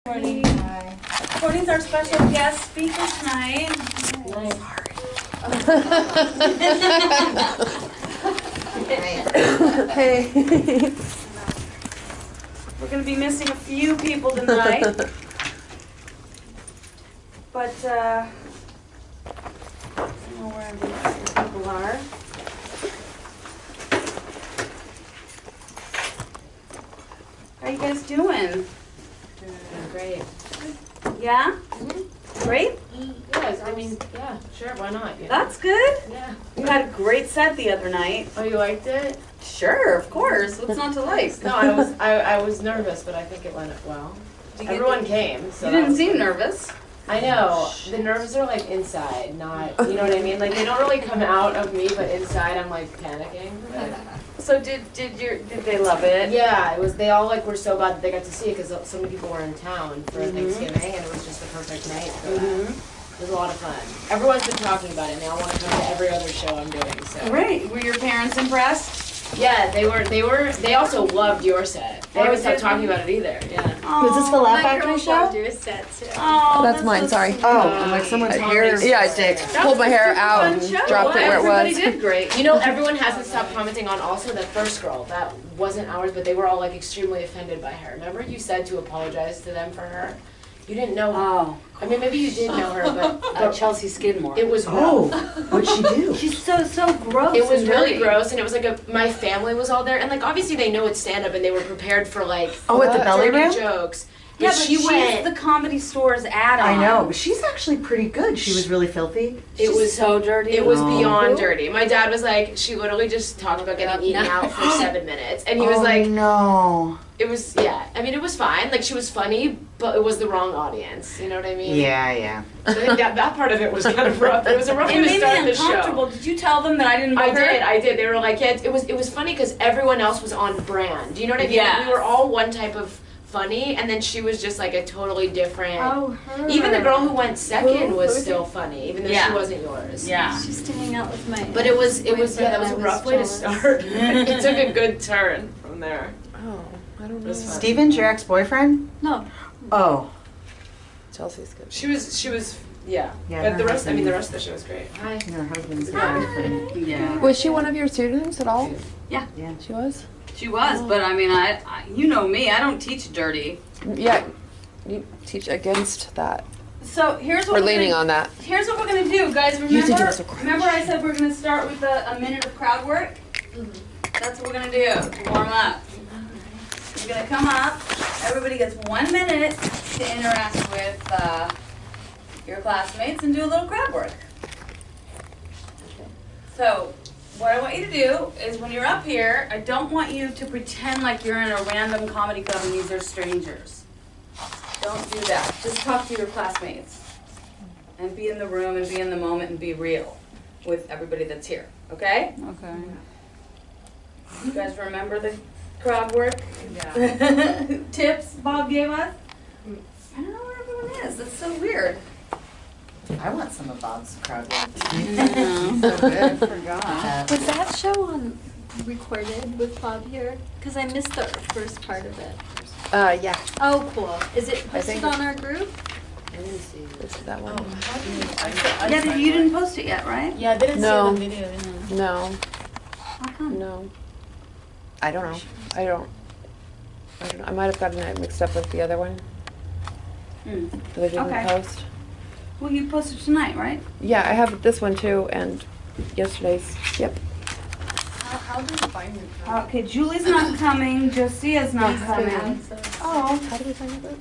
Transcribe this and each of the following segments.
Morning. Hi. Courtney's our special guest speaker tonight. Hey. We're going to be missing a few people tonight. But, I don't know where these people are. How you guys doing? Great. Yeah? Great? Yes, I mean, yeah, sure, why not? You know? That's good. Yeah. You had a great set the other night. Oh, you liked it? Sure, of course. What's not to like? No, I was nervous, but I think it went well. Everyone came, so You didn't seem nervous. I know. The nerves are like inside, not, you know what I mean? Like they don't really come out of me, but inside I'm like panicking. But So did they love it? yeah, it was. They all like were so glad that they got to see it because so many people were in town for Thanksgiving, and it was just the perfect night for that. It was a lot of fun. Everyone's been talking about it, and they all want to come to every other show I'm doing. So Great. Were your parents impressed? yeah, they were. They also loved your set. They haven't stopped talking about it either. Yeah. Was this the Laugh Factory show? Do a set too. Oh, That's mine, so sorry. sweet. Oh, I'm like someone's hair. Yeah, I pulled my hair out and dropped it where it Everybody was. did great. You know, everyone hasn't stopped commenting on also the first girl. That wasn't ours, but they were all like extremely offended by her. Remember you said to apologize to them for her? You didn't know her. Oh. I mean, maybe you did know her, but Chelsea Skidmore. it was Oh, rough. what'd she do? She's so gross. It was and really dirty. gross, and it was like my family was all there, and like obviously they know it's stand up, and they were prepared for like Oh, at the belly dirty room? jokes. Yeah, but she went. the Comedy Store's add-on. I know, but she's actually pretty good. She was really filthy. It was so dirty. It was Oh. beyond dirty. My dad was like, she literally just talked about getting eaten out for 7 minutes, and he was Oh, like, no. it was I mean, it was fine. Like she was funny, but it was the wrong audience. You know what I mean? Yeah. So I think that part of it was kind of rough. It was a rough way It to made start me the uncomfortable. show. Did you tell them that I didn't book her? I did. They were like, yeah, it was funny because everyone else was on brand. Do you know what I mean? Yes. Like, we were all one type of funny, and then she was just like a totally different. Oh, her. Even the girl who went second Who? was Who? still funny, even though Yeah. she wasn't yours. Yeah. She used to hang out with my. But it was yeah, boyfriend that was a and I rough way to jealous. start. It took a good turn from there. Oh, I don't It was fun. Steven's your ex-boyfriend? No. Oh. Chelsea's good. She was yeah. Yeah, But her the rest husband- the rest of the show was great. Hi. Your husband's Hi. boyfriend. Yeah. Was she one of your students at all? Yeah. She was? She was, but I mean, I you know me, I don't teach dirty. Yeah. You teach against that. So here's what We're we're leaning gonna, on that. Here's what we're gonna do, guys. You said you was a Remember I said we're gonna start with a minute of crowd work? That's what we're gonna do to warm up. You're gonna come up. Everybody gets 1 minute to interact with your classmates and do a little crowd work. So what I want you to do is when you're up here, I don't want you to pretend like you're in a random comedy club and these are strangers. Don't do that. Just talk to your classmates and be in the room and be in the moment and be real with everybody that's here. Okay? Okay. You guys remember the crowd work? Yeah. Tips Bob gave us? I don't know where everyone is. That's so weird. I want some of Bob's crowd work. So good. Forgot. Was that show on recorded with Bob here? Because I missed the first part of it. Yeah. Oh, cool. Is it posted think- on our group? This is that one. Yeah, you didn't post it yet, right? Yeah, I didn't No. see the video. No. How come? No. I don't know. I don't know. I might have gotten it mixed up with the other one that I didn't Okay. post. Well, you posted tonight, right? Yeah, I have this one too and yesterday's. Yep. How do you find your crowd? Okay, Julie's not coming. Josia's not coming. Oh, how do we find it?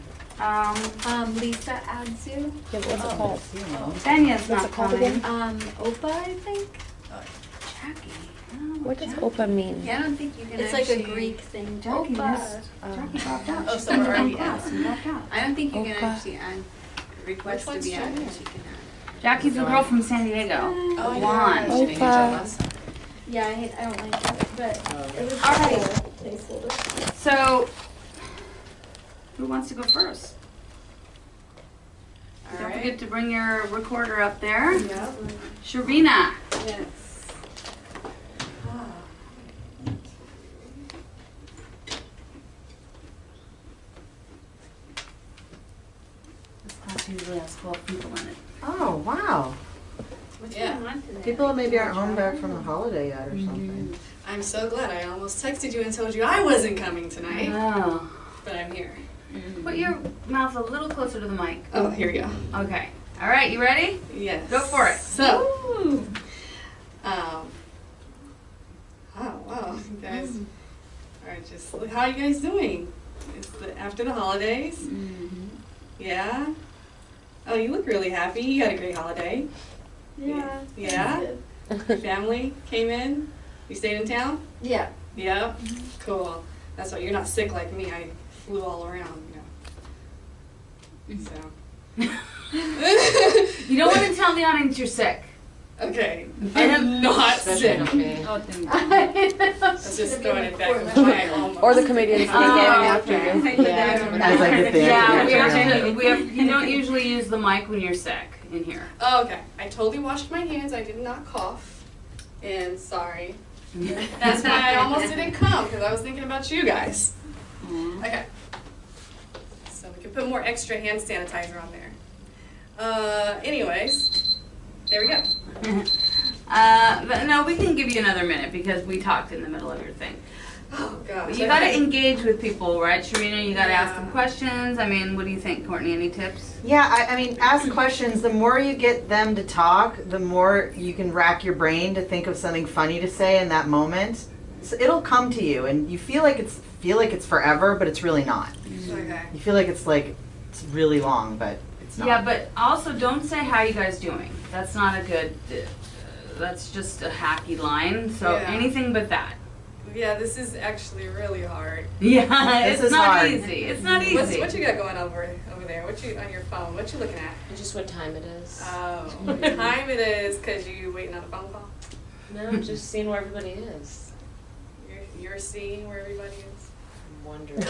Lisa Adzu. Yeah, what's it called? Benya's What's not it called coming. again? Opa, I think. Jackie. I don't know What does Jackie- Opa mean? Yeah, I don't think you can It's like a Greek thing. Jackie Opa. missed. Jackie dropped out. Oh, She's so in we're her own already class and dropped out. I don't think you can Opa. actually add request to one's be added. Julia? She can add. Jackie's the girl from San Diego. Oh, Blonde. She didn't get Opa. jealous. Yeah, I don't like that, but it was All right. a placeholder. So, who wants to go first? Don't Alright. forget to bring your recorder up there. Yeah. Sharina. Yes. usually has 12 people in it. Oh, wow. What's Yeah. going on today? People maybe aren't home back from the holiday yet or something. I'm so glad. I almost texted you and told you I wasn't coming tonight, Oh. but I'm here. Put your mouth a little closer to the mic. Oh, here we go. Okay. All right, you ready? Yes. Go for it. So, oh wow, you guys are just. How are you guys doing? It's after the holidays. Yeah. Oh, you look really happy. You had a great holiday. Yeah. Yeah. Your family came in. You stayed in town. Yeah. Yeah. Cool. That's why you're not sick like me. I flew all around. So. You don't want to tell the audience you're sick. Okay, I'm not sick. Oh, thank you. Let's just throwing it back in my almost. Or the comedians getting after you. As I get there. Yeah, we have. You don't usually use the mic when you're sick in here. Oh, okay. I totally washed my hands. I did not cough. And sorry. That's why I almost didn't come, because I was thinking about you guys. Okay. So we can put more extra hand sanitizer on there. Anyways, there we go. But no, we can give you another minute because we talked in the middle of your thing. Oh, gosh. You got to engage with people, right, Sharina? You got to ask them questions. I mean, what do you think, Courtney? Any tips? Yeah, I mean, ask questions. The more you get them to talk, the more you can rack your brain to think of something funny to say in that moment. So it'll come to you, and you feel like it's forever, but it's really not. Okay. You feel like it's really long, but it's not. Yeah, but also don't say how you guys doing. That's not a good. That's just a hacky line. So Yeah. anything but that. Yeah, this is actually really hard. Yeah, This it's is not hard. easy. It's not easy. What you got going over there? What you on your phone? What you looking at? Just what time it is. Oh, what time it is? Cause you waiting on a phone call. No, just seeing where everybody is. You're seeing where everybody is. I'm wondering.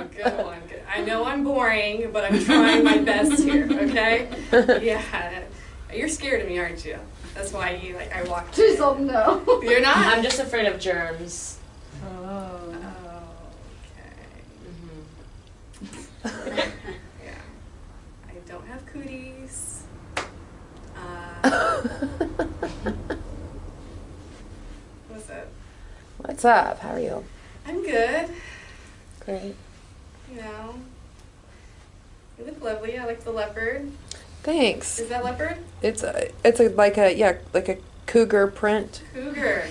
Good one. Good. I know I'm boring, but I'm trying my best here. Okay? Yeah. You're scared of me, aren't you? That's why I walked. Please don't know. You're not. I'm just afraid of germs. Oh. Okay. Yeah. I don't have cooties. What's up? What's up? How are you? I'm good. Great. You know, you look lovely. I like the leopard. Thanks. Is that leopard? It's like a cougar print. Cougar.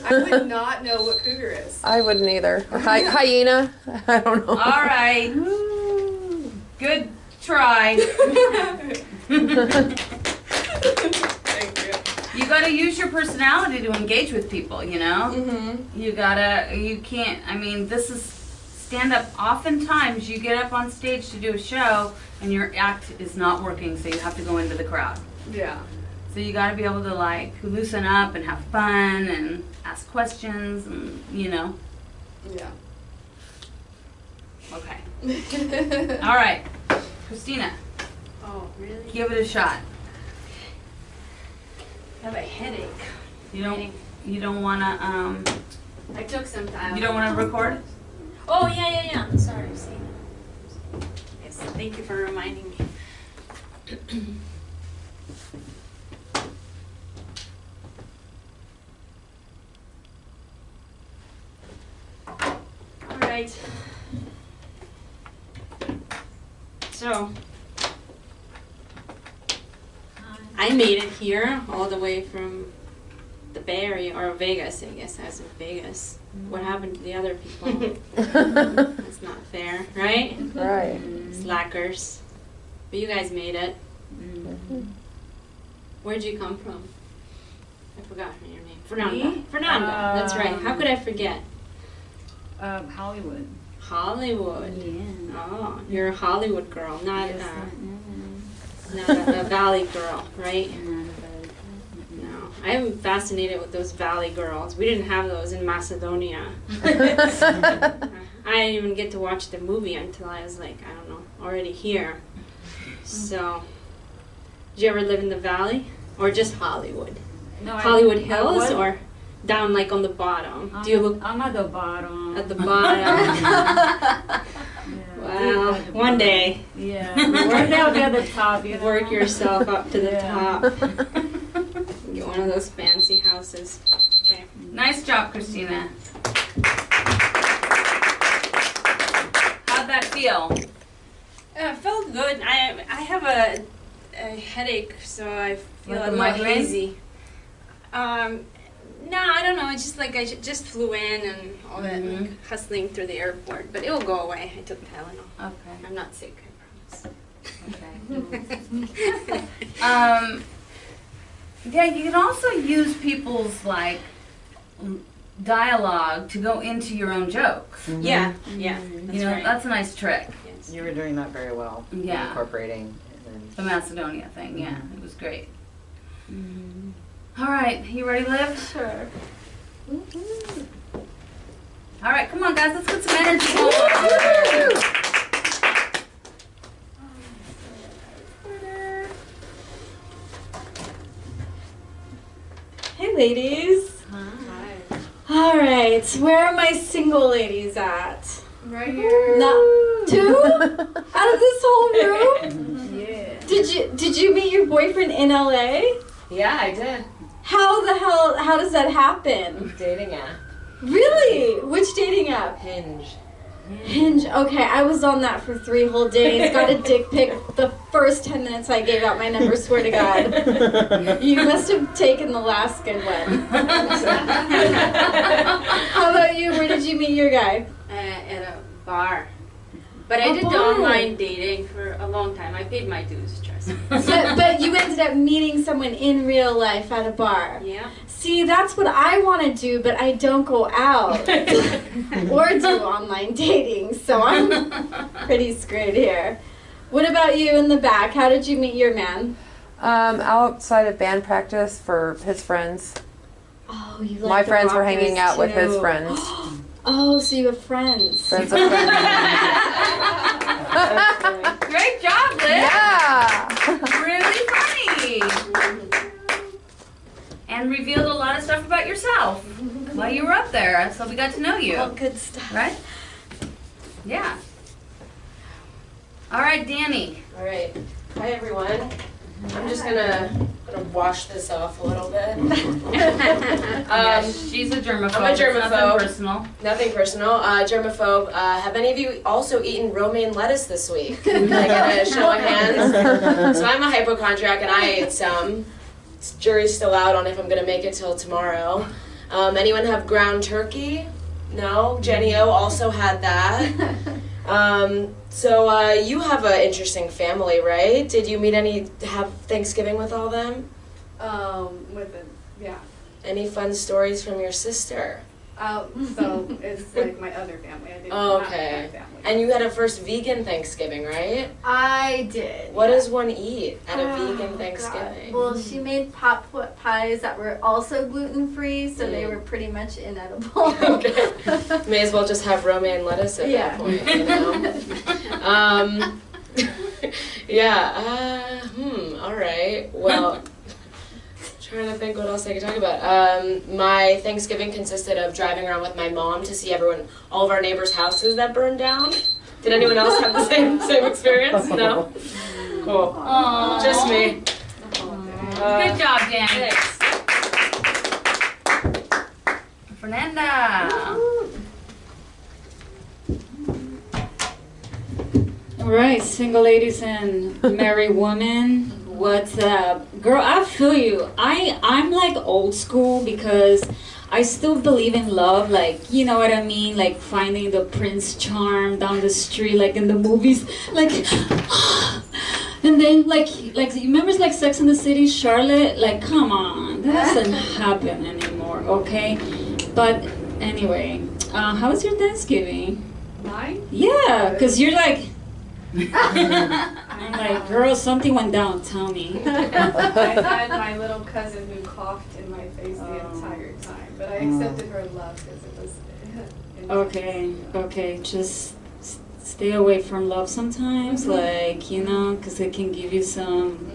I would not know what cougar is. I wouldn't either. Or hyena. I don't know. All right. Good try. Thank you. You gotta use your personality to engage with people, you know? Mm-hmm. You can't, I mean, this is stand-up. Oftentimes, you get up on stage to do a show, and your act is not working, so you have to go into the crowd. Yeah. So you gotta be able to, like, loosen up and have fun and ask questions, and, you know? Yeah. Okay. All right. Christina, Oh, really? give it a shot. I have a headache. You don't wanna, I took some time. you don't wanna record? Oh, yeah. Sorry, see. Yes, thank you for reminding me. All right. So, I made it here all the way from the Bay Area, or Vegas, I guess. I was in Vegas. What happened to the other people? That's not fair, right? Right. Slackers. But you guys made it. Where'd you come from? I forgot your name. Fernanda. Me? Fernanda. That's right. How could I forget? Hollywood. Hollywood. Yeah. Oh, you're a Hollywood girl, not Yes, not a Valley girl, right? No, I'm fascinated with those Valley girls. We didn't have those in Macedonia. I didn't even get to watch the movie until I was like, I don't know, already here. So, did you ever live in the Valley, or just Hollywood? No, Hollywood Hills, or down like on the bottom. Do you look I'm at the bottom. at the bottom? Well, one day. Yeah. One day I'll be at the top. You know? Work yourself up to the Yeah. top. Get one of those fancy houses. Okay. Nice job, Christina. How'd that feel? It felt good. I have a headache, so I feel Like a a little migraine? hazy. No, I don't know. It's just like I just flew in and all that like, hustling through the airport, but it will go away. I took Tylenol. Okay. I'm not sick, I Okay. Yeah, you can also use people's like dialogue to go into your own jokes. promise. Yeah, yeah. That's You know, right. that's a nice trick. Yes. You were doing that very well. Yeah. Incorporating. And The Macedonia thing, yeah, it was great. All right, you ready, Liv? Sure. All right, come on, guys, let's get some energy going on. Hey, ladies. All right, where are my single ladies at? Right here. Not two out of this whole room. Yeah. Did you meet your boyfriend in LA? Yeah, I did. How the hell? How does that happen? Dating app. Really? Which dating app? Hinge. Hinge. Okay, I was on that for 3 whole days. Got a dick pic the first 10 minutes I gave out my number. Swear to God. You must have taken the last good one. How about you? Where did you meet your guy? At a bar. But I A did bar? online dating for a long time. I paid my dues, trust me. But you ended up meeting someone in real life at a bar. Yeah. See, that's what I want to do, but I don't go out or do online dating, so I'm pretty screwed here. What about you in the back? How did you meet your man? Outside of band practice for his friends. Oh, you like My the friends were rockers hanging out with his too. friends. Oh, so you have friends. Friends of friends. Great job, Liv. Yeah. Really funny. And revealed a lot of stuff about yourself while you were up there, so we got to know you. Oh, good stuff. Right? Yeah. All right, Danny. All right. Hi, everyone. I'm just gonna wash this off a little bit. She's a germaphobe. I'm a It's germaphobe. nothing personal. Nothing personal. Germaphobe. Have any of you also eaten romaine lettuce this week? Can I get a show of hands? So I'm a hypochondriac and I ate some. Jury's still out on if I'm gonna make it till tomorrow. Anyone have ground turkey? No? Jenny O also had that. So you have an interesting family, right? Did you have Thanksgiving with all them? With it, yeah. Any fun stories from your sister? So it's like my other family. I didn't Oh, have okay. my family. And you had a first vegan Thanksgiving, right? I did. What does one eat at a Oh, vegan Thanksgiving? God. Well, she made pot pies that were also gluten-free, so they were pretty much inedible. Okay. May as well just have romaine lettuce at that point, you know? Yeah, all right. Well, trying to think what else I could talk about. My Thanksgiving consisted of driving around with my mom to see all of our neighbors' houses that burned down. Did anyone else have the same experience? No? Cool. Aww. Just me. Good job, Danny. Thanks. Fernanda. All right, single ladies and married women. What's up? Girl, I feel you. I'm like old school because I still believe in love, like, you know what I mean? Like finding the Prince Charm down the street, like in the movies, like, and then like you remember like Sex and the City, Charlotte? Like, come on, that doesn't happen anymore, okay? But anyway, how was your Thanksgiving? Mine? Yeah, because you're like, I'm like, girl, something went down, tell me. I had my little cousin who coughed in my face the entire time, but I accepted her love because it was Okay, just stay away from love sometimes, like, you know, because it can give you some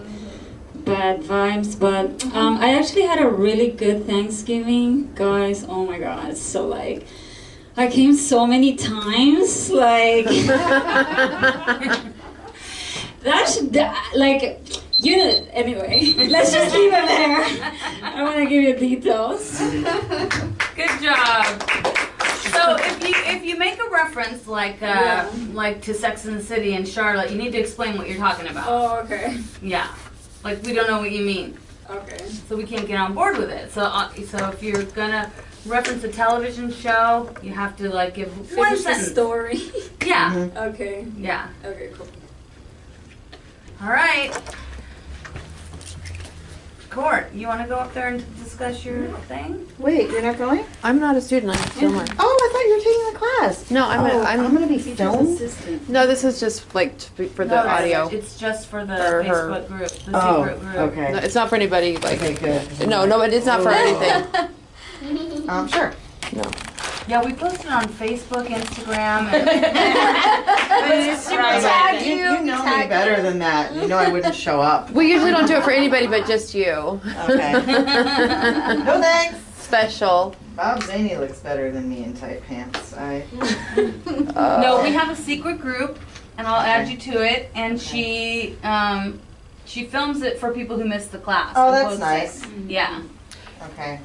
bad vibes, but I actually had a really good Thanksgiving, guys. Oh my god, so like I came so many times, like anyway, let's just leave it there. I want to give you details. Good job. So if you make a reference like to Sex and the City and Charlotte, you need to explain what you're talking about. Oh, okay. Yeah, like we don't know what you mean. Okay. So we can't get on board with it. So if you're gonna reference a television show, you have to like give one Finish the sentence. story. Yeah. Okay. Yeah. Okay, cool. All right. Court, you want to go up there and discuss your thing? Wait, you're not going? I'm not a student. I'm still one. Oh, I thought you were taking the class. No, I'm going to be filmed. No, this is just like for the audio. It's just for the For her. Facebook group, the secret group. Okay. No, it's not for anybody. Like, Okay, good. no, but it's not for anything. Sure. No. Yeah, we posted on Facebook, Instagram, and You know me better than that. You know I wouldn't show up. We usually don't do it for anybody but just you. Okay. No thanks. Special. Bob Zaney looks better than me in tight pants. No, we have a secret group, and I'll add you to it. And she films it for people who missed the class. Oh, and that's posts nice. it. Yeah. Okay.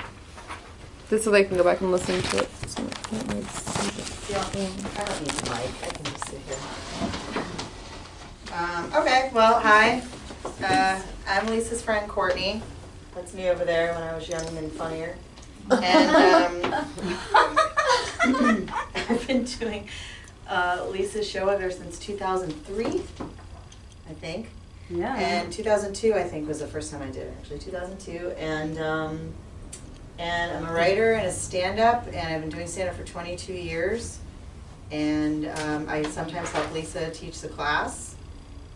Just so they can go back and listen to it. I don't need the mic. I can just sit here. Okay, well, hi. I'm Lisa's friend Courtney. That's me over there when I was young and funnier. And I've been doing Lisa's show ever since 2003, I think. Yeah. And 2002, I think, was the first time I did it, actually, 2002. And I'm a writer and a stand-up, and I've been doing stand-up for 22 years. And I sometimes help Lisa teach the class.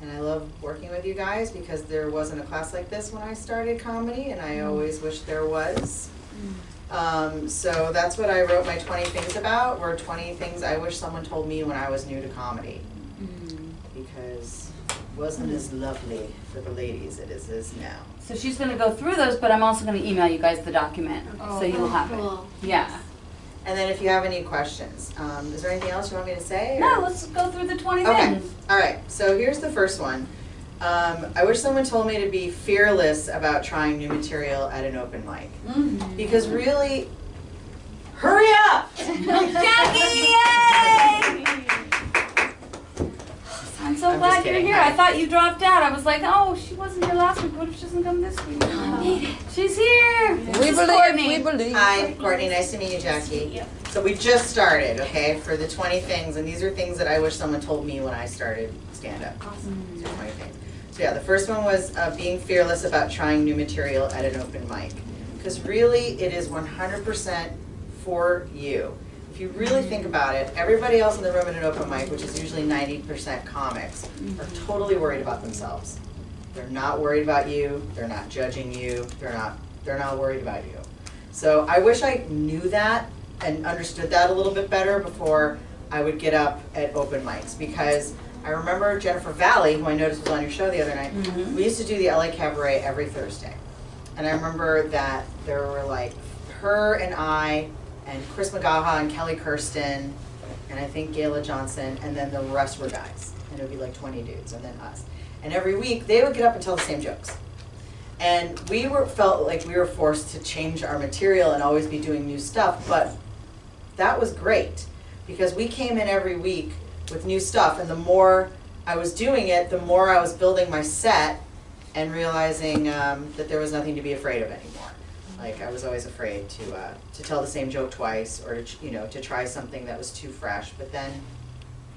And I love working with you guys because there wasn't a class like this when I started comedy, and I always wish there was. So that's what I wrote my 20 things about, were 20 things I wish someone told me when I was new to comedy. Because it wasn't as lovely for the ladies as it is now. So she's going to go through those, but I'm also going to email you guys the document, so you'll have cool. it. Yeah. And then if you have any questions, is there anything else you want me to say? No, let's go through the 20 Okay. things. All right. So here's the first one. I wish someone told me to be fearless about trying new material at an open mic. Because really, hurry up! Jackie, yay! I'm so glad you're kidding. here. I thought you dropped out. I was like, oh, she wasn't here last week. What if she doesn't come this week? She's here. We believe. Hi, Courtney. Nice to meet you, Jackie. So we just started, okay, for the 20 things, and these are things that I wish someone told me when I started stand-up. Awesome. These are 20 things. So yeah, the first one was being fearless about trying new material at an open mic. Because really, it is 100% for you. If you really think about it, everybody else in the room at an open mic, which is usually 90% comics, are totally worried about themselves. They're not worried about you. They're not judging you. They're not worried about you. So I wish I knew that and understood that a little bit better before I would get up at open mics. Because I remember Jennifer Valley, who I noticed was on your show the other night, we used to do the LA Cabaret every Thursday. And I remember that there were like her and I and Chris McGaha and Kelly Kirsten and I think Gayla Johnson, and then the rest were guys. And it would be like 20 dudes and then us. And every week they would get up and tell the same jokes. And we felt like we were forced to change our material and always be doing new stuff, but that was great because we came in every week with new stuff, and the more I was doing it, the more I was building my set and realizing that there was nothing to be afraid of anymore. Like I was always afraid to tell the same joke twice, or to try something that was too fresh. But then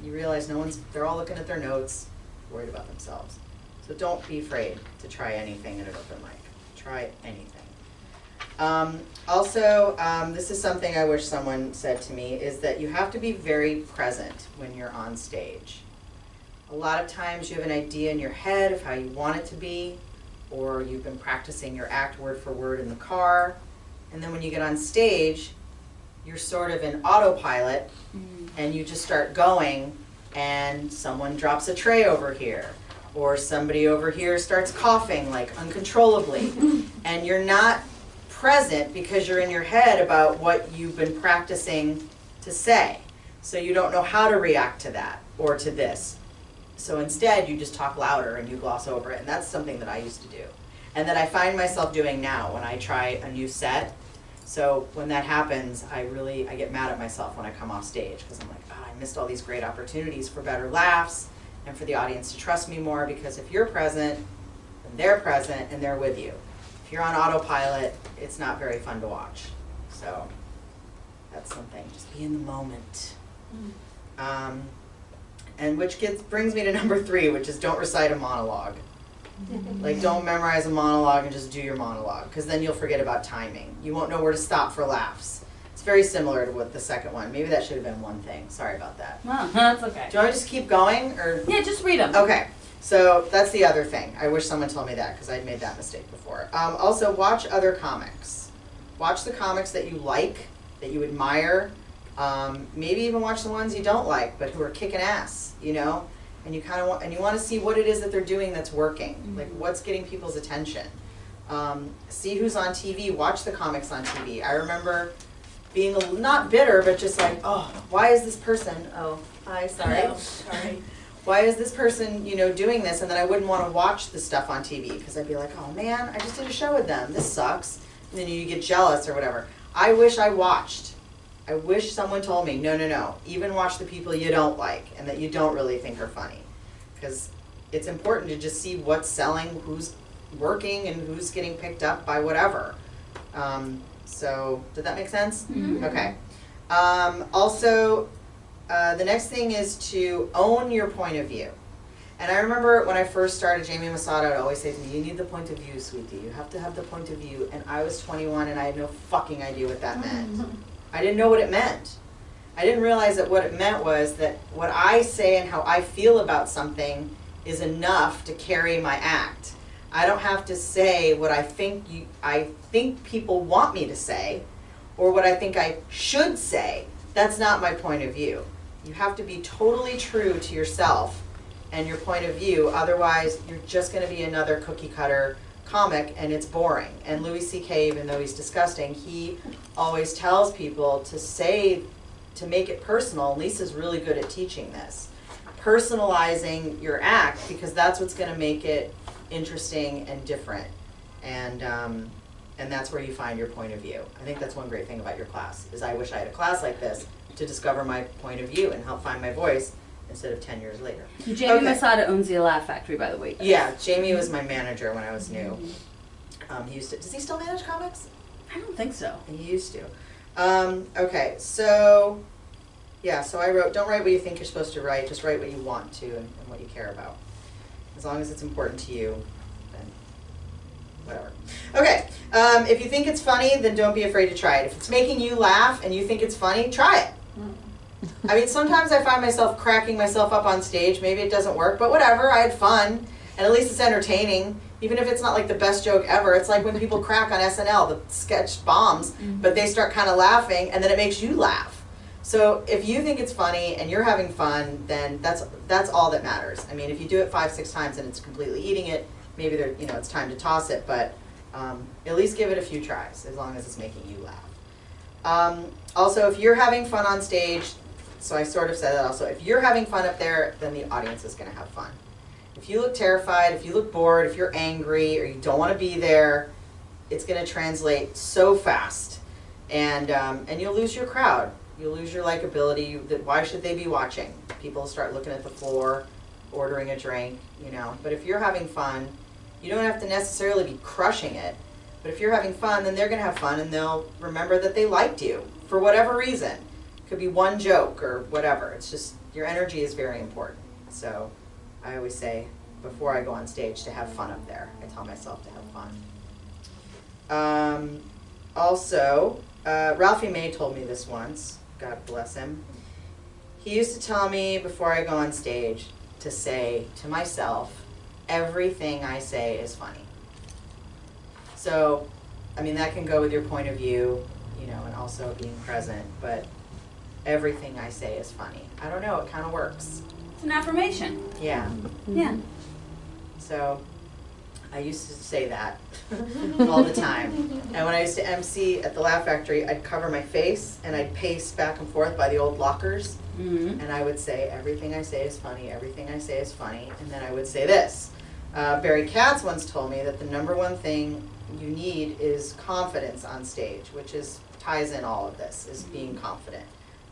you realize they're all looking at their notes, worried about themselves. So don't be afraid to try anything at an open mic. Try anything. Also, this is something I wish someone said to me, is that you have to be very present when you're on stage. A lot of times you have an idea in your head of how you want it to be, or you've been practicing your act word for word in the car, and then when you get on stage, you're sort of in autopilot, and you just start going, and someone drops a tray over here, or somebody over here starts coughing like uncontrollably, and you're not present because you're in your head about what you've been practicing to say. So you don't know how to react to that or to this. So instead you just talk louder and you gloss over it, and that's something that I used to do. And that I find myself doing now when I try a new set. So when that happens, I get mad at myself when I come off stage, because I'm like, oh, I missed all these great opportunities for better laughs and for the audience to trust me more, because if you're present, then they're present and they're with you. If you're on autopilot, it's not very fun to watch. So that's something, just be in the moment. And which brings me to number 3, which is don't recite a monologue. Like, don't memorize a monologue and just do your monologue, because then you'll forget about timing. You won't know where to stop for laughs. It's very similar to what the second one. Maybe that should have been one thing. Sorry about that. No, that's okay. Do you want me to just keep going? Or? Yeah, just read them. Okay. So that's the other thing. I wish someone told me that, because I'd made that mistake before. Also, watch other comics. Watch the comics that you like, that you admire. Maybe even watch the ones you don't like, but who are kicking ass, you know? And you kind of want to see what it is that they're doing that's working, like what's getting people's attention. See who's on TV. Watch the comics on TV. I remember being not bitter, but just like, oh, why is this person? Oh, hi, sorry. No, sorry. Why is this person, doing this? And then I wouldn't want to watch the stuff on TV, because I'd be like, oh man, I just did a show with them. This sucks. And then you get jealous or whatever. I wish I watched. I wish someone told me, no, even watch the people you don't like and that you don't really think are funny. Because it's important to just see what's selling, who's working, and who's getting picked up by whatever. So, did that make sense? Mm-hmm. Okay. Also, the next thing is to own your point of view. And I remember when I first started, Jamie Masada would always say to me, you need the point of view, sweetie. You have to have the point of view. And I was 21 and I had no fucking idea what that meant. I didn't know what it meant. I didn't realize that what it meant was that what I say and how I feel about something is enough to carry my act. I don't have to say what I think people want me to say, or what I think I should say. That's not my point of view. You have to be totally true to yourself and your point of view, otherwise you're just going to be another cookie cutter comic and it's boring. And Louis C.K., even though he's disgusting, he always tells people to make it personal. And Lisa's really good at teaching this. Personalizing your act, because that's what's going to make it interesting and different. And that's where you find your point of view. I think that's one great thing about your class, is I wish I had a class like this to discover my point of view and help find my voice instead of 10 years later. Jamie Masada owns the Laugh Factory, by the way. Yeah, Jamie was my manager when I was new. He used to, does he still manage comics? I don't think so. He used to. Okay, so, yeah, so I wrote, don't write what you think you're supposed to write, just write what you want to and what you care about. As long as it's important to you, then whatever. Okay, if you think it's funny, then don't be afraid to try it. If it's making you laugh and you think it's funny, try it. I mean, sometimes I find myself cracking myself up on stage. Maybe it doesn't work, but whatever, I had fun. And at least it's entertaining. Even if it's not like the best joke ever, it's like when people crack on SNL, the sketch bombs, but they start kind of laughing, and then it makes you laugh. So if you think it's funny and you're having fun, then that's all that matters. I mean, if you do it 5-6 times and it's completely eating it, maybe it's time to toss it, but at least give it a few tries, as long as it's making you laugh. Also, if you're having fun on stage, so I sort of said that also, if you're having fun up there, then the audience is going to have fun. If you look terrified, if you look bored, if you're angry, or you don't want to be there, it's going to translate so fast, and you'll lose your crowd. You'll lose your likability. Why should they be watching? People start looking at the floor, ordering a drink, But if you're having fun, you don't have to necessarily be crushing it. But if you're having fun, then they're going to have fun, and they'll remember that they liked you for whatever reason. It could be one joke or whatever. It's just, your energy is very important. So I always say, before I go on stage, to have fun up there. I tell myself to have fun. Also, Ralphie May told me this once. God bless him. He used to tell me before I go on stage to say to myself, everything I say is funny. So, I mean, that can go with your point of view, and also being present, but everything I say is funny. I don't know, it kind of works. It's an affirmation. Yeah. Yeah. So I used to say that all the time. And when I used to MC at the Laugh Factory, I'd cover my face and I'd pace back and forth by the old lockers. And I would say, everything I say is funny, everything I say is funny. And then I would say this. Barry Katz once told me that the #1 thing you need is confidence on stage, which ties in all of this, is being confident.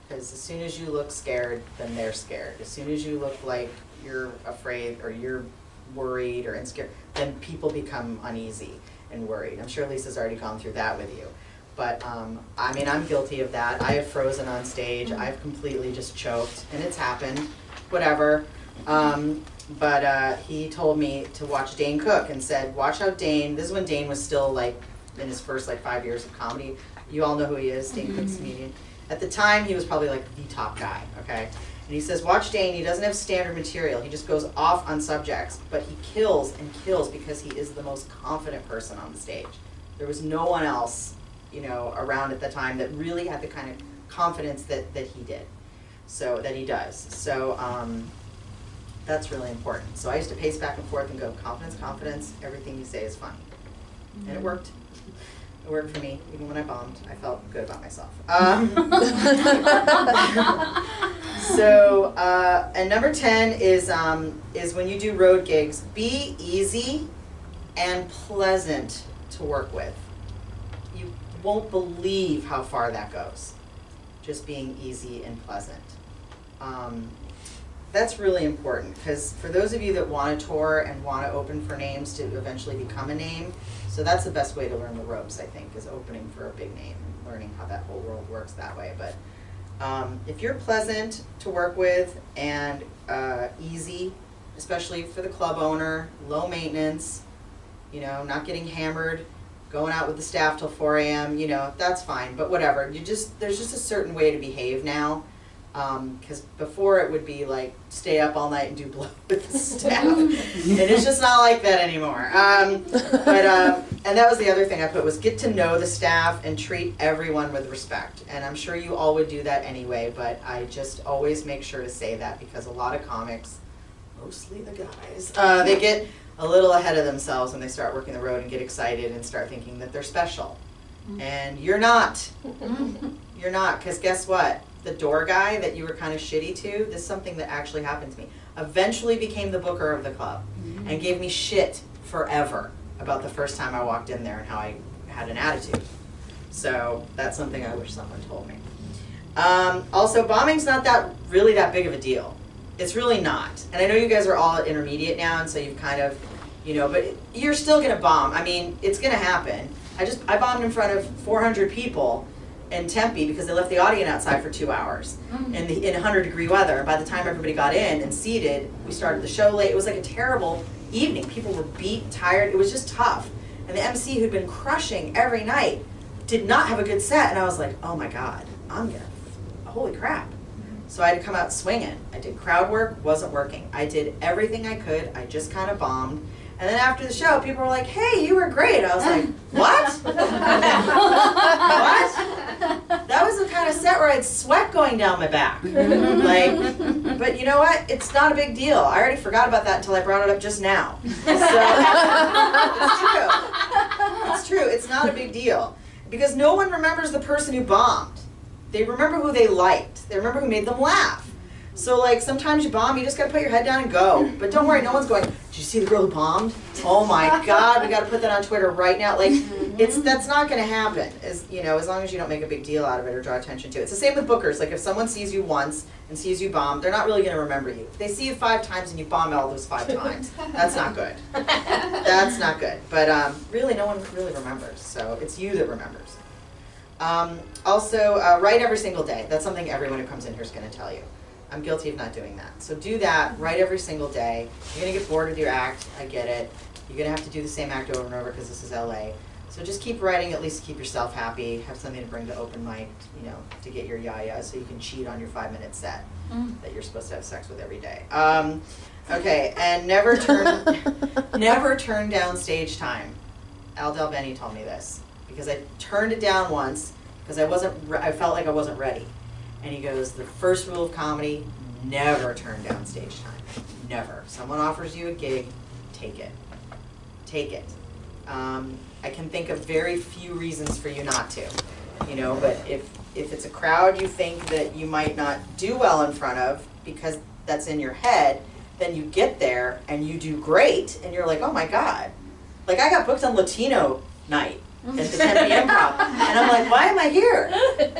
Because as soon as you look scared, then they're scared. As soon as you look like you're afraid or you're worried or insecure, then people become uneasy and worried. I'm sure Lisa's already gone through that with you. But I mean, I'm guilty of that. I have frozen on stage. I've completely just choked, and it's happened, whatever. But he told me to watch Dane Cook and said, watch out Dane. This is when Dane was still like in his first like 5 years of comedy. You all know who he is, Dane Cook's comedian. At the time, he was probably like the top guy, okay? And he says, watch Dane, he doesn't have standard material. He just goes off on subjects, but he kills and kills because he is the most confident person on the stage. There was no one else, you know, around at the time that really had the kind of confidence that he did, so that he does. So that's really important. So I used to pace back and forth and go, confidence, confidence, everything you say is funny. And it worked. It worked for me. Even when I bombed, I felt good about myself. So, and number 10 is when you do road gigs, be easy and pleasant to work with. You won't believe how far that goes, just being easy and pleasant. That's really important, because for those of you that want to tour and want to open for names to eventually become a name, so that's the best way to learn the ropes, I think, is opening for a big name and learning how that whole world works that way. But if you're pleasant to work with and easy, especially for the club owner, low maintenance, you know, not getting hammered, going out with the staff till 4 a.m., you know, that's fine. But whatever, there's just a certain way to behave now. Because before it would be like stay up all night and do blow with the staff, and it's just not like that anymore. And that was the other thing I put, was get to know the staff and treat everyone with respect. And I'm sure you all would do that anyway, but I just always make sure to say that, because a lot of comics, mostly the guys, they get a little ahead of themselves when they start working the road and get excited and start thinking that they're special. And you're not. You're not, because guess what? The door guy that you were kind of shitty to, this is something that actually happened to me, eventually became the booker of the club and gave me shit forever about the first time I walked in there and how I had an attitude. So that's something I wish someone told me. Also, bombing's not really that big of a deal. It's really not. And I know you guys are all intermediate now, and so you've kind of, you know, but you're still gonna bomb. I mean, it's gonna happen. I bombed in front of 400 people in Tempe because they left the audience outside for 2 hours in 100-degree weather. By the time everybody got in and seated, we started the show late. It was like a terrible evening. People were beat, tired. It was just tough. And the MC, who'd been crushing every night, did not have a good set. And I was like, oh my God, holy crap. So I had to come out swinging. I did crowd work, wasn't working. I did everything I could. I just kind of bombed. And then after the show, people were like, hey, you were great. I was like, what? What? That was the kind of set where I had sweat going down my back. Like, but you know what? It's not a big deal. I already forgot about that until I brought it up just now. So, it's true. It's not a big deal. Because no one remembers the person who bombed. They remember who they liked. They remember who made them laugh. So like sometimes you bomb, you just gotta put your head down and go. But don't worry, no one's going, did you see the girl who bombed? Oh my God, we gotta put that on Twitter right now. Like, that's not gonna happen, as long as you don't make a big deal out of it or draw attention to it. It's the same with bookers. Like if someone sees you once and sees you bomb, they're not really gonna remember you. If they see you 5 times and you bomb all those 5 times, that's not good. That's not good. But really no one really remembers, so it's you that remembers. Also, write every single day. That's something everyone who comes in here is gonna tell you. I'm guilty of not doing that. So do that, write every single day. You're gonna get bored with your act, I get it. You're gonna have to do the same act over and over because this is LA. So just keep writing, at least keep yourself happy, have something to bring to open mic, to get your yaya so you can cheat on your 5-minute set that you're supposed to have sex with every day. Okay, and never turn down stage time. Al Del Benny told me this because I turned it down once because I felt like I wasn't ready. And he goes, the first rule of comedy, never turn down stage time. Never. Someone offers you a gig, take it. Take it. I can think of very few reasons for you not to, you know, but if it's a crowd you think that you might not do well in front of because that's in your head, then you get there and you do great and you're like, oh my God. Like I got booked on Latino night at the 10 p.m. Improv. And I'm like, why am I here?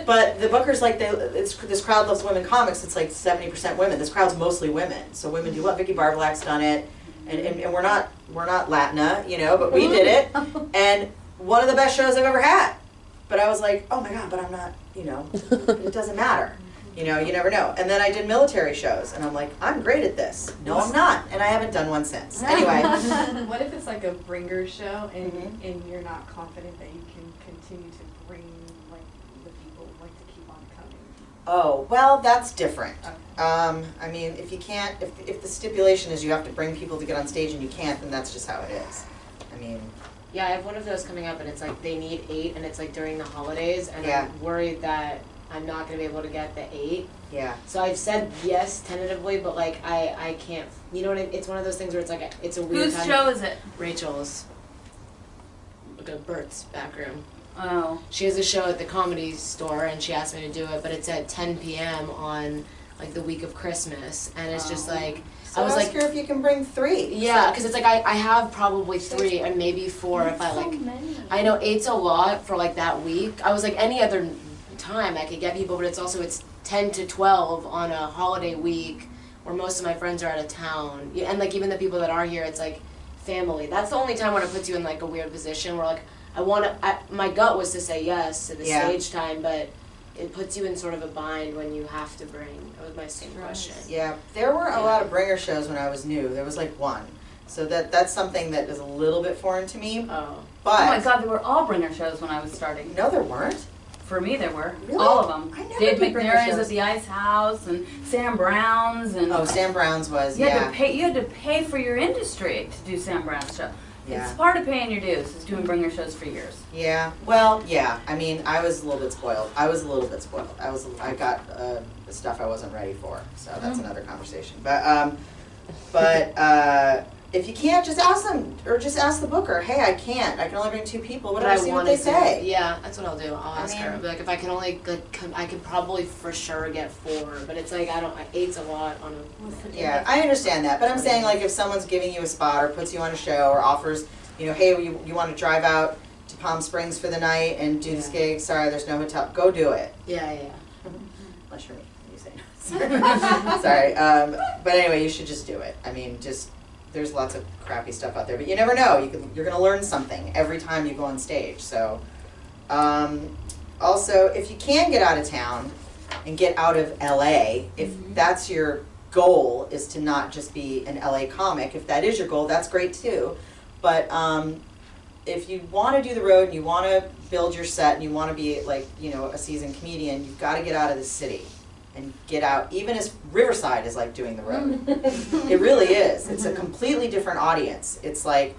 But the booker's like, this crowd loves women comics. It's like 70% women. This crowd's mostly women. So women do what? Vicky Barbalak's done it. And we're not Latina, you know, but we did it. And one of the best shows I've ever had. But I was like, oh my God, but I'm not, you know, it doesn't matter. You know, you never know. And then I did military shows, and I'm like, I'm great at this. No, I'm not, and I haven't done one since. Anyway. What if it's like a bringer show, and you're not confident that you can continue to bring like the people like to keep on coming? Oh, well, that's different. Okay. I mean, if you can't, if the stipulation is you have to bring people to get on stage and you can't, then that's just how it is. I mean. Yeah, I have one of those coming up, and it's like they need 8, and it's like during the holidays, and Yeah. I'm worried that I'm not going to be able to get the 8. Yeah. So I've said yes tentatively, but like I can't. You know what? It's one of those things where it's like it's a weird. Whose show is it? Rachel's. Look at Bert's back room. Oh. She has a show at the Comedy Store, and she asked me to do it, but it's at 10 p.m. on like the week of Christmas, and it's just like. So I was ask like, her if you can bring 3. yeah, because it's like I have probably 3 and maybe 4 if I like. I know 8's a lot for like that week. I was like any other time I could get people, but it's 10 to 12 on a holiday week where most of my friends are out of town, and like even the people that are here, it's like family. That's the only time when it puts you in like a weird position where like my gut was to say yes to the stage time, but it puts you in sort of a bind when you have to bring. That was my same question. Yeah, there were a lot of bringer shows when I was new. There was like 1. So that's something that is a little bit foreign to me. Oh. But Oh my God, there were all bringer shows when I was starting. No, there weren't. For me, there were. Really? All of them. I never Dave did bringer McNair's shows. at the Ice House and Sam Brown's and. Oh, Sam Brown's was, You had to pay for your industry to do Sam Brown's show. Yeah. It's part of paying your dues, is doing bringer shows for years. Yeah, well, yeah. I mean, I was a little bit spoiled. I got stuff I wasn't ready for, so that's another conversation. But if you can't, just ask them, or just ask the booker. Hey, I can't. I can only bring 2 people. Whatever. See what they say. Yeah, that's what I'll do. I'll ask her. I'll be like, if I can only, I could probably for sure get 4, but it's like 8's a lot on a. Yeah, I understand that, but I'm saying like if someone's giving you a spot or puts you on a show or offers, you know, hey, you want to drive out to Palm Springs for the night and do this gig. Sorry, there's no hotel. Go do it. Yeah. Unless you're me, you say no. Sorry, but anyway, you should just do it. I mean, there's lots of crappy stuff out there, but you never know. You're going to learn something every time you go on stage. So, also, if you can get out of town and get out of LA, if that's your goal, is to not just be an LA comic. If that is your goal, that's great too. But if you want to do the road and you want to build your set and you want to be like, you know, a seasoned comedian, you've got to get out of the city and get out, even as Riverside is like doing the road. It really is. It's a completely different audience. It's like,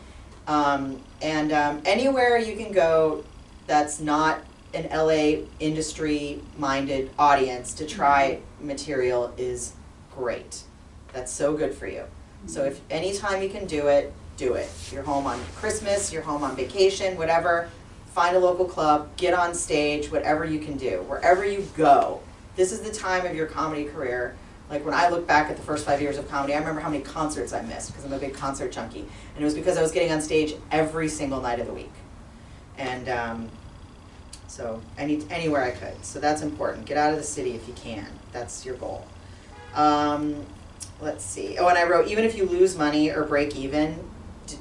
anywhere you can go that's not an LA industry-minded audience to try material is great. That's so good for you. So if anytime you can do it, do it. You're home on Christmas, you're home on vacation, whatever, find a local club, get on stage, whatever you can do. Wherever you go, this is the time of your comedy career. Like when I look back at the first 5 years of comedy, I remember how many concerts I missed because I'm a big concert junkie. And it was because I was getting on stage every single night of the week. And so anywhere I could. So that's important. Get out of the city if you can. That's your goal. Let's see. Oh, and I wrote, even if you lose money or break even,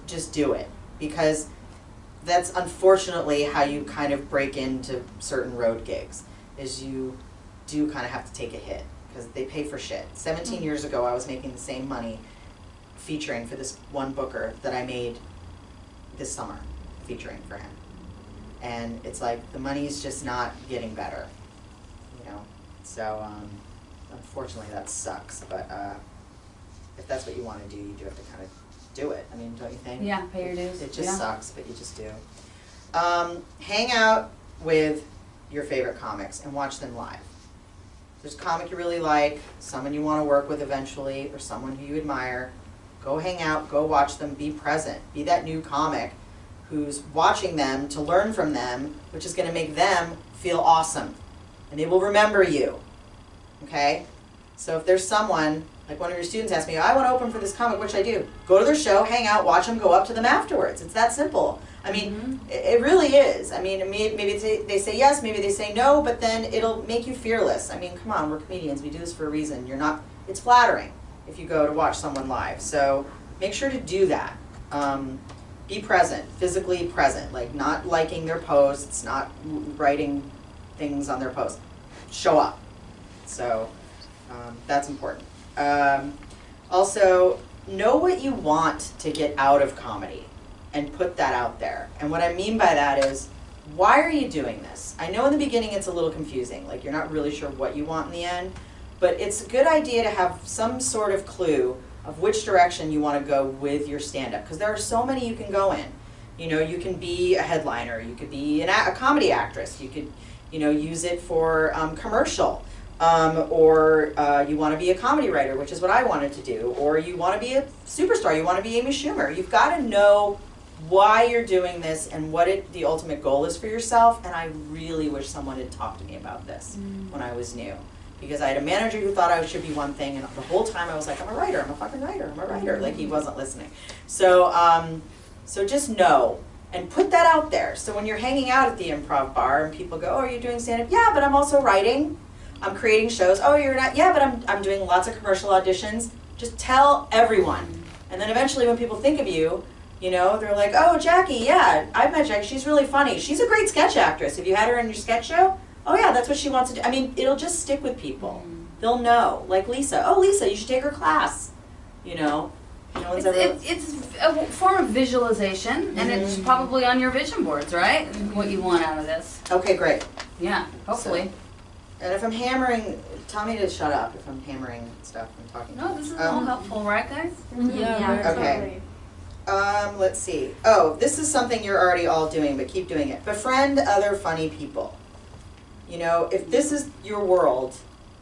just do it. Because that's unfortunately how you kind of break into certain road gigs, is you do kind of have to take a hit because they pay for shit. 17 years ago, I was making the same money featuring for this one booker that I made this summer featuring for him. And it's like the money's just not getting better, you know? So unfortunately that sucks, but if that's what you want to do, you do have to kind of do it. I mean, don't you think? Yeah, pay your dues. It just sucks, but you just do. Hang out with your favorite comics and watch them live. If there's a comic you really like, someone you want to work with eventually, or someone who you admire, Go hang out, go watch them, be present. Be that new comic who's watching them to learn from them, which is going to make them feel awesome. And they will remember you. Okay? So if there's someone, like one of your students asked me, I want to open for this comic, which I do. Go to their show, hang out, watch them, go up to them afterwards. It's that simple. I mean, it really is. I mean, maybe they say yes, maybe they say no, but then it'll make you fearless. I mean, come on, we're comedians. We do this for a reason. You're not, it's flattering if you go to watch someone live. So make sure to do that. Be present, physically present, like not liking their posts, not writing things on their posts. Show up. So that's important. Also, know what you want to get out of comedy and put that out there. And what I mean by that is, why are you doing this? I know in the beginning it's a little confusing, like you're not really sure what you want in the end, but it's a good idea to have some sort of clue of which direction you want to go with your stand-up, because there are so many you can go in. You know, you can be a headliner, you could be a comedy actress, you could, you know, use it for commercial. Or you want to be a comedy writer, which is what I wanted to do, or you want to be a superstar, you want to be Amy Schumer. You've got to know why you're doing this and what the ultimate goal is for yourself, and I really wish someone had talked to me about this when I was new. Because I had a manager who thought I should be one thing, and the whole time I was like, I'm a writer, I'm a fucking writer, I'm a writer. Like, he wasn't listening. So, so just know, and put that out there. So when you're hanging out at the improv bar and people go, oh, are you doing stand-up? Yeah, but I'm also writing. I'm creating shows. Oh, you're not? Yeah, but I'm doing lots of commercial auditions. Just tell everyone. And then eventually when people think of you, you know, they're like, oh, Jackie, yeah, I've met Jackie. She's really funny. She's a great sketch actress. Have you had her in your sketch show? Oh, yeah, that's what she wants to do. I mean, it'll just stick with people. They'll know. Like Lisa. Oh, Lisa, you should take her class. You know? No one's It's a form of visualization, and it's probably on your vision boards, right? What you want out of this. Okay, great. Yeah, hopefully. And if I'm hammering, tell me to shut up if I'm hammering stuff and talking. No, this is all helpful, right, guys? Yeah, okay. Let's see. Oh, this is something you're already all doing, but keep doing it. Befriend other funny people. You know, if this is your world,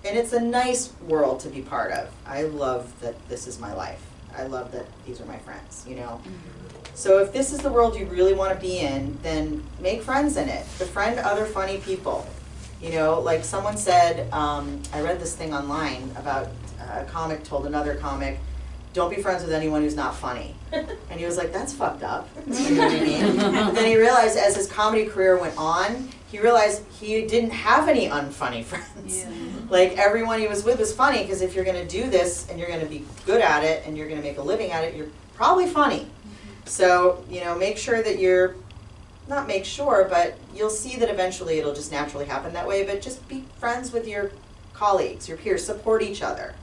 and it's a nice world to be part of. I love that this is my life. I love that these are my friends, you know. So if this is the world you really want to be in, then make friends in it. Befriend other funny people. You know, like someone said, I read this thing online about a comic told another comic, don't be friends with anyone who's not funny. And he was like, that's fucked up. You know what I mean? But then he realized as his comedy career went on, he realized he didn't have any unfunny friends. Yeah. Like everyone he was with was funny, because if you're going to do this and you're going to be good at it and you're going to make a living at it, you're probably funny. So, you know, make sure that you're, not make sure, but you'll see that eventually it'll just naturally happen that way, but just be friends with your colleagues, your peers, support each other.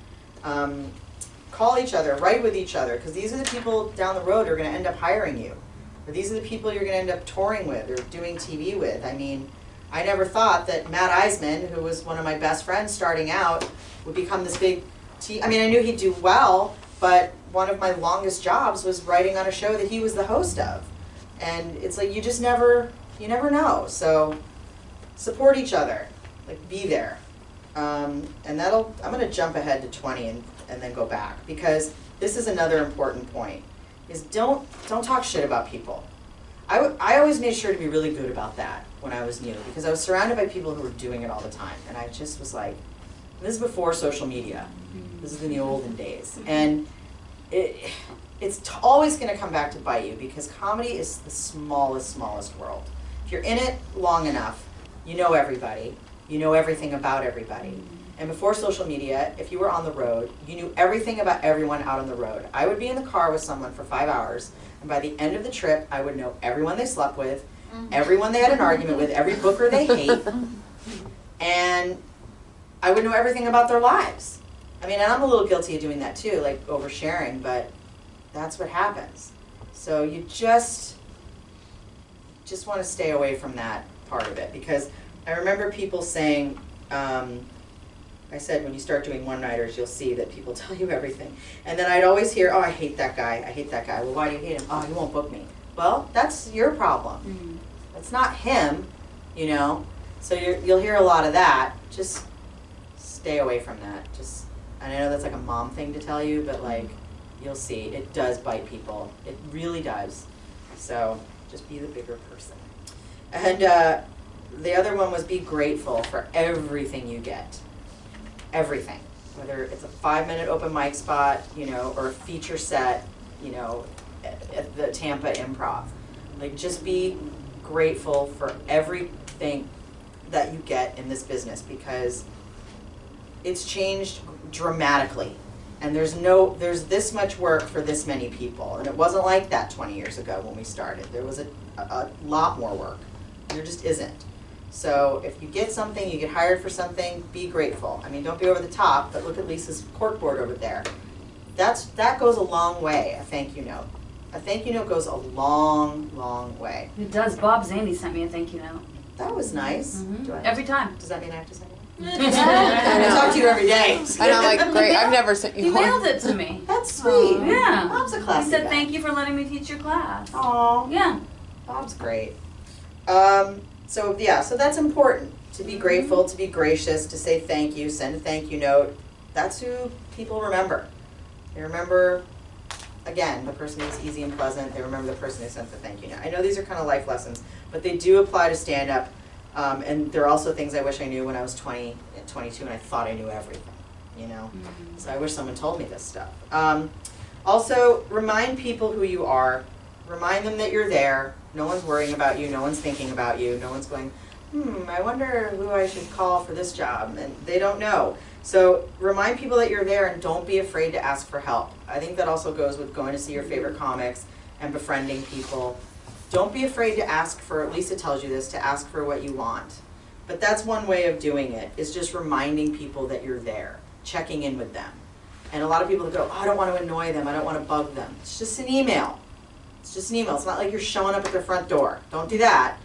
Call each other, write with each other, because these are the people down the road who are going to end up hiring you. Or these are the people you're going to end up touring with or doing TV with. I mean, I never thought that Matt Eisman, who was one of my best friends starting out, would become this big I mean, I knew he'd do well, but one of my longest jobs was writing on a show that he was the host of. And it's like, you just never, you never know. So support each other, like be there. And that'll, I'm going to jump ahead to 20 and then go back, because this is another important point, is don't talk shit about people. I always made sure to be really good about that when I was new, because I was surrounded by people who were doing it all the time. And I just was like, this is before social media. This is in the olden days. And it's always going to come back to bite you, because comedy is the smallest world. If you're in it long enough, you know everybody. You know everything about everybody. And before social media, if you were on the road, you knew everything about everyone out on the road. I would be in the car with someone for 5 hours, and by the end of the trip, I would know everyone they slept with, everyone they had an argument with, every booker they hate, and I would know everything about their lives. I mean, and I'm a little guilty of doing that too, like oversharing, but that's what happens. So you just want to stay away from that part of it, because I remember people saying, I said, when you start doing one-nighters, you'll see that people tell you everything. And then I'd always hear, oh, I hate that guy, I hate that guy. Well, why do you hate him? Oh, he won't book me. Well, that's your problem. That's not him, you know? So you'll hear a lot of that. Just stay away from that. And I know that's like a mom thing to tell you, but like, You'll see, it does bite people. It really does. So just be the bigger person. And the other one was be grateful for everything you get. Everything. Whether it's a 5-minute open mic spot, you know, or a feature set, you know, at the Tampa Improv. Like, just be grateful for everything that you get in this business, because it's changed dramatically. And there's this much work for this many people. And it wasn't like that 20 years ago when we started. There was a lot more work. There just isn't. So if you get something, you get hired for something, be grateful. I mean, don't be over the top, but look at Lisa's corkboard over there. That goes a long way, a thank you note. A thank you note goes a long, long way. It does. Bob Zaney sent me a thank you note. That was nice. Every time. Does that mean I have to send it? I talk to you every day. And I'm like, great, I've never sent you He one. mailed it to me. That's sweet. Yeah. Bob's a classy He said, guy. thank you for letting me teach your class. Aw. Yeah. Bob's great. So that's important, to be grateful, to be gracious, to say thank you, send a thank you note. That's who people remember. They remember, again, the person who's easy and pleasant. They remember the person who sent the thank you note. I know these are kind of life lessons, but they do apply to stand-up. And there are also things I wish I knew when I was 20 and 22 and I thought I knew everything, you know? So I wish someone told me this stuff. Also, remind people who you are. Remind them that you're there. No one's worrying about you. No one's thinking about you. No one's going, I wonder who I should call for this job. And they don't know. So remind people that you're there, and don't be afraid to ask for help. I think that also goes with going to see your favorite comics and befriending people. Don't be afraid to ask for, Lisa tells you this, to ask for what you want. But that's one way of doing it, is just reminding people that you're there, checking in with them. And a lot of people go, I don't want to annoy them, I don't want to bug them. It's just an email. It's just an email. It's not like you're showing up at their front door. Don't do that.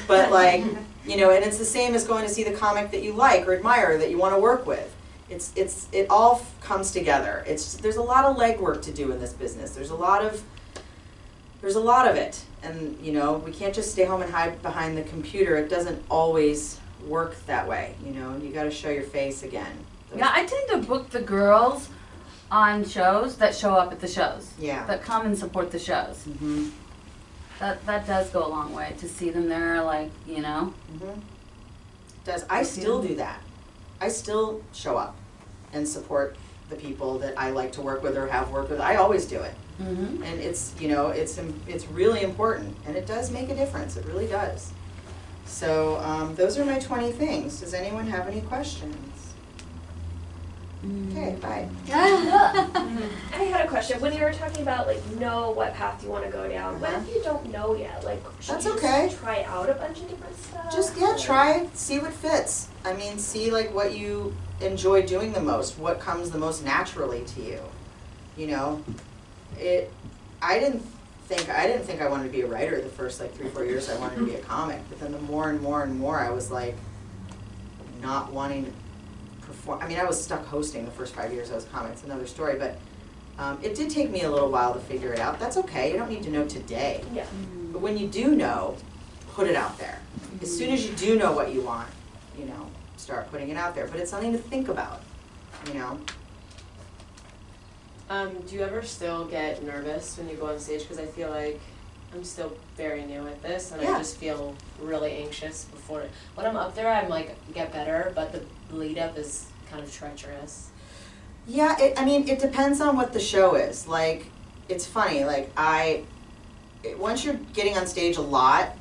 But like, you know, and it's the same as going to see the comic that you like or admire, that you want to work with. It all comes together. There's a lot of legwork to do in this business. There's a lot of it. And, you know, we can't just stay home and hide behind the computer. It doesn't always work that way, you know. You got to show your face again. Yeah, I tend to book the girls on shows that show up at the shows. Yeah. That come and support the shows. Mm-hmm. That does go a long way, to see them there, like, you know. Mm-hmm. It does. I still do that. I still show up and support the people that I like to work with or have worked with. I always do it. Mm-hmm. And it's, you know, it's really important, and it does make a difference. It really does. So those are my 20 things. Does anyone have any questions? Okay, bye. I had a question. When you were talking about, like, know what path you want to go down, what if you don't know yet? Like, should That's you okay. just try out a bunch of different stuff? Just, try it, see what fits. I mean, see, like, what you enjoy doing the most, what comes the most naturally to you. You know, I didn't think I wanted to be a writer the first, like, 3-4 years. I wanted to be a comic. But then the more and more and more I was, like, not wanting to perform. I mean, I was stuck hosting the first 5 years I was a comic. It's another story. But it did take me a little while to figure it out. That's okay. You don't need to know today. Yeah. But when you do know, put it out there. As soon as you do know what you want, you know, start putting it out there. But it's something to think about, you know. Do you ever still get nervous when you go on stage? Because I feel like I'm still very new at this, and I just feel really anxious before. When I'm up there, I'm like, get better, but the lead up is kind of treacherous. Yeah, I mean, it depends on what the show is. Like, it's funny, like, once you're getting on stage a lot,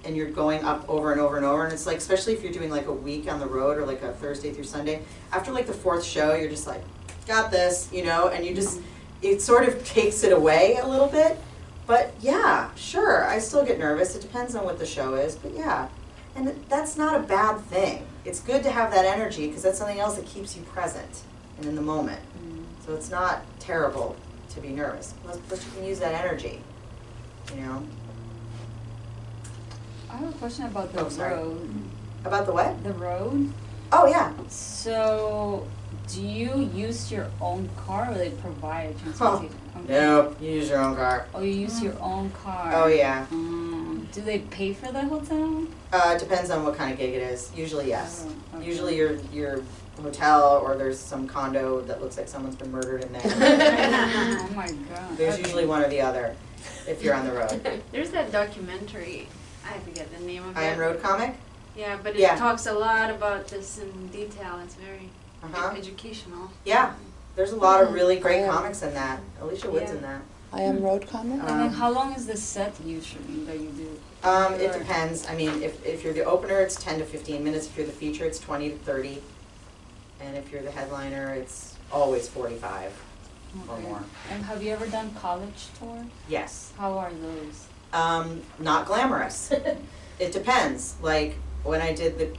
and you're going up over and over and over, and it's like, especially if you're doing like a week on the road, or like a Thursday through Sunday, after like the 4th show, you're just like, got this, you know, and you just, it sort of takes it away a little bit. But yeah, sure, I still get nervous. It depends on what the show is, but yeah. And that's not a bad thing. It's good to have that energy, because that's something else that keeps you present and in the moment. So it's not terrible to be nervous, but you can use that energy, you know. I have a question about the road. About the what? The road? Oh, yeah. So, do you use your own car, or they provide transportation? No, you use your own car. Oh, you use your own car. Oh, yeah. Do they pay for the hotel? It depends on what kind of gig it is. Usually, yes. Oh, okay. Usually, you're hotel or there's some condo that looks like someone's been murdered in there. Oh my god. There's usually one or the other if you're on the road. There's that documentary, I forget the name of it. I Am Road comic? Yeah, but it Yeah. talks a lot about this in detail. It's very Uh-huh. educational. Yeah. There's a lot of really great comics in that. Alicia Wood's in that. I Am Road comic? And then how long is the set usually that you do? It depends. I mean, if you're the opener, it's 10 to 15 minutes. If you're the feature, it's 20 to 30. And if you're the headliner, it's always 45 or more. And have you ever done college tours? Yes. How are those? Not glamorous. It depends. Like when I did the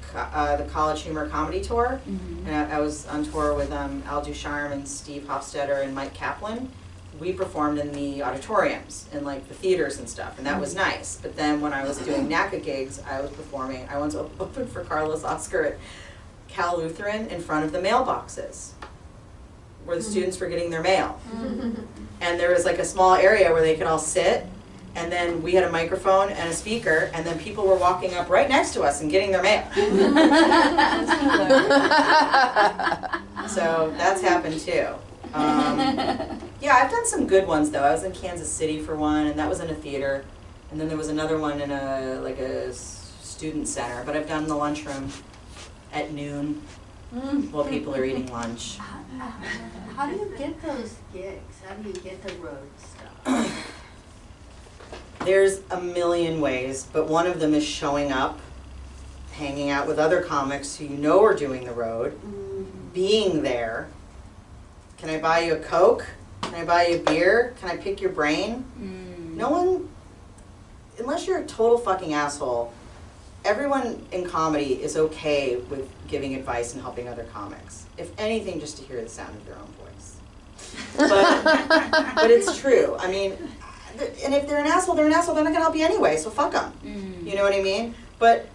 College Humor Comedy Tour, and I was on tour with Al Ducharme and Steve Hofstetter and Mike Kaplan. We performed in the auditoriums and like the theaters and stuff, and that was nice. But then when I was doing NACA gigs, I was performing. I once opened for Carlos Oscar at Cal Lutheran in front of the mailboxes where the students were getting their mail. And there was like a small area where they could all sit, and then we had a microphone and a speaker, and then people were walking up right next to us and getting their mail. So that's happened too. Yeah, I've done some good ones though. I was in Kansas City for one, and that was in a theater. And then there was another one in a student center. But I've done the lunchroom at noon while people are eating lunch. How do you get those gigs? How do you get the road stuff? There's a million ways, but one of them is showing up, hanging out with other comics who you know are doing the road, being there. Can I buy you a Coke? Can I buy you a beer? Can I pick your brain? No one, unless you're a total fucking asshole, everyone in comedy is okay with giving advice and helping other comics. If anything, just to hear the sound of their own voice. But it's true. I mean, and if they're an asshole, they're not going to help you anyway, so fuck them. You know what I mean? But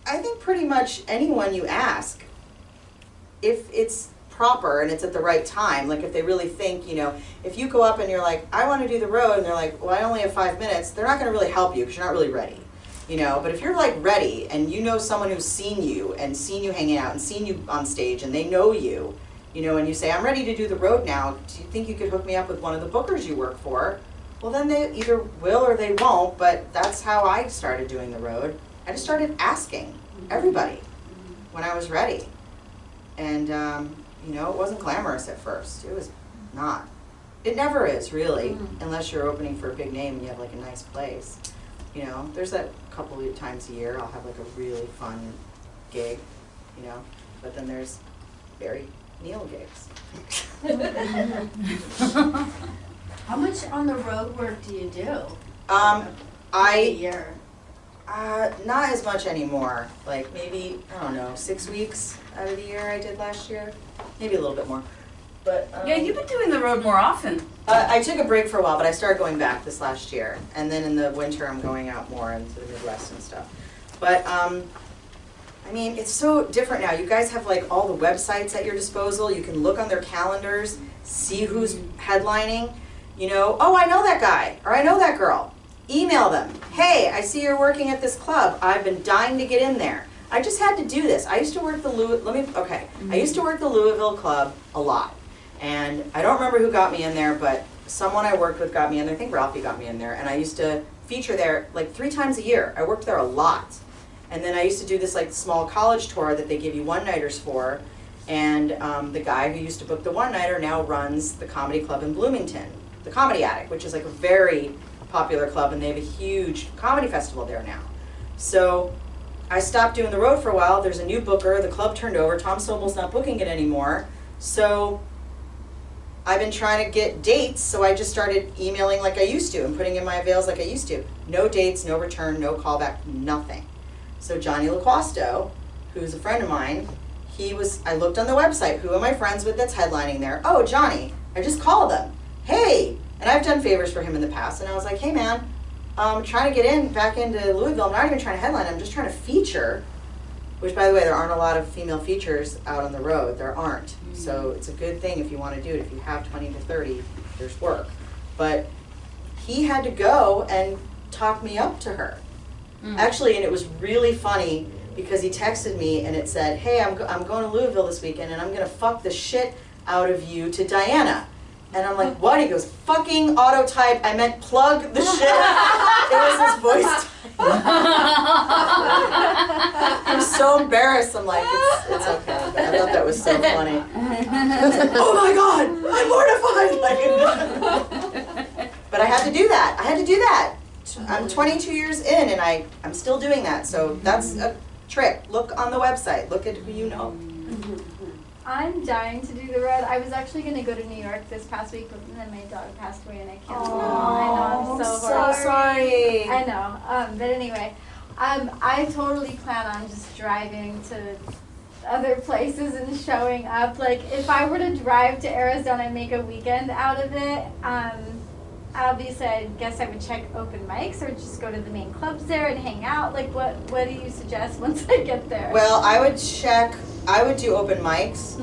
I think pretty much anyone you ask, if it's proper and it's at the right time, like if they really think, you know, if you go up and you're like, I want to do the road, and they're like, well, I only have 5 minutes, they're not going to really help you because you're not really ready. You know, but if you're like ready and you know someone who's seen you hanging out and seen you on stage and they know you, you know, and you say, I'm ready to do the road now, do you think you could hook me up with one of the bookers you work for? Well, then they either will or they won't, but that's how I started doing the road. I just started asking everybody when I was ready. And, you know, it wasn't glamorous at first. It was not. It never is, really, unless you're opening for a big name and you have like a nice place. You know, there's that couple of times a year I'll have like a really fun gig, you know, but then there's very Neil gigs. How much on the road work do you do? A year? Not as much anymore. Like maybe, I don't know, 6 weeks out of the year I did last year. Maybe a little bit more. But yeah, you've been doing the road more often. I took a break for a while, but I started going back this last year. And then in the winter I'm going out more into the Midwest and stuff. But I mean, it's so different now. You guys have like all the websites at your disposal. You can look on their calendars, see who's headlining. You know, oh, I know that guy, or I know that girl. Email them. Hey, I see you're working at this club. I've been dying to get in there. I just had to do this. I used to work the I used to work the Louisville club a lot. And I don't remember who got me in there, but someone I worked with got me in there. I think Ralphie got me in there. And I used to feature there like 3 times a year. I worked there a lot. And then I used to do this like small college tour that they give you one-nighters for. And the guy who used to book the one-nighter now runs the comedy club in Bloomington, the Comedy Attic, which is like a very popular club, and they have a huge comedy festival there now. So I stopped doing the road for a while. There's a new booker. The club turned over. Tom Sobel's not booking it anymore. So I've been trying to get dates, so I just started emailing like I used to and putting in my avails like I used to. No dates, no return, no callback, nothing. So Johnny LaQuasto, who's a friend of mine, I looked on the website, who am I friends with that's headlining there? Oh, Johnny. I just called them. Hey, and I've done favors for him in the past, and I was like, hey man, I'm trying to get back into Louisville. I'm not even trying to headline, I'm just trying to feature, which by the way, there aren't a lot of female features out on the road. There aren't. So it's a good thing if you want to do it. If you have 20 to 30, there's work. But he had to go and talk me up to her. Actually, and it was really funny. because he texted me and it said, hey, I'm going to Louisville this weekend and I'm going to fuck the shit out of you to Diana. And I'm like, what? He goes, fucking auto type. I meant plug the shit. It was his voice. I'm so embarrassed. I'm like, it's okay. I thought that was so funny. I was like, oh my God, I'm mortified. Like, but I had to do that. I had to do that. I'm 22 years in and I'm still doing that. So that's a trick. Look on the website. Look at who you know. I'm dying to do the road. I was actually going to go to New York this past week, but then my dog passed away and I canceled. I know, I'm so sorry. I know. But anyway, I totally plan on just driving to other places and showing up. Like, if I were to drive to Arizona and make a weekend out of it, obviously I guess I would check open mics or just go to the main clubs there and hang out. Like, what do you suggest once I get there? Well, I would do open mics.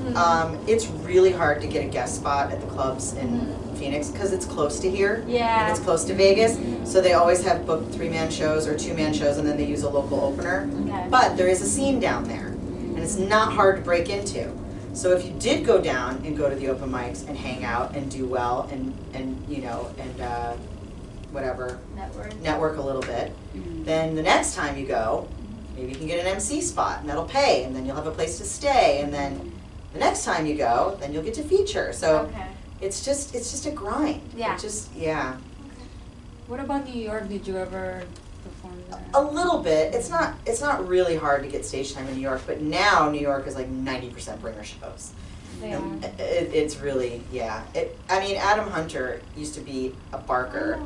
It's really hard to get a guest spot at the clubs in Phoenix because it's close to here. Yeah. And it's close to Vegas. So they always have booked 3-man shows or 2-man shows and then they use a local opener. Okay. But there is a scene down there and it's not hard to break into. So if you did go down and go to the open mics and hang out and do well and you know, and whatever, network a little bit, then the next time you go, maybe you can get an MC spot and that'll pay and then you'll have a place to stay and then the next time you go, then you'll get to feature. So it's just a grind. Yeah. What about New York? Did you ever perform there? A little bit. It's not really hard to get stage time in New York, but now New York is like 90% bringer shows. And it's really, I mean, Adam Hunter used to be a barker.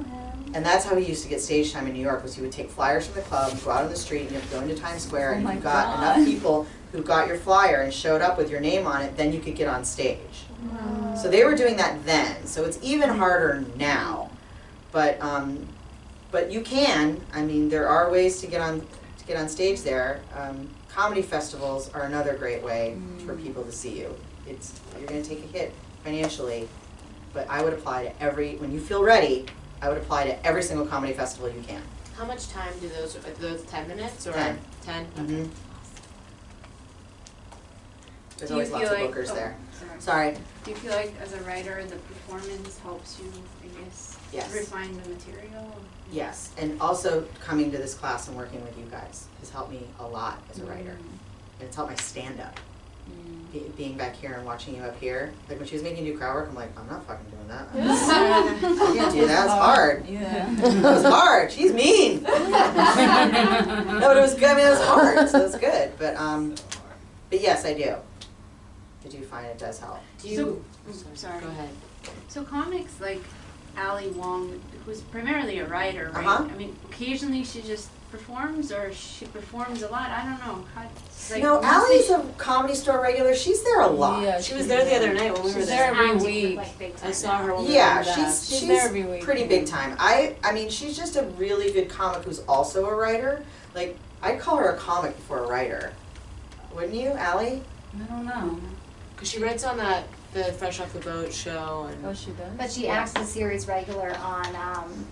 And that's how he used to get stage time in New York, was he would take flyers from the club, go out on the street, and you have to go into Times Square, and if you got enough people who got your flyer and showed up with your name on it, then you could get on stage. So they were doing that then. So it's even harder now. But you can. I mean, there are ways to get on stage there. Comedy festivals are another great way for people to see you. You're going to take a hit financially, but I would apply to when you feel ready, I would apply to every single comedy festival you can. How much time do those 10 minutes or 10? 10? Mm-hmm. There's always lots of bookers there. Sorry. Do you feel like as a writer the performance helps you, I guess, refine the material? Yes, and also coming to this class and working with you guys has helped me a lot as a writer. And it's helped my stand-up. Being back here and watching you up here, like when she was making you do crowd work, I'm like, I'm not fucking doing that. I can't do that. It's hard. It was hard. She's mean. No, but it was good. I mean, it was hard, so it was good. But yes, I do. I do find it does help. Do you? Sorry. Go ahead. So comics like Ali Wong, who's primarily a writer, right? I mean, occasionally she just performs, or she performs a lot. I don't know. No, Allie's a Comedy Store regular. She's there a lot. Yeah, she was there the other night when we were there. Every week. I saw her. She's there every week. Pretty big time. I mean, she's just a really good comic who's also a writer. Like, I'd call her a comic before a writer. Wouldn't you, Allie? I don't know. Because she writes on the Fresh Off the Boat show. And she does? But she acts the series regular on,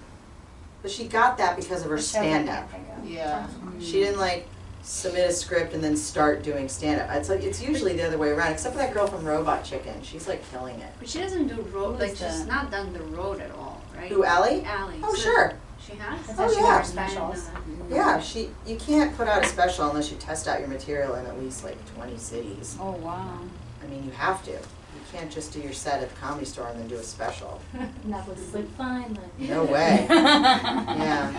But she got that because of her stand-up. Yeah. She didn't, like, submit a script and then start doing stand-up. It's usually the other way around, except for that girl from Robot Chicken. She's, like, killing it. But she doesn't do road, like, she's not done the road at all, right? Who, Allie? Allie. Oh, sure. She has? Oh, yeah. specials. Yeah, you can't put out a special unless you test out your material in at least, like, 20 cities. Oh, wow. I mean, you have to. You can't just do your set at the Comedy Store and then do a special. Netflix is like, fine. No way. Yeah.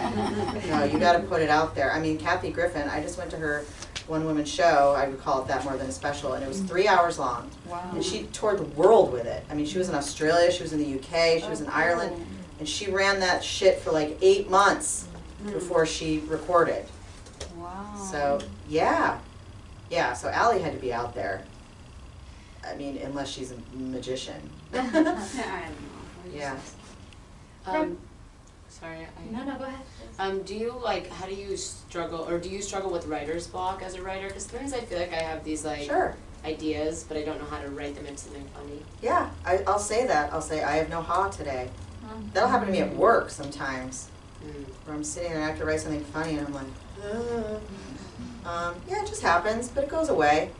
No, you got to put it out there. I mean, Kathy Griffin, I just went to her one-woman show. I would call it that more than a special, and it was 3 hours long. Wow. And she toured the world with it. I mean, she was in Australia, she was in the UK, she was in Ireland, and she ran that shit for like 8 months before she recorded. Wow. So, yeah. Yeah, so Allie had to be out there. I mean, unless she's a magician. I don't know. Yeah. Sorry. No, go ahead. Do you how do you struggle with writer's block as a writer? Because sometimes I feel like I have these ideas, but I don't know how to write them into something funny. Yeah, I'll say that. I'll say, I have no ha today. That'll happen to me at work sometimes. Where I'm sitting there and I have to write something funny and I'm like, Yeah, it just happens, but it goes away.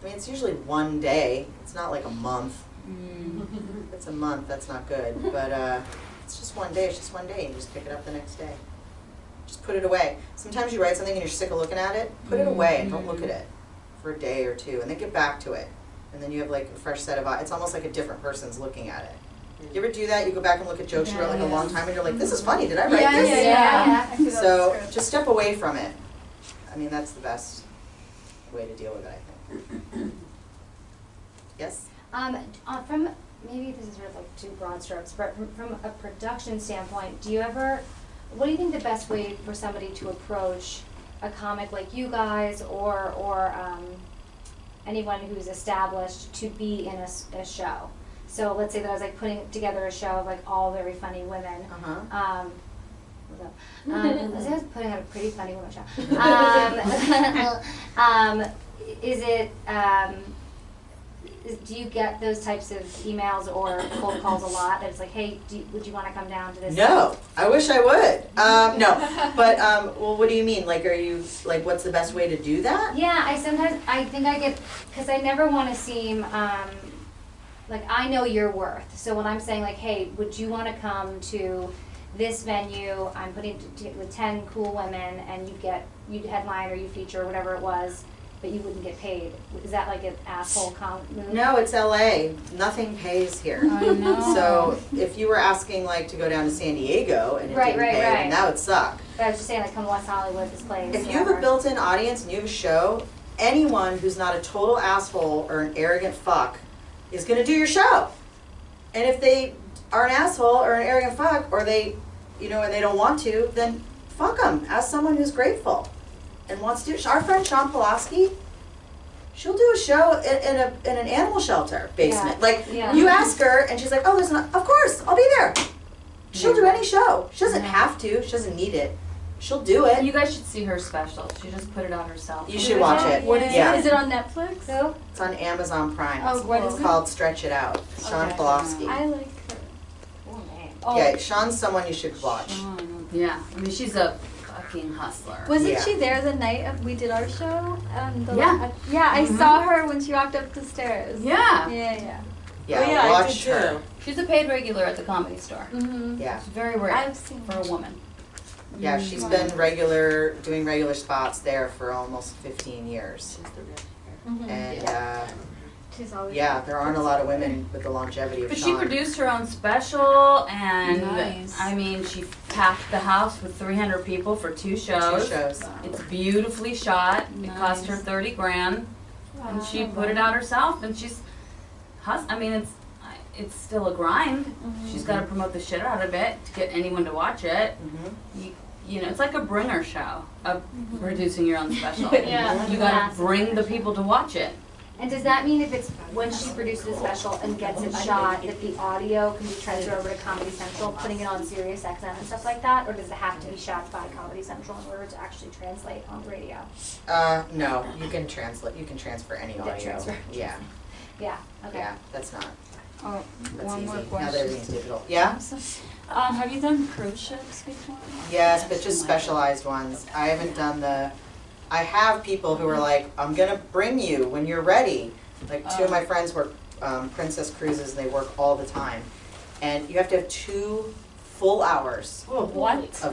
I mean, it's usually one day. It's not like a month. If it's a month, that's not good. But it's just one day. It's just one day. You just pick it up the next day. Just put it away. Sometimes you write something and you're sick of looking at it. Put it away and don't look at it for a day or two, and then get back to it. And then you have like a fresh set of eyes. It's almost like a different person's looking at it. You ever do that? You go back and look at jokes you wrote like a long time and you're like, this is funny. Did I write this? Yeah. So just step away from it. I mean, that's the best way to deal with it, I think. Yes? From, maybe this is sort of like two broad strokes, but from a production standpoint, what do you think the best way for somebody to approach a comic like you guys or anyone who's established to be in a show? So let's say that I was like putting together a show of like all very funny women. I was putting out a pretty funny woman show. Do you get those types of emails or cold calls a lot? That it's like, hey, would you want to come down to this? No, I wish I would. No, but well, what do you mean? Like, are you like, what's the best way to do that? Yeah, I think I get, because I never want to seem like I know your worth. So when I'm saying like, hey, would you want to come to this venue? I'm putting with 10 cool women, and you'd headline or you feature or whatever it was, but you wouldn't get paid. Is that like an asshole move? No, it's LA. Nothing pays here. I know. So if you were asking like to go down to San Diego and it didn't pay, then that would suck. But I was just saying, like, come to West Hollywood, this place. If you have a built-in audience and you have a show, anyone who's not a total asshole or an arrogant fuck is going to do your show. And if they are an asshole or an arrogant fuck, or they, and they don't want to, then fuck them. Ask someone who's grateful and wants to. Our friend Sean Pulaski, she'll do a show in an animal shelter basement. You ask her and she's like, oh, of course, I'll be there. She'll do any show. She doesn't have to. She doesn't need it. She'll do it. You guys should see her special. She just put it out herself. You should watch it. What is it? Is it on Netflix? No. It's on Amazon Prime. Oh, what is it's it? called Stretch It Out. Sean Pulaski. I like her. Oh. Yeah, Sean's someone you should watch. Yeah, I mean, she's a fucking hustler. Wasn't she there the night we did our show? Yeah. I saw her when she walked up the stairs. Yeah. Yeah, watch her. She's a paid regular at the Comedy Store. Mm-hmm. Yeah. It's very rare I've seen for a woman. Yeah, she's been doing regular spots there for almost 15 years. And she's always there aren't a lot of women with the longevity of But Sean. she produced her own special, and Nice. I mean, she packed the house with 300 people for 2 shows. 2 shows. It's beautifully shot. It cost her $30,000, and she put it out herself. And she's, I mean, it's still a grind. She's got to promote the shit out of it to get anyone to watch it. It's like a bringer show of producing your own special. You got to bring the people to watch it. And does that mean if it's when she produces a special and gets it shot, that the audio can be transferred over to Comedy Central, putting it on Sirius XM and stuff like that? Or does it have to be shot by Comedy Central in order to actually translate on the radio? No, you can translate. You can transfer any audio. Yeah. Yeah, okay. Yeah, that's not. Oh, That's one easy. more Now question. that everything's digital. Yeah? Have you done cruise ships before? Yes, but just specialized ones. I haven't done I have people who are like, I'm going to bring you when you're ready. Like 2 of my friends work Princess Cruises, and they work all the time. And you have to have 2 full hours of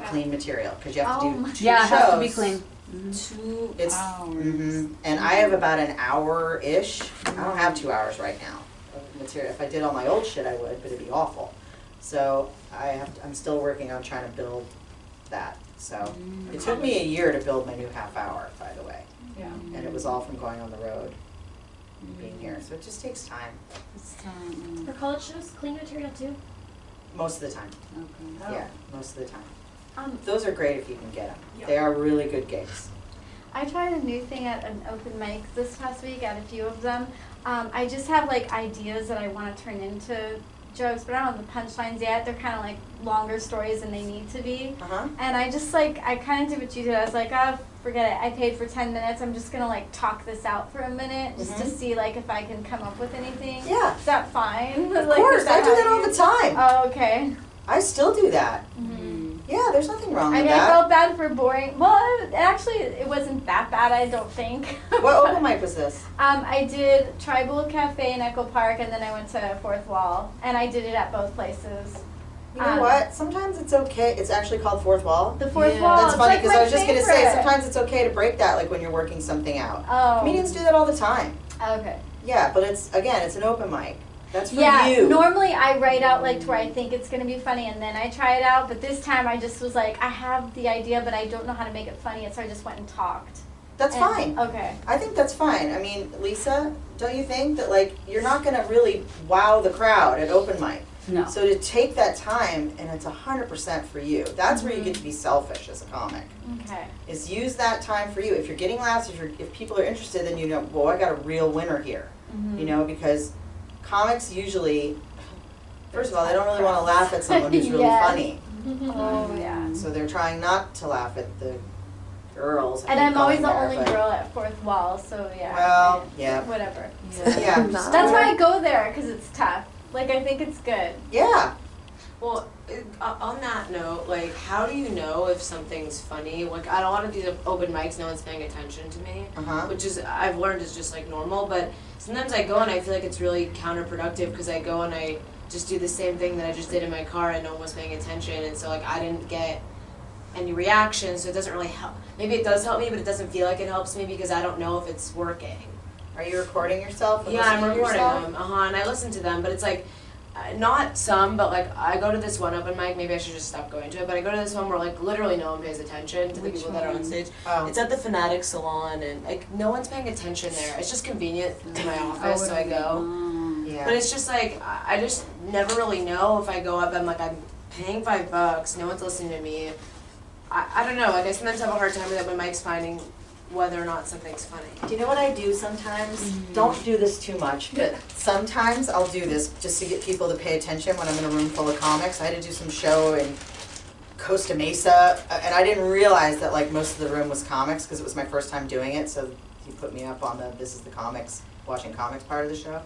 clean material, because you have to do 2 shows. Yeah, it has to be clean. 2 It's, hours. And I have about an hour-ish. I don't have 2 hours right now of material. If I did all my old shit, I would, but it'd be awful. So I'm still working on trying to build that. So it took me a year to build my new half hour, by the way. Yeah. And it was all from going on the road, being here. So it just takes time. It's time. For college shows, clean material too? Most of the time. Okay. Yeah, most of the time. Those are great if you can get them. They are really good gigs. I tried a new thing at an open mic this past week at a few of them. I just have like ideas that I want to turn into jokes, but I don't have the punchlines yet. They're kind of like longer stories than they need to be. And I just I kind of did what you did. I was like, oh, forget it. I paid for 10 minutes. I'm just going to talk this out for a minute just to see if I can come up with anything. Yeah. Is that fine? Of course, I do that all the time. Oh, okay. I still do that. Yeah, there's nothing wrong I with mean, I that. felt bad for boring. Well, actually, it wasn't that bad, I don't think. What open mic was this? I did Tribal Cafe in Echo Park, and then I went to Fourth Wall, and I did it at both places. You know what? Sometimes it's okay. It's actually called Fourth Wall. The Fourth Wall. That's funny because I was just going to say favorite. sometimes it's okay to break that, like when you're working something out. Oh. Comedians do that all the time. Okay. Yeah, but it's an open mic. That's for Yeah, you. normally I write out like to where I think it's gonna be funny and then I try it out, but this time I just was like, I have the idea but I don't know how to make it funny, and so I just went and talked. That's fine. Okay. I think that's fine. I mean, Lisa, don't you think that like you're not going to really wow the crowd at open mic? No. So to take that time, and it's 100% for you. That's where you get to be selfish as a comic. Okay. Is use that time for you. If you're getting laughs, if people are interested, then you know, well, I got a real winner here. You know, because comics usually, first of all, they don't really want to laugh at someone who's really Yes. funny. Oh yeah. So they're trying not to laugh at the girls. And I I'm hate always going the there, only but- girl at Fourth Wall, so yeah. Well, yeah. Whatever. Yeah. That's why I go there, because it's tough. Like, I think it's good. Yeah. Well, on that note, like, how do you know if something's funny? Like, at a lot of these open mics, no one's paying attention to me, which is, I've learned is just, like, normal. But sometimes I go and I feel like it's really counterproductive because I go and I just do the same thing that I just did in my car and no one was paying attention. And so, like, I didn't get any reaction, so it doesn't really help. Maybe it does help me, but it doesn't feel like it helps me because I don't know if it's working. Are you recording yourself? Yeah, I'm recording them. And I listen to them, but it's like, not some, but like I go to this one open mic, maybe I should just stop going to it, but I go to this one where like literally no one pays attention to the people that are on stage. Oh. It's at the Fanatic Salon and like no one's paying attention there. It's just convenient to my office, so I go. Yeah. But it's just like, I just never really know if I go up, I'm like, I'm paying $5, no one's listening to me. I don't know, like I sometimes have a hard time with open mics finding whether or not something's funny. Do you know what I do sometimes? Don't do this too much, but sometimes I'll do this just to get people to pay attention when I'm in a room full of comics. I had to do some show in Costa Mesa, and I didn't realize that like most of the room was comics because it was my first time doing it, so he put me up on the This Is the Comics, watching comics part of the show.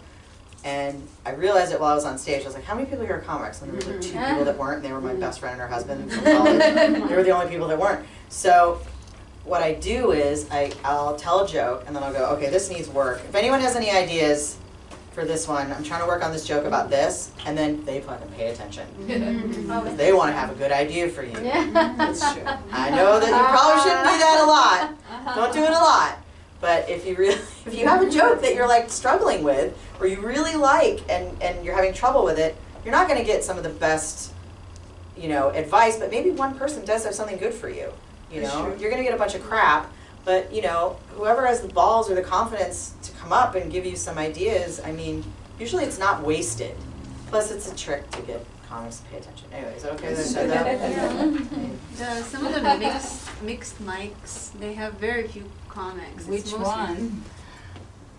And I realized it while I was on stage. I was like, how many people here are comics? And there were like 2 people that weren't, and they were my best friend and her husband from college. They were the only people that weren't. So what I do is I'll tell a joke and then I'll go, okay, this needs work. If anyone has any ideas for this one, I'm trying to work on this joke about this, and then they fucking pay attention. They want to have a good idea for you. Yeah. That's true. I know that you probably shouldn't do that a lot. Don't do it a lot. But if you have a joke that you're like struggling with, or you really like, and you're having trouble with it, you're not going to get some of the best, advice. But maybe one person does have something good for you. You're going to get a bunch of crap, but whoever has the balls or the confidence to come up and give you some ideas, I mean, usually it's not wasted. Plus, it's a trick to get comics to pay attention. Anyway, is that okay that I said that? Some of the mixed mics, they have very few comics. It's Which mostly- one?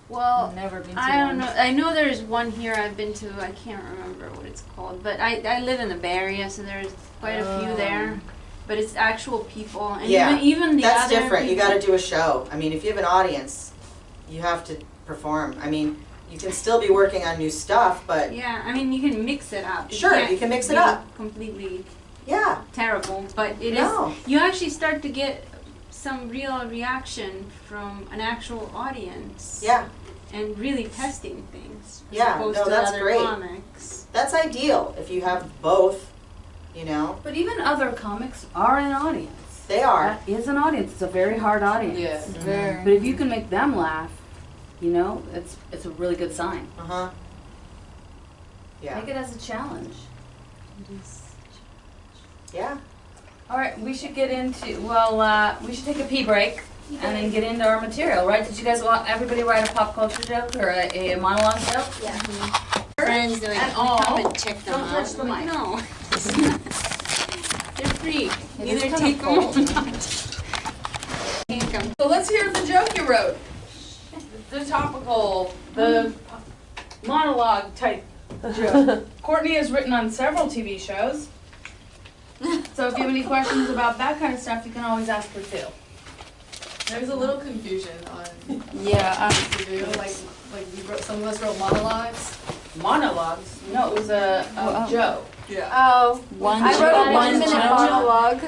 Well, Never been to I don't one. know. I know there's one here I've been to. I can't remember what it's called, but I live in the Bay Area, so there's quite a few there. But it's actual people, and Yeah, even the that's other different. You people- got to do a show. I mean, if you have an audience, you have to perform. I mean, you can still be working on new stuff, but Yeah, I mean you can mix it up. Sure, can't you can mix it be up. Completely yeah, terrible, but it is. No. You actually start to get some real reaction from an actual audience. yeah, And really testing things. As Yeah, opposed no, to that's other great. comics. that's ideal if you have both. But even other comics are an audience. They are. That is an audience. It's a very hard audience. Yeah. Very. But if you can make them laugh, it's a really good sign. Yeah. Take it as a challenge. Yeah. All right, we should get into, we should take a pee break and then get into our material, right? Did you guys want everybody write a pop culture joke or a monologue joke? Yeah. Friends, they're like, And "Can we all, come and check them don't out?" touch the I'm like, mic. No. They're free. It is Either kinda take them or cold. not. Take 'em. So let's hear the joke you wrote. The topical, the monologue type joke. Courtney has written on several TV shows. So if you have any questions about that kind of stuff, you can always ask her too. There's a little confusion on Yeah, what to do. Like we wrote, some of us wrote monologues. monologues. No, it was a joke. Yeah. Oh, One I wrote a joke, 1 minute joke. monologue.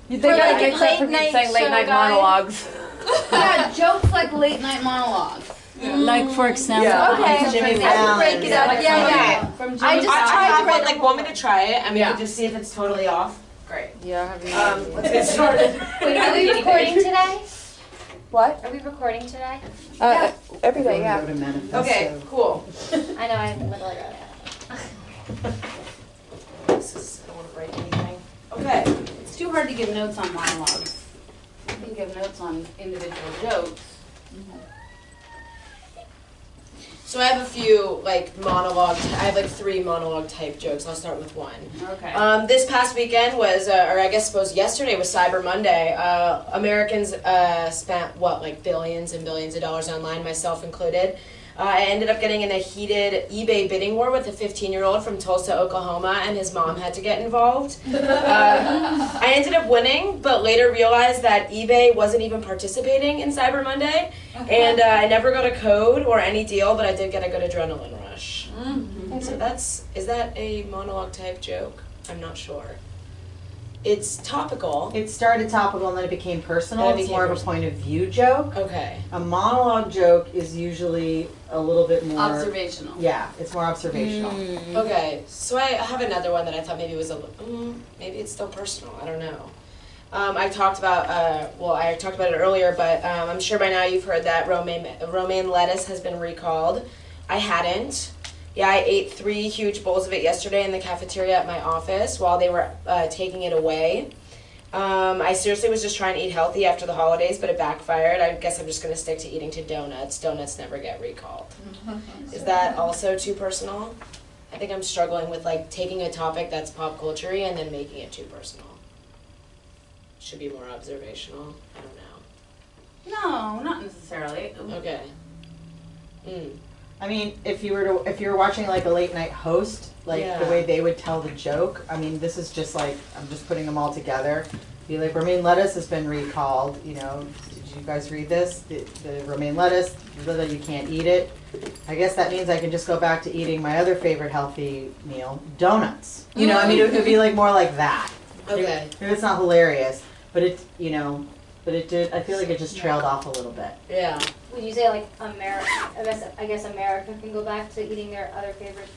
You For, think like, I get a except for late night saying late show night guy. monologues? Yeah, jokes like late night monologues. Like for example. Okay, Jimmy I can Fallon. break it up. Yeah. From I just I tried have to one, write like, want me to try it, and we can just see if it's totally off. Great. Yeah, I have Let's get started. Wait, are we recording today? What? Are we recording today? Every day, yeah. Go to manifesto. Okay, cool. I know, I literally wrote it. This is, I don't want to write anything. Okay. It's too hard to give notes on monologues. You can give notes on individual jokes. So I have a few, like, I have, like, 3 monologue type jokes. I'll start with one. Okay. This past weekend was, or I suppose yesterday was Cyber Monday. Americans spent, like billions and billions of dollars online, myself included. I ended up getting in a heated eBay bidding war with a 15-year-old from Tulsa, Oklahoma, and his mom had to get involved. I ended up winning, but later realized that eBay wasn't even participating in Cyber Monday, and I never got a code or any deal, but I did get a good adrenaline rush. So is that a monologue type joke? I'm not sure. It's topical. It started topical and then it became personal. And it It's became more of a point of view joke. Okay. A monologue joke is usually a little bit more Observational. Yeah, it's more observational. Okay, so I have another one that I thought maybe was maybe it's still personal. I don't know. I talked about I talked about it earlier, but I'm sure by now you've heard that romaine lettuce has been recalled. I hadn't. Yeah, I ate 3 huge bowls of it yesterday in the cafeteria at my office while they were taking it away. I seriously was just trying to eat healthy after the holidays, but it backfired. I guess I'm just going to stick to eating to donuts. Donuts never get recalled. Is that also too personal? I think I'm struggling with, like, taking a topic that's pop culture-y and then making it too personal. Should be more observational. I don't know. No, not necessarily. Okay. I mean, if you were watching like a late night host, like the way they would tell the joke, I mean, this is just like, I'm just putting them all together. Be like, romaine lettuce has been recalled, you know, did you guys read this? The romaine lettuce, you can't eat it. I guess that means I can just go back to eating my other favorite healthy meal, donuts. You know, I mean, it would be like more like that. Okay. Maybe it's not hilarious, but it did, I feel like it just trailed off a little bit. Yeah. Would you say like America? I guess America can go back to eating their other favorite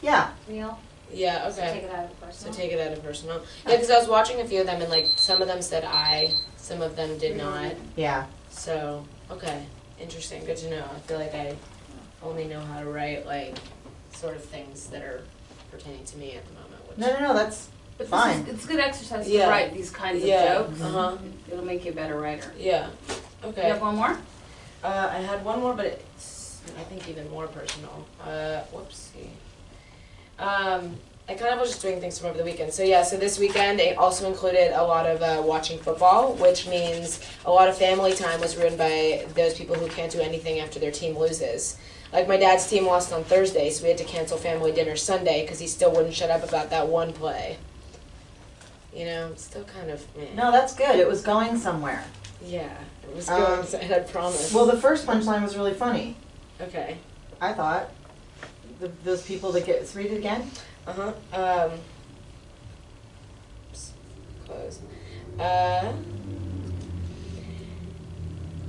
meal. Yeah. So Okay. take it out of personal. So take it out of personal. Yeah, because I was watching a few of them, and like some of them said I, some of them did not. Yeah. So okay, interesting. Good to know. I feel like I only know how to write like sort of things that are pertaining to me at the moment. Which No, that's But fine. It's good exercise to Yeah. write these kinds of Yeah. jokes. Uh-huh. It'll make you a better writer. Yeah. Okay. You have one more? I had one more, but it's I think even more personal. Whoopsie. I kind of was just doing things from over the weekend. So yeah, so this weekend they also included a lot of watching football, which means a lot of family time was ruined by those people who can't do anything after their team loses. Like my dad's team lost on Thursday, so we had to cancel family dinner Sunday because he still wouldn't shut up about that one play. You know, it's still kind of meh. No, that's good. It was going somewhere. Yeah, it was going. I promise. Well, the first punchline was really funny. Okay. I thought. Those people that get, let's read it again. Close.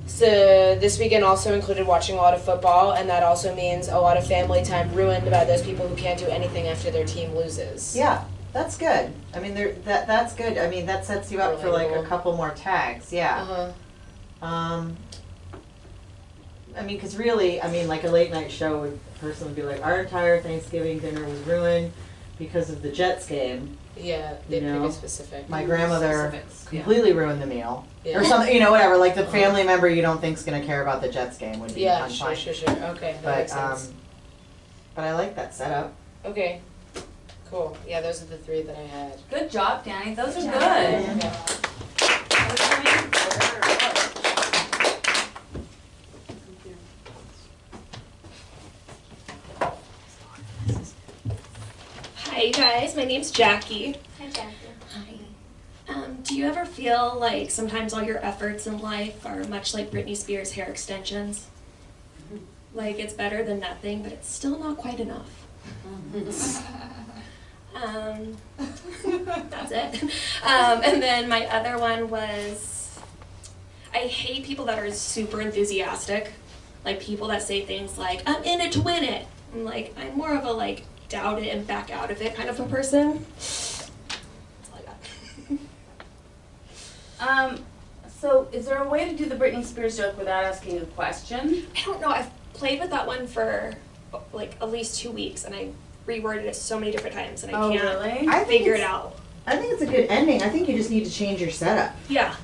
So this weekend also included watching a lot of football, and that also means a lot of family time ruined by those people who can't do anything after their team loses. Yeah, that's good. I mean, that's good. I mean, that sets you up for like a couple more tags. Yeah. I mean, because really, I mean, like a late night show, a person would be like, our entire Thanksgiving dinner was ruined because of the Jets game. Yeah, they have to be specific. My grandmother Specifics, completely ruined the meal. Yeah. Or something, you know, whatever. Like the family member you don't think's going to care about the Jets game would be Yeah, punchline. sure. Okay, that makes sense. But I like that setup. Okay, cool. Yeah, those are the 3 that I had. Good job, Danny. Those are good. Yeah. Hi, you guys. My name's Jackie. Hi, Jackie. Do you ever feel like sometimes all your efforts in life are much like Britney Spears' hair extensions? Like it's better than nothing, but it's still not quite enough. That's it. And then my other one was, I hate people that are super enthusiastic. Like people that say things like, I'm in it to win it. I'm like, I'm more of a like, doubt it and back out of it kind of a person. That's all I got. So is there a way to do the Britney Spears joke without asking a question? I don't know. I've played with that one for like at least 2 weeks, and I reworded it so many different times, and I can't figure it out. I think it's a good ending. I think you just need to change your setup. Yeah.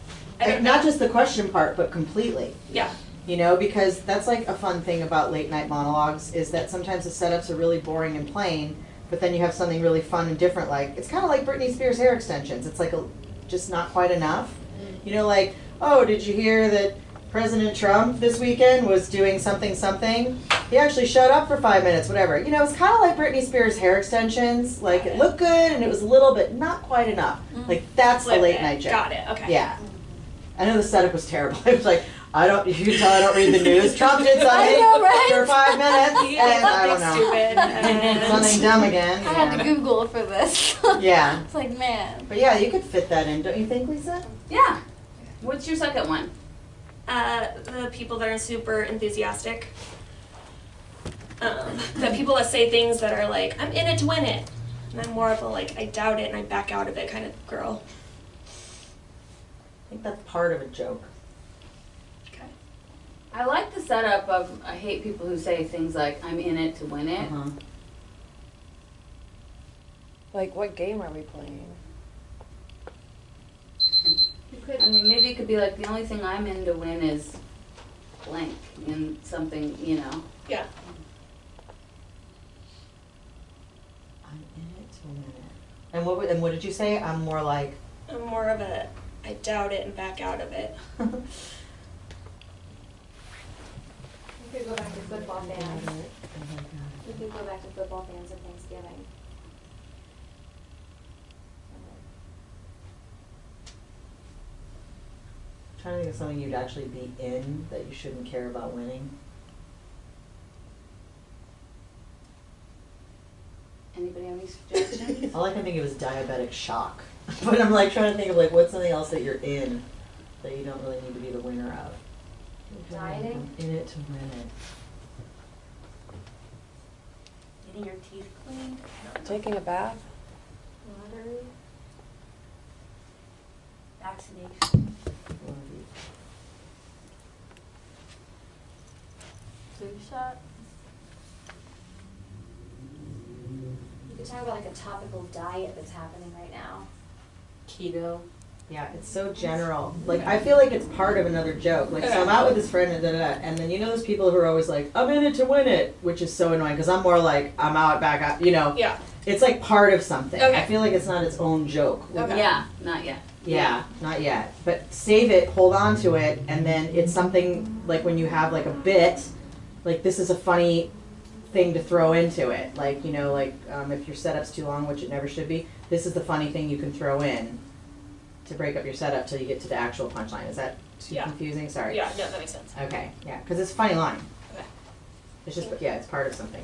Not just the question part, but completely. Yeah. You know, because that's like a fun thing about late night monologues is that sometimes the setups are really boring and plain, but then you have something really fun and different. Like it's kind of like Britney Spears hair extensions. It's like just not quite enough. You know, like, oh, did you hear that President Trump this weekend was doing something? He actually showed up for 5 minutes, whatever. You know, it's kind of like Britney Spears hair extensions. Like it looked good and it was a little bit not quite enough. Like that's the late night joke. Got it. Okay. Yeah. I know the setup was terrible. It was like, you can tell I don't read the news. Trump did something for 5 minutes, and I don't know. Stupid. Something dumb again. I had to Google for this. Yeah. It's like, man. But yeah, you could fit that in, don't you think, Lisa? Yeah. What's your second one? The people that are super enthusiastic. The people that say things that are like, I'm in it to win it. And I'm more of a like, I doubt it and I back out of it kind of girl. I think that's part of a joke. Okay. I like the setup of, I hate people who say things like, I'm in it to win it. Like, what game are we playing? I mean, maybe it could be like, the only thing I'm in to win is blank in something, you know. Yeah. I'm in it to win it. And what did you say? I'm more like? I'm more of a, I doubt it and back out of it. We could go back to football fans. We could go back to football fans at Thanksgiving. I'm trying to think of something you'd actually be in that you shouldn't care about winning. Anybody have any suggestions? All I can think of is diabetic shock. But I'm like trying to think of like what's something else that you're in that you don't really need to be the winner of. Dieting? I'm in it to win it. Getting your teeth cleaned? Taking a bath? Lottery? Vaccination? Flu shot? You could talk about like a topical diet that's happening right now. Keto. Yeah, it's so general. Like, I feel like it's part of another joke. Like, so I'm out with this friend and and then you know those people who are always like, I'm in it to win it, which is so annoying because I'm more like, I'm out, back out, you know. Yeah. It's like part of something. Okay. I feel like it's not its own joke. Okay. Yeah, not yet. Yeah, not yet. But save it, hold on to it, and then it's something like when you have like a bit, like this is a funny thing to throw into it. Like, you know, like if your setup's too long, which it never should be, this is the funny thing you can throw in to break up your setup till you get to the actual punchline. Is that too confusing? Sorry. Yeah, no, that makes sense. Okay, yeah, because it's a funny line. Okay. It's just, yeah, it's part of something.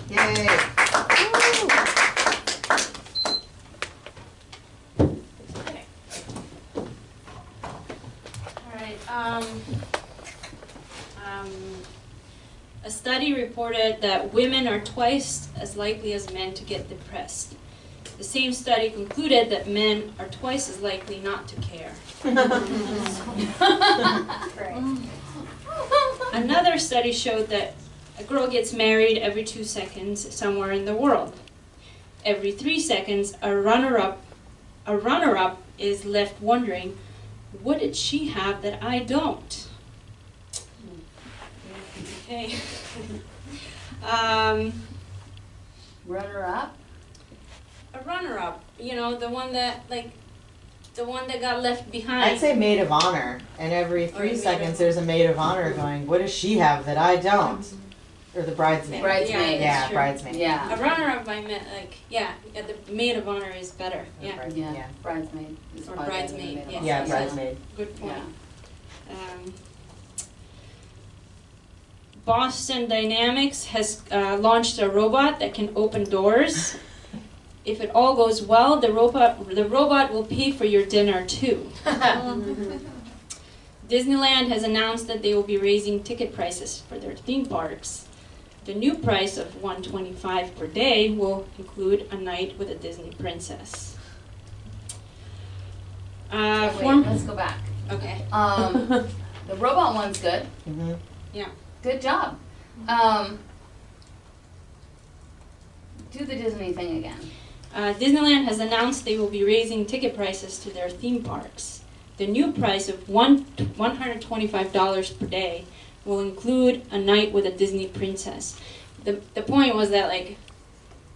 Yay! Okay. All right. A study reported that women are twice as likely as men to get depressed. The same study concluded that men are twice as likely not to care. Another study showed that a girl gets married every 2 seconds somewhere in the world. Every 3 seconds, a runner-up is left wondering, what did she have that I don't? Okay. Runner-up? A runner-up, you know, the one that got left behind. I'd say maid of honor, and every 3 seconds there's a maid of honor going, what does she have that I don't? Or the bridesmaid. Bridesmaid. Yeah, bridesmaid. Yeah. A runner-up, I meant the maid of honor is better. Yeah. Yeah. Bridesmaid. is Or probably better than bridesmaid. maid of Yes. honor. Yeah, bridesmaid. Good point. Yeah. Boston Dynamics has launched a robot that can open doors. If it all goes well, the robot will pay for your dinner too. Disneyland has announced that they will be raising ticket prices for their theme parks. The new price of $125 per day will include a night with a Disney princess. Wait, let's go back. Okay. The robot one's good. Mm-hmm. Yeah. Good job. Do the Disney thing again. Disneyland has announced they will be raising ticket prices to their theme parks. The new price of $125 per day will include a night with a Disney princess. The point was that like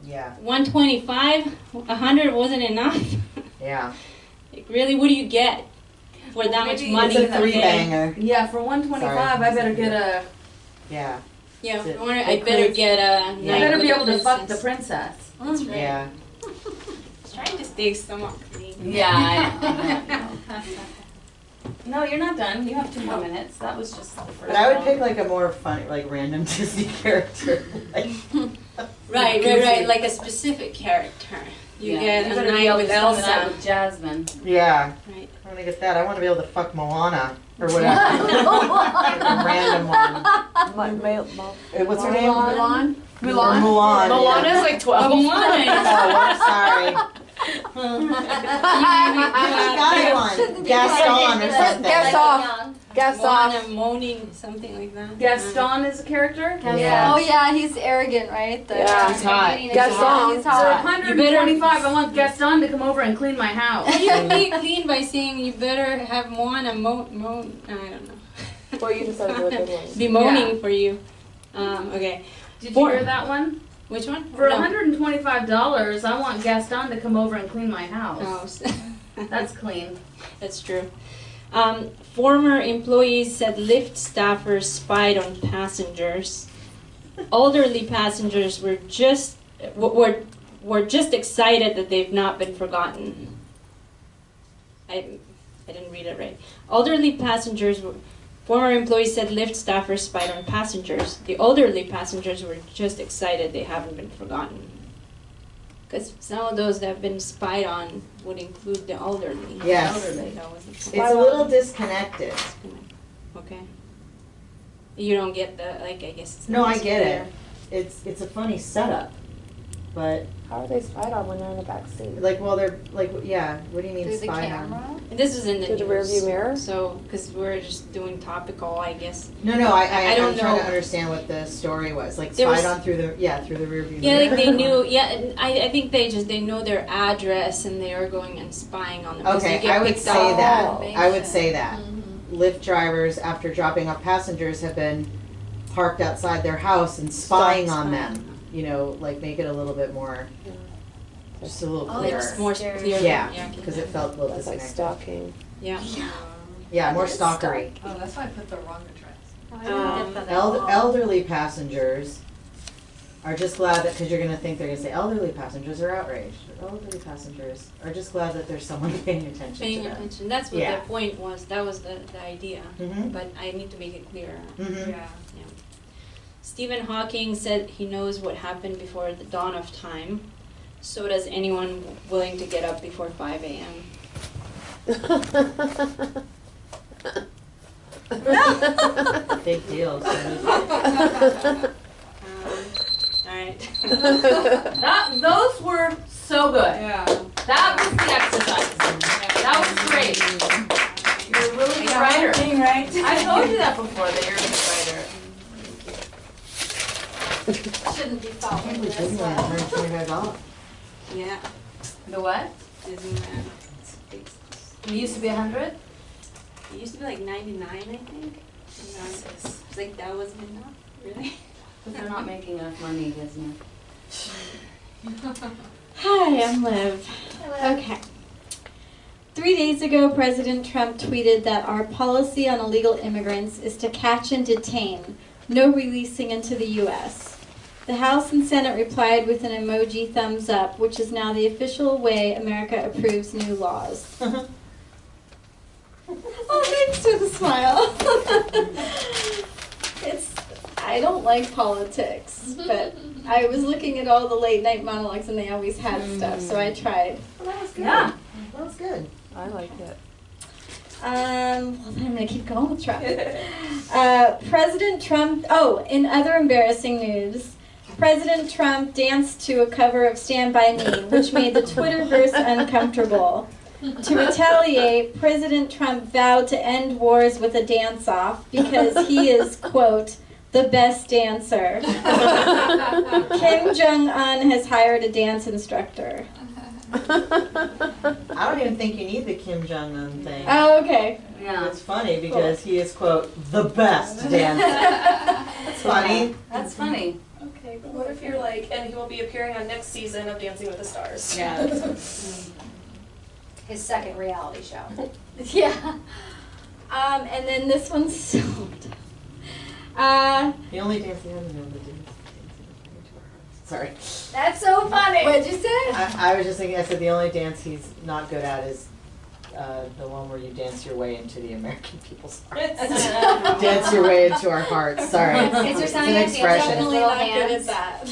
Yeah. 125, 100 wasn't enough. Yeah. Like really, what do you get for that much money? It's a per day? three-banger. Yeah, for 125, I better get a. Yeah. Yeah, It's a I better get a night I better with be a able to fuck the princess. princess. That's right. Yeah. Trying to stay somewhat clean. Yeah, I know. No, you're not done. You have 2 more minutes. That was just the first But I would one. pick like a more funny, like random Disney character. Like, Right, like a specific character. You Yeah, get you a better be night able with to spend the night Elsa. with Jasmine. yeah. Right. I want to get that. I want to be able to fuck Moana or whatever. Like a random one. What's her name? Mulan? Mulan. Moana's like 12. Oh, I'm sorry. I got one. Gaston or something. Moana moaning, something like that. Gaston is a character? Yeah. Oh yeah, he's arrogant, right? Yeah. He's hot. Gaston. He's For hot. 125, I want Gaston to come over and clean my house. You can be clean by saying you better have Moana moan. I don't know. Well, you just said a good one. Be moaning for you. Okay. Did you hear that one? Which one? For No. $125, I want Gaston to come over and clean my house. Oh, That's clean. that's true. Former employees said Lyft staffers spied on passengers. Elderly passengers were just excited that they've not been forgotten. I didn't read it right. Former employees said Lyft staffers spied on passengers. The elderly passengers were just excited they haven't been forgotten. Because some of those that have been spied on would include the elderly. Yes. Elderly, that wasn't It's a little disconnected. okay. You don't get the, like, I guess it's No, not I as get clear. it. It's a funny setup, but How are they spied on when they're in the back seat? like, well, they're like, yeah. What do you mean Through the spy camera? on? And this was in the Through the news, rearview mirror? So, because we're just doing topical, I guess. No, I I'm don't trying know. to understand what the story was. Like There spied was- on through the rear view Yeah, mirror. like they knew. Yeah, and I think they know their address and they are going and spying on them. 'cause they Okay, get I would picked say up. that. Makes I would sense. say that. Lyft drivers, after dropping off passengers, have been parked outside their house and spying on them. You know, like make it a little bit more, just a little Oh, clearer. Just more Scary. clear. Yeah, okay. because it felt a little That's like disconnected. stalking. Yeah. Yeah, more stalkery. Oh, that's why I put the wrong address. I didn't get that at all. Elderly passengers are just glad that, because you're going to think they're going to say elderly passengers are outraged. Elderly passengers are just glad that there's someone paying attention Paying to them. attention. That's what Yeah. the point was. That was the idea. Mhm. But I need to make it clearer. Mhm. Yeah. Stephen Hawking said he knows what happened before the dawn of time. So does anyone willing to get up before 5 a.m. Big deal. Alright. Those were so good. Yeah. That was the exercise. That was great. You're a really good writer. Right. I told you that before, that you're a good writer. Shouldn't be following this. Disneyland $125. Yeah. The what? Disneyland. It used to be 100? It used to be like 99, I think. It's like that wasn't enough, really. But they're not making enough money, Disney. Hi, I'm Liv. Okay. 3 days ago, President Trump tweeted that our policy on illegal immigrants is to catch and detain, no releasing into the U.S. The House and Senate replied with an emoji thumbs up, which is now the official way America approves new laws. Oh, thanks for the smile. I don't like politics, but I was looking at all the late night monologues and they always had stuff, so I tried. Well, that was good. Yeah. That was good. I like it. Well, then I'm going to keep going with Trump. President Trump, in other embarrassing news, President Trump danced to a cover of Stand By Me, which made the Twitterverse uncomfortable. To retaliate, President Trump vowed to end wars with a dance-off because he is, quote, the best dancer. Kim Jong-un has hired a dance instructor. I don't even think you need the Kim Jong-un thing. Oh, okay. Yeah. It's funny because he is, quote, the best dancer. That's funny. That's funny. Okay, cool. What if you're like, and he will be appearing on next season of Dancing with the Stars? Yeah. His second reality show. Yeah. And then this one's so dumb. The only dance he hasn't known to do is sorry. That's so funny. What'd you say? I was just thinking, I said the only dance he's not good at is the one where you dance your way into the American people's hearts. Dance your way into our hearts. Sorry. Is there something an that's expression. Definitely little not good hands? at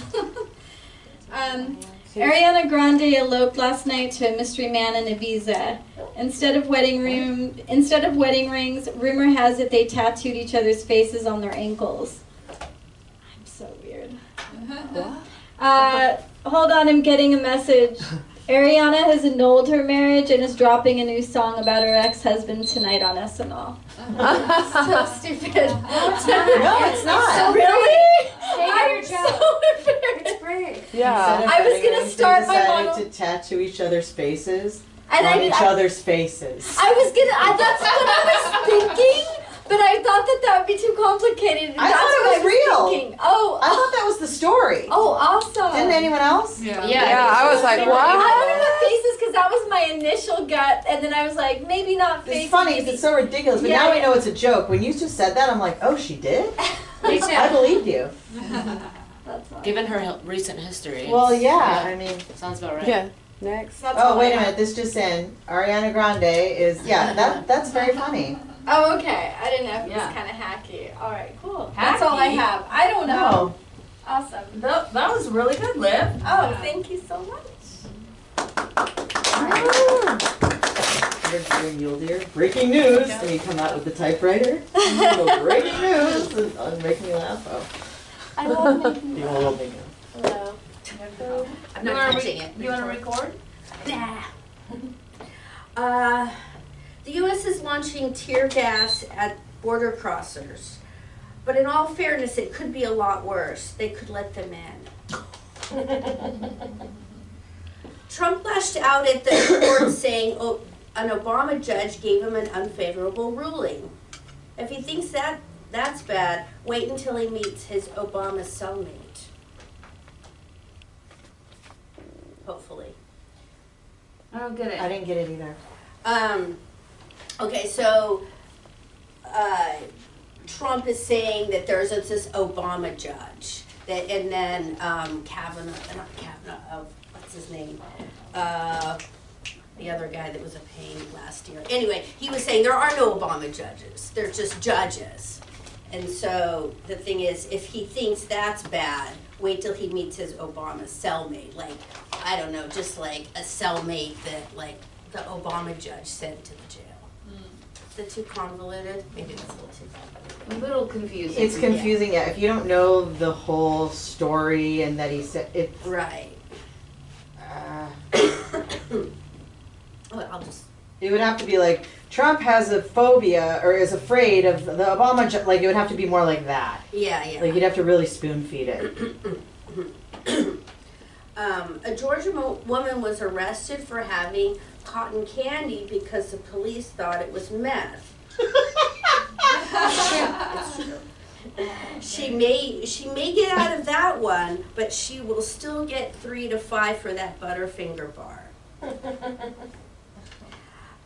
that. Ariana Grande eloped last night to a mystery man in Ibiza. Instead of wedding rings, rumor has it they tattooed each other's faces on their ankles. I'm so weird. Hold on, I'm getting a message. Ariana has annulled her marriage and is dropping a new song about her ex-husband tonight on SNL. So stupid. No, it's not. Really? Stay your job. So embarrassed. It's great. Yeah. Instead of I was wedding gonna rings, start they my decided mono- to tattoo each other's faces And on each other's faces. that's what I was thinking, but I thought that would be too complicated. I That's thought it what was real. Thinking. Oh, I thought that was the story. awesome. Didn't anyone else? Yeah. Yeah, I was like, I what? wanted the faces because that was my initial gut, and then I was like, maybe not faces. It's funny maybe. because it's so ridiculous, but Yeah, now we yeah. know it's a joke. When you just said that, I'm like, oh, she did? Me too. I believed you. That's fine. Given her recent history. Well, yeah, I mean. Sounds about right. Yeah. Next. That's Oh, all wait I a have. minute, this just in. Ariana Grande is, that's very funny. Oh, okay. I didn't know if it was Yeah. kind of hacky. All right, cool. That's all I Hacky? have. I don't know. No. Awesome. That was really good, Liv. Oh, thank you so much. You're Mule Deer. Breaking news. And you come out with the typewriter. Breaking news. And make me laugh. Oh. I love making You will make me Hello. I'm not touching it. You want to record? Nah. The U.S. is launching tear gas at border crossers. But in all fairness, it could be a lot worse. They could let them in. Trump lashed out at the court saying an Obama judge gave him an unfavorable ruling. If he thinks that's bad, wait until he meets his Obama cellmate. Hopefully. I don't get it. I didn't get it either. Okay, so Trump is saying that there's this Obama judge that, and then Kavanaugh, what's his name? The other guy that was a pain last year. Anyway, he was saying there are no Obama judges. They're just judges. And so the thing is, if he thinks that's bad, wait till he meets his Obama cellmate. Like, I don't know, just like a cellmate that like the Obama judge sent to the jail. Is that too convoluted? Maybe it's a little too convoluted. A little confusing. It's confusing, yeah. If you don't know the whole story and that he said it. Right. I'll just. It would have to be like Trump has a phobia or is afraid of the Obama. Like it would have to be more like that. Yeah, yeah. Like you'd have to really spoon feed it. A Georgia woman was arrested for having cotton candy because the police thought it was meth. It's true. She may get out of that one, but she will still get 3 to 5 for that Butterfinger bar.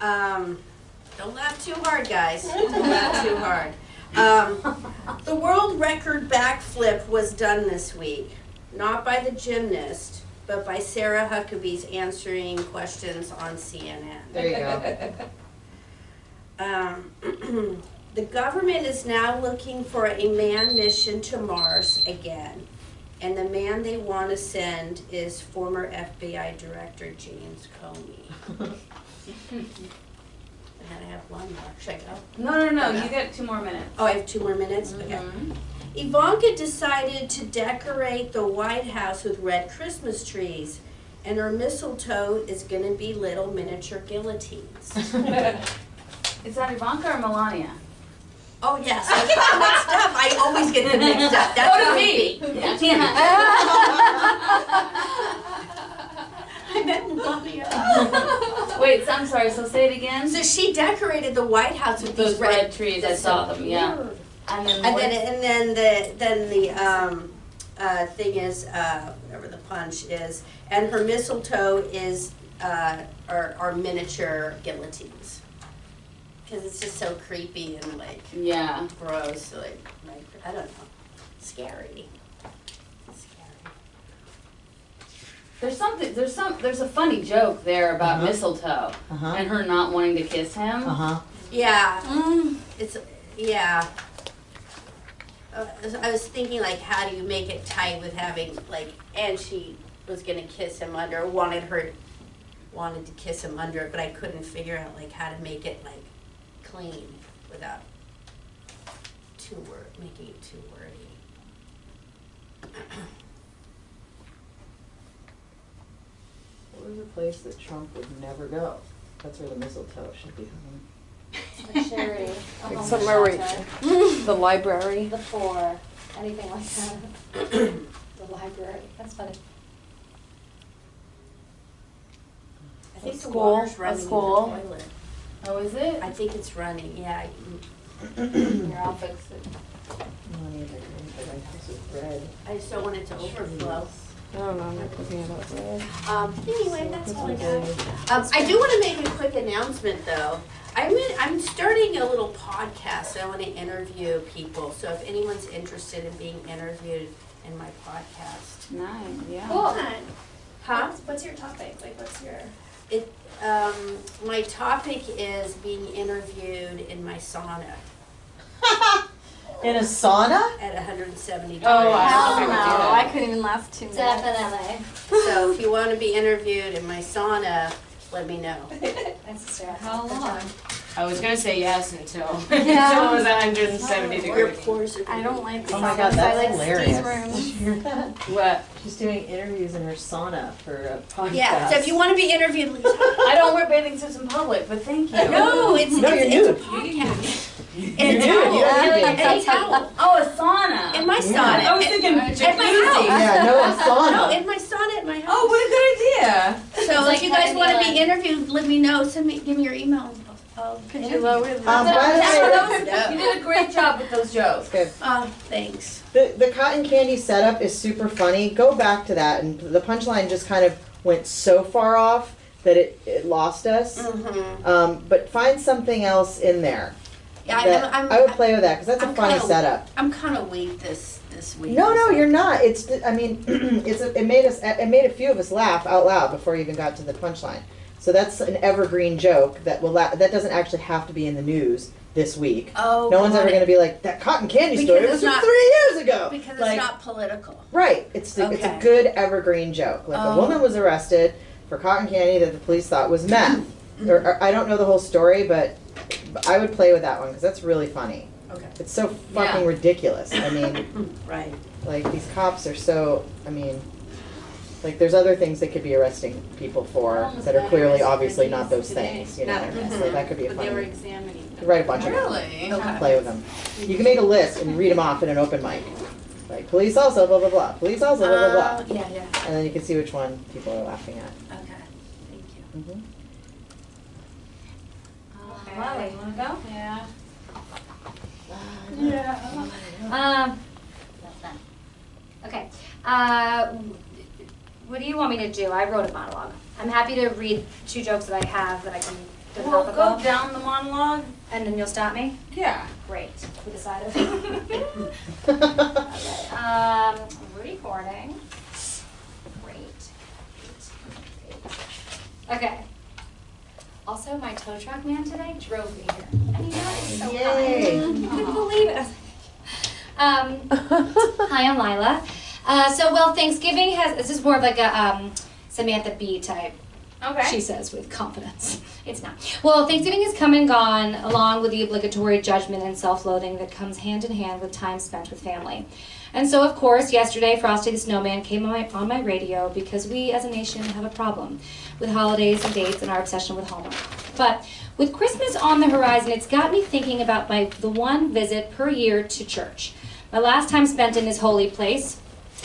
Don't laugh too hard, guys. Don't laugh too hard. The world record backflip was done this week, not by the gymnast, but by Sarah Huckabee's answering questions on CNN. There you go. The government is now looking for a manned mission to Mars again. And the man they want to send is former FBI Director James Comey. And then I have one more. Should I go? No. You get 2 more minutes. Oh, I have 2 more minutes? Okay. Ivanka decided to decorate the White House with red Christmas trees. And her mistletoe is going to be little miniature guillotines. Is that Ivanka or Melania? Oh, yes. I get them mixed up. I always get them mixed up. That's So does me. I meant Melania. Wait, I'm sorry, so say it again? So she decorated the White House with Those these red trees, I saw them, yeah. And then the thing is, whatever the punch is, and her mistletoe is are miniature guillotines. Because it's just so creepy and like gross, like I don't know, scary. There's a funny joke there about mistletoe and her not wanting to kiss him. Yeah, it's I was thinking like, how do you make it tight with having like, and she was gonna kiss him under, wanted to kiss him under it, but I couldn't figure out like how to make it like clean without making it too wordy. What was a place that Trump would never go? That's where the mistletoe should be hung. Like charity. Like somewhere where the library. The poor. Anything like that. The library. That's funny. I think the School, water's running in the school. toilet. Oh, is it? I think it's running, yeah. Here, I'll fix it. I just don't want it to overflow. I don't know, I'm not looking at it. Anyway, that's all I got. I do want to make a quick announcement though. I'm starting a little podcast. I want to interview people. So if anyone's interested in being interviewed in my podcast. Nice, yeah. Cool. Huh? What's your topic? Like, what's your... My topic is being interviewed in my sauna. In a sauna? At 170 degrees. Oh, hell no. I couldn't even last 2 minutes. Definitely. So if you want to be interviewed in my sauna, let me know. That's How long? I was gonna say yes until Yeah. until it was 170 Your degrees. pores are I don't like Oh my saunas. god, I that's like hilarious. Steve's room. What? She's doing interviews in her sauna for a podcast. Yeah, so if you want to be interviewed, I don't wear bathing suits in public, but thank you. no, it's No, it's you're a nude. podcast. You're And nude, you don't need to be. a towel. Oh, a sauna. In my sauna. I was thinking at my house. Yeah, no, a sauna. No, in my sauna at my house. Oh, what a good idea. So if you guys want to be interviewed, let me know. Give me your email. Could you lower the By the way, You did a great job with those jokes. good. Thanks. The cotton candy setup is super funny. Go back to that, and the punchline just kind of went so far off that it lost us. But find something else in there. Yeah, that- I would play with that because that's a funny setup. I'm kind of weak this week. No, you're not. I mean, it made a few of us laugh out loud before you even got to the punchline. So that's an evergreen joke that that doesn't actually have to be in the news this week. Oh, no one's ever going to be like, that cotton candy story was from 3 years ago. Because Like, it's not political. right. It's a good evergreen joke. Like a woman was arrested for cotton candy that the police thought was meth. or I don't know the whole story, but I would play with that one because that's really funny. Okay. It's so fucking ridiculous. I mean, right. Like these cops are so. I mean, like there's other things they could be arresting people for that are clearly, obviously not those things. You know, so that could be a But they were funny. examining them. Write a bunch of them. Really? Okay. Play with them. You can make a list and read them off in an open mic. Like police also blah blah blah. Police also blah blah blah. Yeah. And then you can see which one people are laughing at. Okay. Thank you. Mm-hmm. Molly, you want to go? Yeah. That's done. Okay. What do you want me to do? I wrote a monologue. I'm happy to read 2 jokes that I have that I can do Well, topical. go down the monologue. And then you'll stop me? Yeah. Great. We decided. We're recording. Great. Okay. Also, my tow truck man today drove me here. I mean, that is so Yay. kind. I couldn't believe it. Hi, I'm Lila. Well, Thanksgiving this is more of like a Samantha Bee type. Okay. She says with confidence. It's not. Well, Thanksgiving has come and gone, along with the obligatory judgment and self-loathing that comes hand in hand with time spent with family. And so, of course, yesterday, Frosty the Snowman came on my radio because we, as a nation, have a problem with holidays and dates and our obsession with Hallmark. But with Christmas on the horizon, it's got me thinking about the one visit per year to church. My last time spent in this holy place,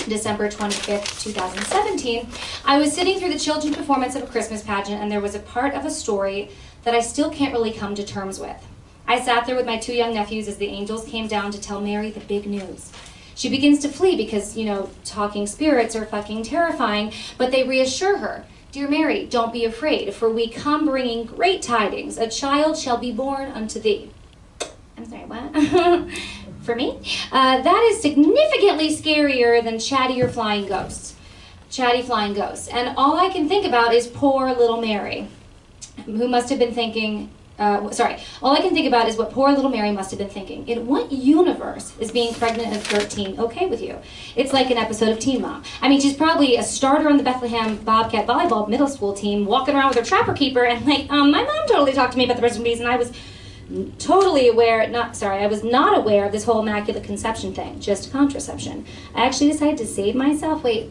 December 25th, 2017, I was sitting through the children's performance of a Christmas pageant, and there was a part of a story that I still can't really come to terms with. I sat there with my 2 young nephews as the angels came down to tell Mary the big news. She begins to flee because, talking spirits are fucking terrifying, but they reassure her. Dear Mary, don't be afraid, for we come bringing great tidings. A child shall be born unto thee. I'm sorry, what? For me? That is significantly scarier than chatty flying ghosts. And all I can think about is poor little Mary, who must have been thinking, all I can think about is what poor little Mary must have been thinking. In what universe is being pregnant at 13 okay with you? It's like an episode of Teen Mom. I mean, she's probably a starter on the Bethlehem Bobcat volleyball middle school team, walking around with her trapper keeper, and my mom totally talked to me about the birth of bees, and I was totally I was not aware of this whole Immaculate Conception thing, just contraception. I actually decided to save myself. Wait,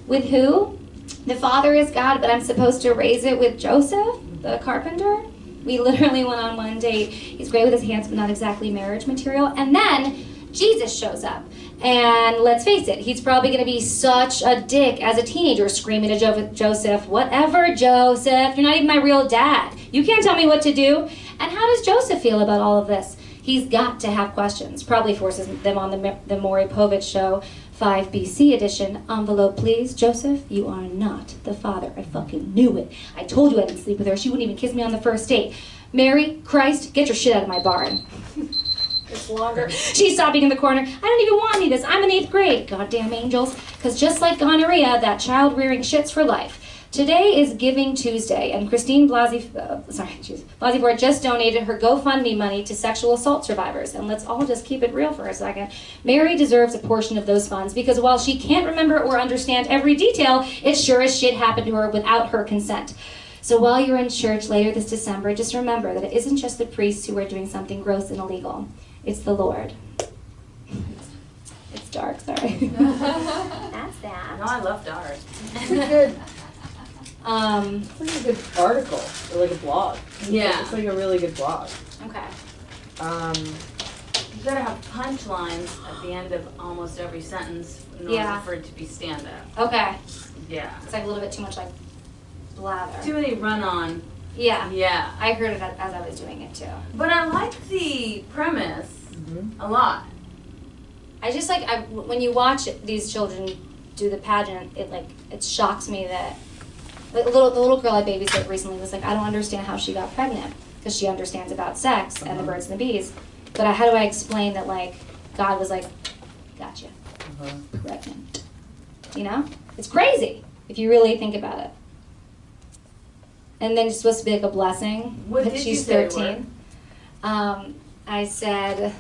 with who? The father is God, but I'm supposed to raise it with Joseph, the carpenter? We literally went on one date. He's great with his hands, but not exactly marriage material. And then Jesus shows up. And let's face it, he's probably going to be such a dick as a teenager, screaming to Joseph, whatever, Joseph, you're not even my real dad. You can't tell me what to do. And how does Joseph feel about all of this? He's got to have questions. Probably forces them on the Maury Povich show, 5 BC edition. Envelope, please. Joseph, you are not the father. I fucking knew it. I told you I didn't sleep with her. She wouldn't even kiss me on the first date. Mary, Christ, get your shit out of my barn. It's longer. She's sobbing in the corner. I don't even want any of this. I'm in 8th grade. Goddamn angels. Because just like gonorrhea, that child rearing shits for life. Today is Giving Tuesday, and Christine Blasey just donated her GoFundMe money to sexual assault survivors. And let's all just keep it real for a second. Mary deserves a portion of those funds because while she can't remember or understand every detail, it sure as shit happened to her without her consent. So while you're in church later this December, just remember that it isn't just the priests who are doing something gross and illegal. It's the Lord. It's dark, sorry. That's that. No, I love dark. It's good. It's like a good article, or like a blog. Yeah. It's like a really good blog. Okay. You gotta have punchlines at the end of almost every sentence in order for it to be stand-up. Okay. Yeah. It's like a little bit too much like blather. Too many run-on. Yeah. Yeah. I heard it as I was doing it too. But I like the premise a lot. I just like, when you watch these children do the pageant, it shocks me that the little girl I babysat recently was like, I don't understand how she got pregnant because she understands about sex and the birds and the bees. But how do I explain that God was like, gotcha, pregnant? It's crazy if you really think about it. And then it's supposed to be like a blessing. What that did she's you say 13. I said,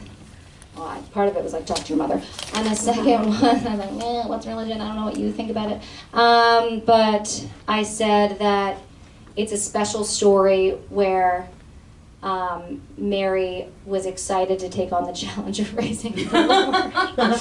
part of it was like, talk to your mother. And the second one, I'm like, what's religion? I don't know what you think about it. But I said that it's a special story where Mary was excited to take on the challenge of raising the Lord. But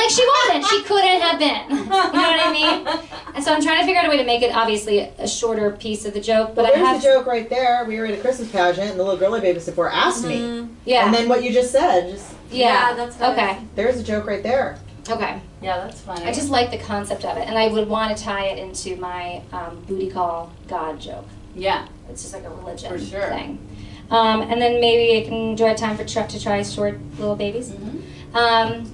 she wasn't. She couldn't have been. You know what I mean? And so I'm trying to figure out a way to make it obviously a shorter piece of the joke. But there's the joke right there. We were at a Christmas pageant and the little girl I babysat for asked me. Yeah. And then what you just said. Yeah, that's okay. There's a joke right there. Okay. Yeah, that's funny. I just like the concept of it, and I would want to tie it into my booty call God joke. Yeah. It's just like a religion For sure. thing. And then maybe I can enjoy a time for Chuck to try short little babies. LA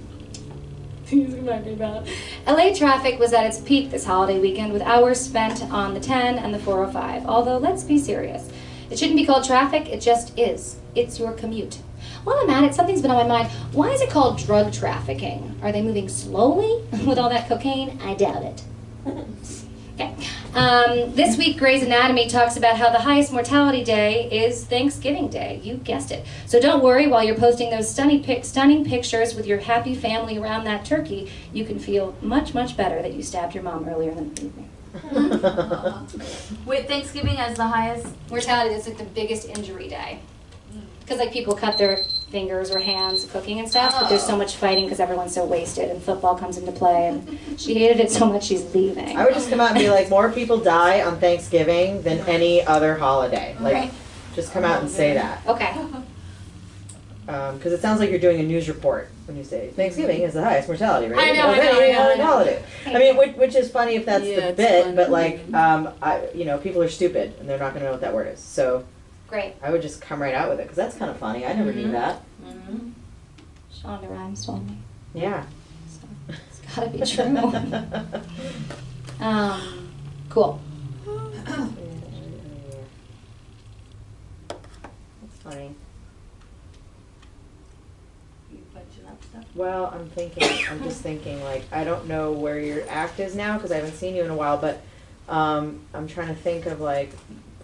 traffic was at its peak this holiday weekend with hours spent on the 10 and the 405. Although, let's be serious. It shouldn't be called traffic, it just is. It's your commute. While I'm at it, something's been on my mind. Why is it called drug trafficking? Are they moving slowly with all that cocaine? I doubt it. Okay. This week, Grey's Anatomy talks about how the highest mortality day is Thanksgiving Day. You guessed it. So don't worry, while you're posting those stunning pictures with your happy family around that turkey, you can feel much, much better that you stabbed your mom earlier in the evening. Wait, Thanksgiving as the highest? Mortality is like the biggest injury day. Because like people cut their fingers or hands cooking and stuff, but there's so much fighting because everyone's so wasted, and football comes into play, and she hated it so much she's leaving. I would just come out and be like, more people die on Thanksgiving than any other holiday. Like, just come out and say that. Okay. Because it sounds like you're doing a news report when you say Thanksgiving is the highest mortality rate I know, of I know, any I know. holiday. I mean, which is funny if that's Yeah, the it's bit, fun. but like, people are stupid and they're not going to know what that word is. So Great. I would just come right out with it because that's kind of funny. I never knew that. Shonda Rhimes told me. Yeah. So it's gotta be true. Cool. That's funny. You bunching up stuff? Well, I'm just thinking, like, I don't know where your act is now because I haven't seen you in a while, but I'm trying to think of, like,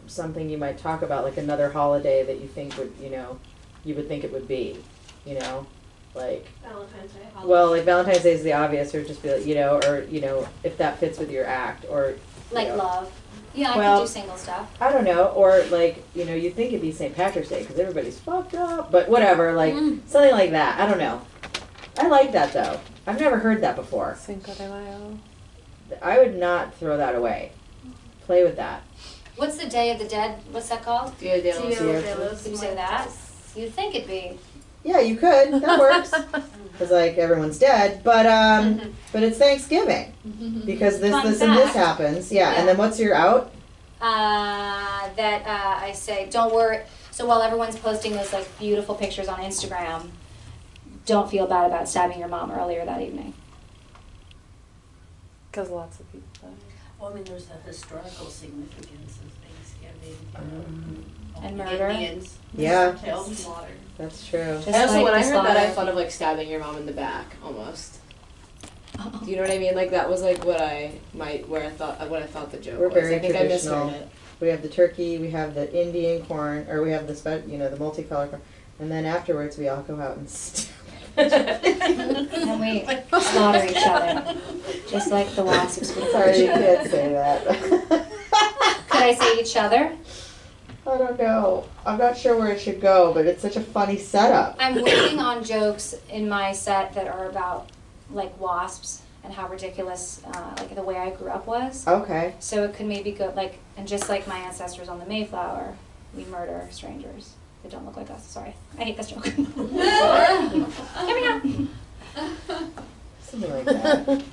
something you might talk about, like another holiday that you think would, you would think it would be, like. Valentine's Day. Well, like Valentine's Day is the obvious, or just be like, or, if that fits with your act, or. Like love. Yeah, I Well, can do single stuff. I don't know, or like, you think it'd be St. Patrick's Day because everybody's fucked up, but whatever, like something like that. I don't know. I like that though. I've never heard that before. Cinco de Mayo. I would not throw that away. Play with that. What's the Day of the Dead? What's that called? Dia de los Muertos. Did you say that? You'd think it'd be. Yeah, you could. That works. Because like everyone's dead, but it's Thanksgiving because this Fun and this fact. happens. Yeah, and then what's your out? I say, don't worry. So while everyone's posting those like beautiful pictures on Instagram, don't feel bad about stabbing your mom earlier that evening. Because lots of people die. Well, I mean, there's a historical significance of Thanksgiving. And murder. Indians. Yeah. Killed. Slaughter. That's true. I also, when I heard that, I thought of like stabbing your mom in the back, almost. Do you know what I mean? Like that was like what I thought the joke We're was. very I think traditional. I misheard it. We have the turkey, we have the Indian corn, or we have the the multicolored corn, and then afterwards we all go out and And we slaughter each other, just like the wasps. Sorry, you can't say that. Could I say each other? I don't know. I'm not sure where it should go, but it's such a funny setup. I'm working on jokes in my set that are about like wasps and how ridiculous like the way I grew up was. Okay. So it could maybe go like, and just like my ancestors on the Mayflower, we murder strangers that don't look like us. Sorry, I hate this joke. Hear me out. Something like that.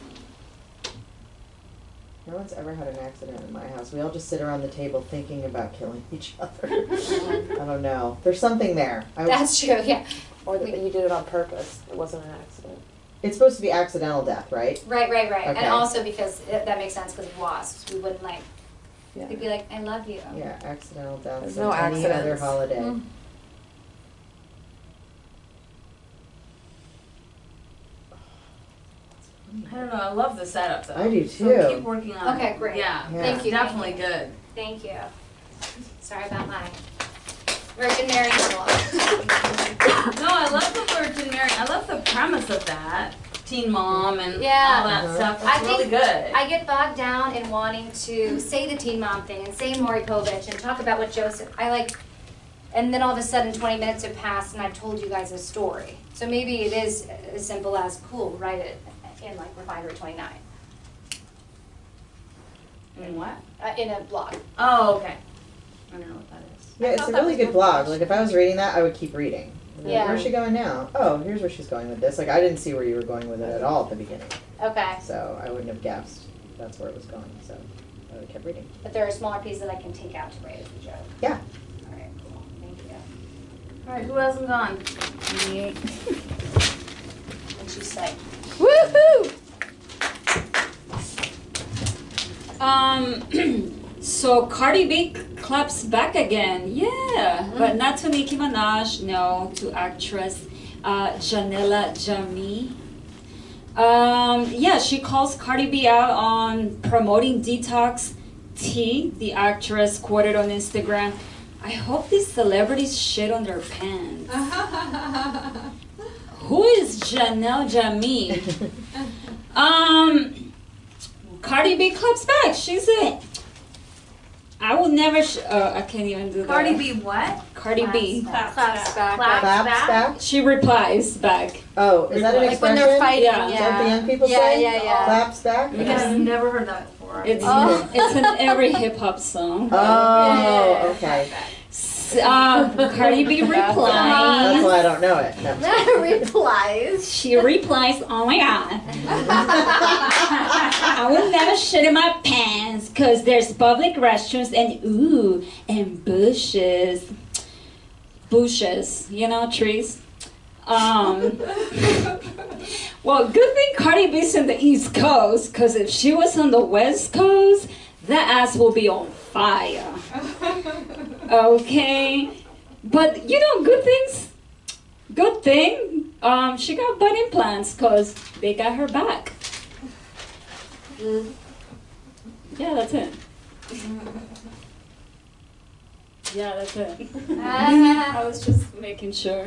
No one's ever had an accident in my house. We all just sit around the table thinking about killing each other. I don't know. There's something there. That's true, yeah. Or that you did it on purpose. It wasn't an accident. It's supposed to be accidental death, right? Right. Okay. And also because that makes sense because of wasps. We wouldn't like, Yeah. we'd be like, I love you. Yeah, accidental death. There's than no any other accidents. holiday. Mm. I don't know. I love the setup though. I do So too. keep working on it. Okay, great. Yeah. Thank you. Definitely good. Thank you. Sorry about my Virgin Mary monologue. No, I love the Virgin Mary. I love the premise of that. Teen mom and Yeah. all that stuff. I It's really think good. I get bogged down in wanting to say the teen mom thing and say Maury Povich and talk about what Joseph, and then all of a sudden 20 minutes have passed and I've told you guys a story. So maybe it is as simple as, cool, write it in like Refinery 29. In what? In a blog. Oh, okay. I don't know what that is. Yeah, it's a really good blog. Like if I was reading that, I would keep reading. Like, Yeah. Where's she going now? Oh, here's where she's going with this. Like I didn't see where you were going with it at all at the beginning. Okay. So I wouldn't have guessed that's where it was going. So I would have kept reading. But there are smaller pieces that I can take out to write as a joke. Yeah. All right, cool. Thank you. All right, who hasn't gone? Me. And she's like, Woohoo! So Cardi B claps back again, yeah, but not to Nicki Minaj, no, to actress Janela Jami. Yeah, she calls Cardi B out on promoting detox T, the actress, quoted on Instagram, "I hope these celebrities shit on their pants." Who is Janelle Jamie? Cardi B claps back. She said, "I will never." I can't even do that. Cardi B what? Cardi B. Claps back. Claps back? She replies back. Oh, is that an Like when expression? they're fighting. Yeah. Is that the young people say? Yeah. Claps back? I've never heard that before. It's in every hip hop song. Oh, okay. Cardi B replies. That's why I don't know it. No. Replies. She replies, "Oh my god, I would never shit in my pants because there's public restrooms and bushes, you know, trees." Well, good thing Cardi B's in the East Coast, because if she was on the West Coast, that ass will be on fire. Okay, but you know, good thing, she got butt implants because they got her back. Yeah, that's it. Yeah, that's it. I was just making sure.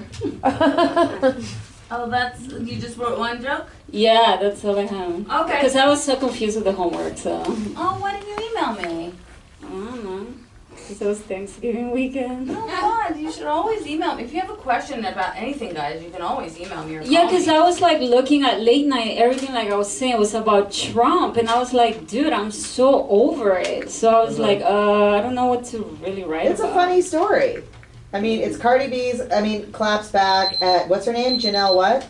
Oh, you just wrote one joke? Yeah, that's all I have. Okay. Because I was so confused with the homework, so. Oh, why didn't you email me? I don't know. Because it was Thanksgiving weekend. Oh God, you should always email me. If you have a question about anything, guys, you can always email me or call Yeah, because me. I was like looking at late night, everything like I was saying was about Trump, and I was like, dude, I'm so over it. So I was like, I don't know what to really write It's about. a funny story. I mean, it's Cardi B's, claps back at, what's her name? Janelle what?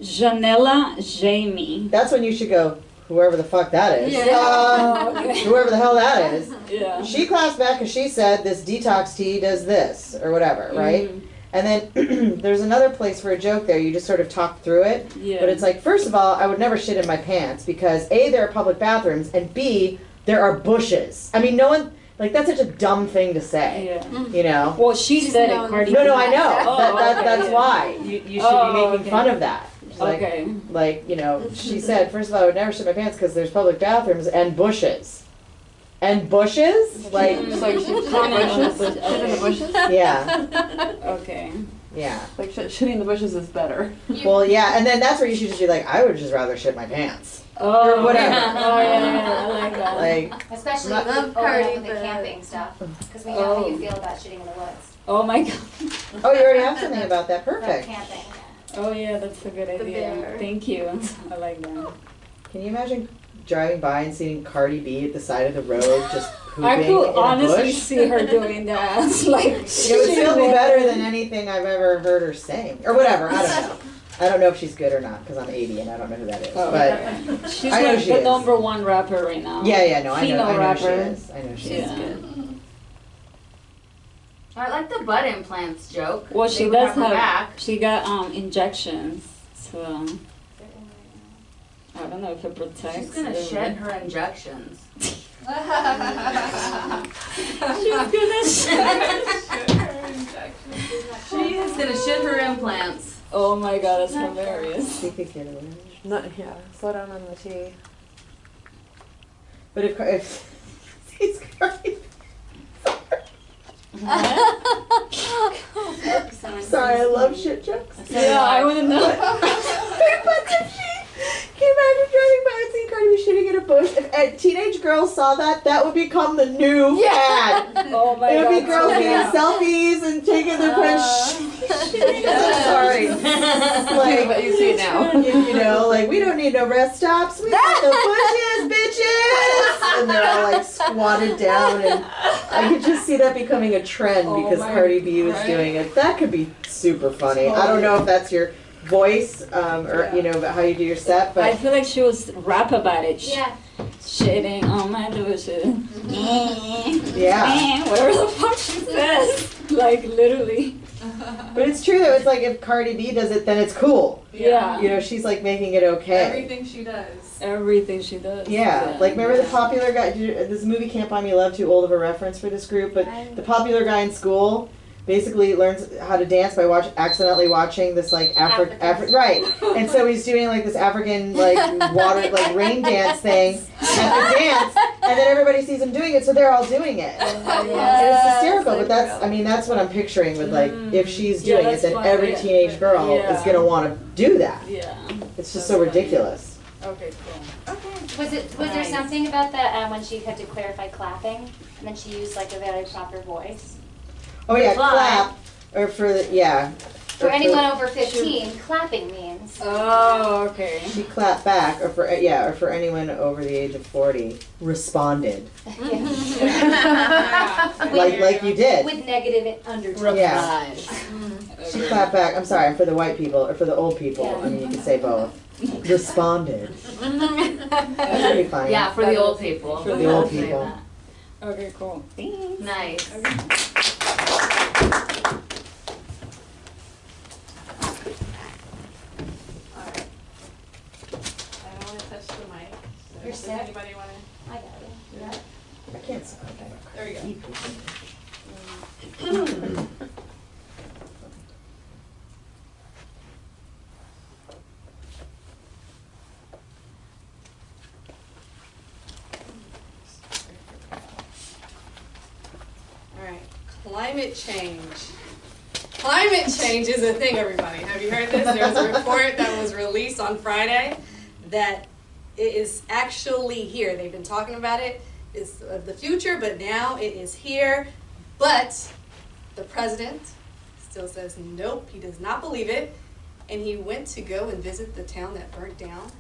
Janella Jamie. That's when you should go, whoever the fuck that is. Okay. Whoever the hell that is. Yeah. She claps back because she said this detox tea does this, or whatever, right? And then there's another place for a joke there. You just sort of talk through it. Yeah. But it's like, first of all, I would never shit in my pants because A, there are public bathrooms, and B, there are bushes. I mean, no one, like, that's such a dumb thing to say. Yeah. You know? Well, she said it, Cardi. No, I know. Oh, That's okay. why. You should be making fun of that. Like, Okay. like, you know, she said, first of all, I would never shit my pants because there's public bathrooms and bushes. And bushes? Like, So you should shit in the bushes? yeah, Okay. yeah. Like shitting in the bushes is better. Well, yeah, and then that's where you should just be like, I would just rather shit my pants. Oh, Or whatever. Oh, yeah, I like that. Like, Especially Not- with Love Cardi, with the but- camping stuff, because we know how you feel about shitting in the woods. Oh my god. oh, you already have something about that. About Perfect. camping. Oh yeah, that's a good idea. bear. Thank you. I like that. Can you imagine driving by and seeing Cardi B at the side of the road just pooping I in could a honestly bush? see her doing that. Like, It would still be better than anything I've ever heard her sing. Or whatever, I don't know. I don't know if she's good or not, because I'm 80 and I don't know who that is. Oh, But she's I know like she the is. #1 rapper right now. yeah, no, I Female know she rapper. is. I know she is. Yeah. I like the butt implants joke. Well, They she would does her have. back. She got injections, so I don't know if it protects. She's gonna or- shed her injections. She's gonna shed. She is gonna shit her implants. Oh my god, that's hilarious. Not, yeah, slow down on the T. But if he's Cardi Sorry, I love shit jokes. Yeah, I wanna know. But if she came back and driving by and seeing Cardi B shitting in a bush, if teenage girls saw that, that would become the new fad. Oh my It god. would be girls getting selfies and taking their prints. I'm sorry. Like, But you see it now. you know, like, we don't need no rest stops. We got the bushes, bitches! And they're all like squatted down, and I could just see that becoming a trend because my Cardi B was God. doing it. That could be super funny. I don't know if that's your voice or, you know, about how you do your set, I but feel like she was rap about it. Yeah. Shitting on my bushes. yeah. Whatever the fuck she says. Like literally. But it's true though, it's like if Cardi B does it, then it's cool. Yeah. You know, she's like making it okay. Everything she does. Everything she does. Yeah, like remember the popular guy, this movie Can't Buy Me Love, too old of a reference for this group, but the popular guy in school basically learns how to dance by accidentally watching this like right, and so he's doing like this African like water like rain dance thing at the dance, and then everybody sees him doing it, so they're all doing it, and it's hysterical. But that's what I'm picturing with like if she's doing it, then every teenage girl is gonna want to do that. Yeah, it's just so ridiculous. Okay, cool. Was there something about that when she had to clarify clapping, and then she used like a very proper voice? Oh yeah, clap, or for For anyone over 15, clapping means. Oh, okay. She clapped back, or for anyone over the age of 40, responded. like you did. With negative undertones. Yeah. She clapped back. I'm sorry, for the white people or for the old people. Yeah. I mean, you can say both. Responded. That's pretty funny. Yeah, for the old people. For the old people. Okay, cool. Thanks. Nice. You're Does sick? anybody want to? I got it. Yeah. I can't say okay. There we go. All right, climate change. Climate change is a thing, everybody. Have you heard this? There was a report that was released on Friday that it is actually here. They've been talking about it. It's of the future, but now it is here. But the president still says nope, he does not believe it. And he went to go and visit the town that burnt down.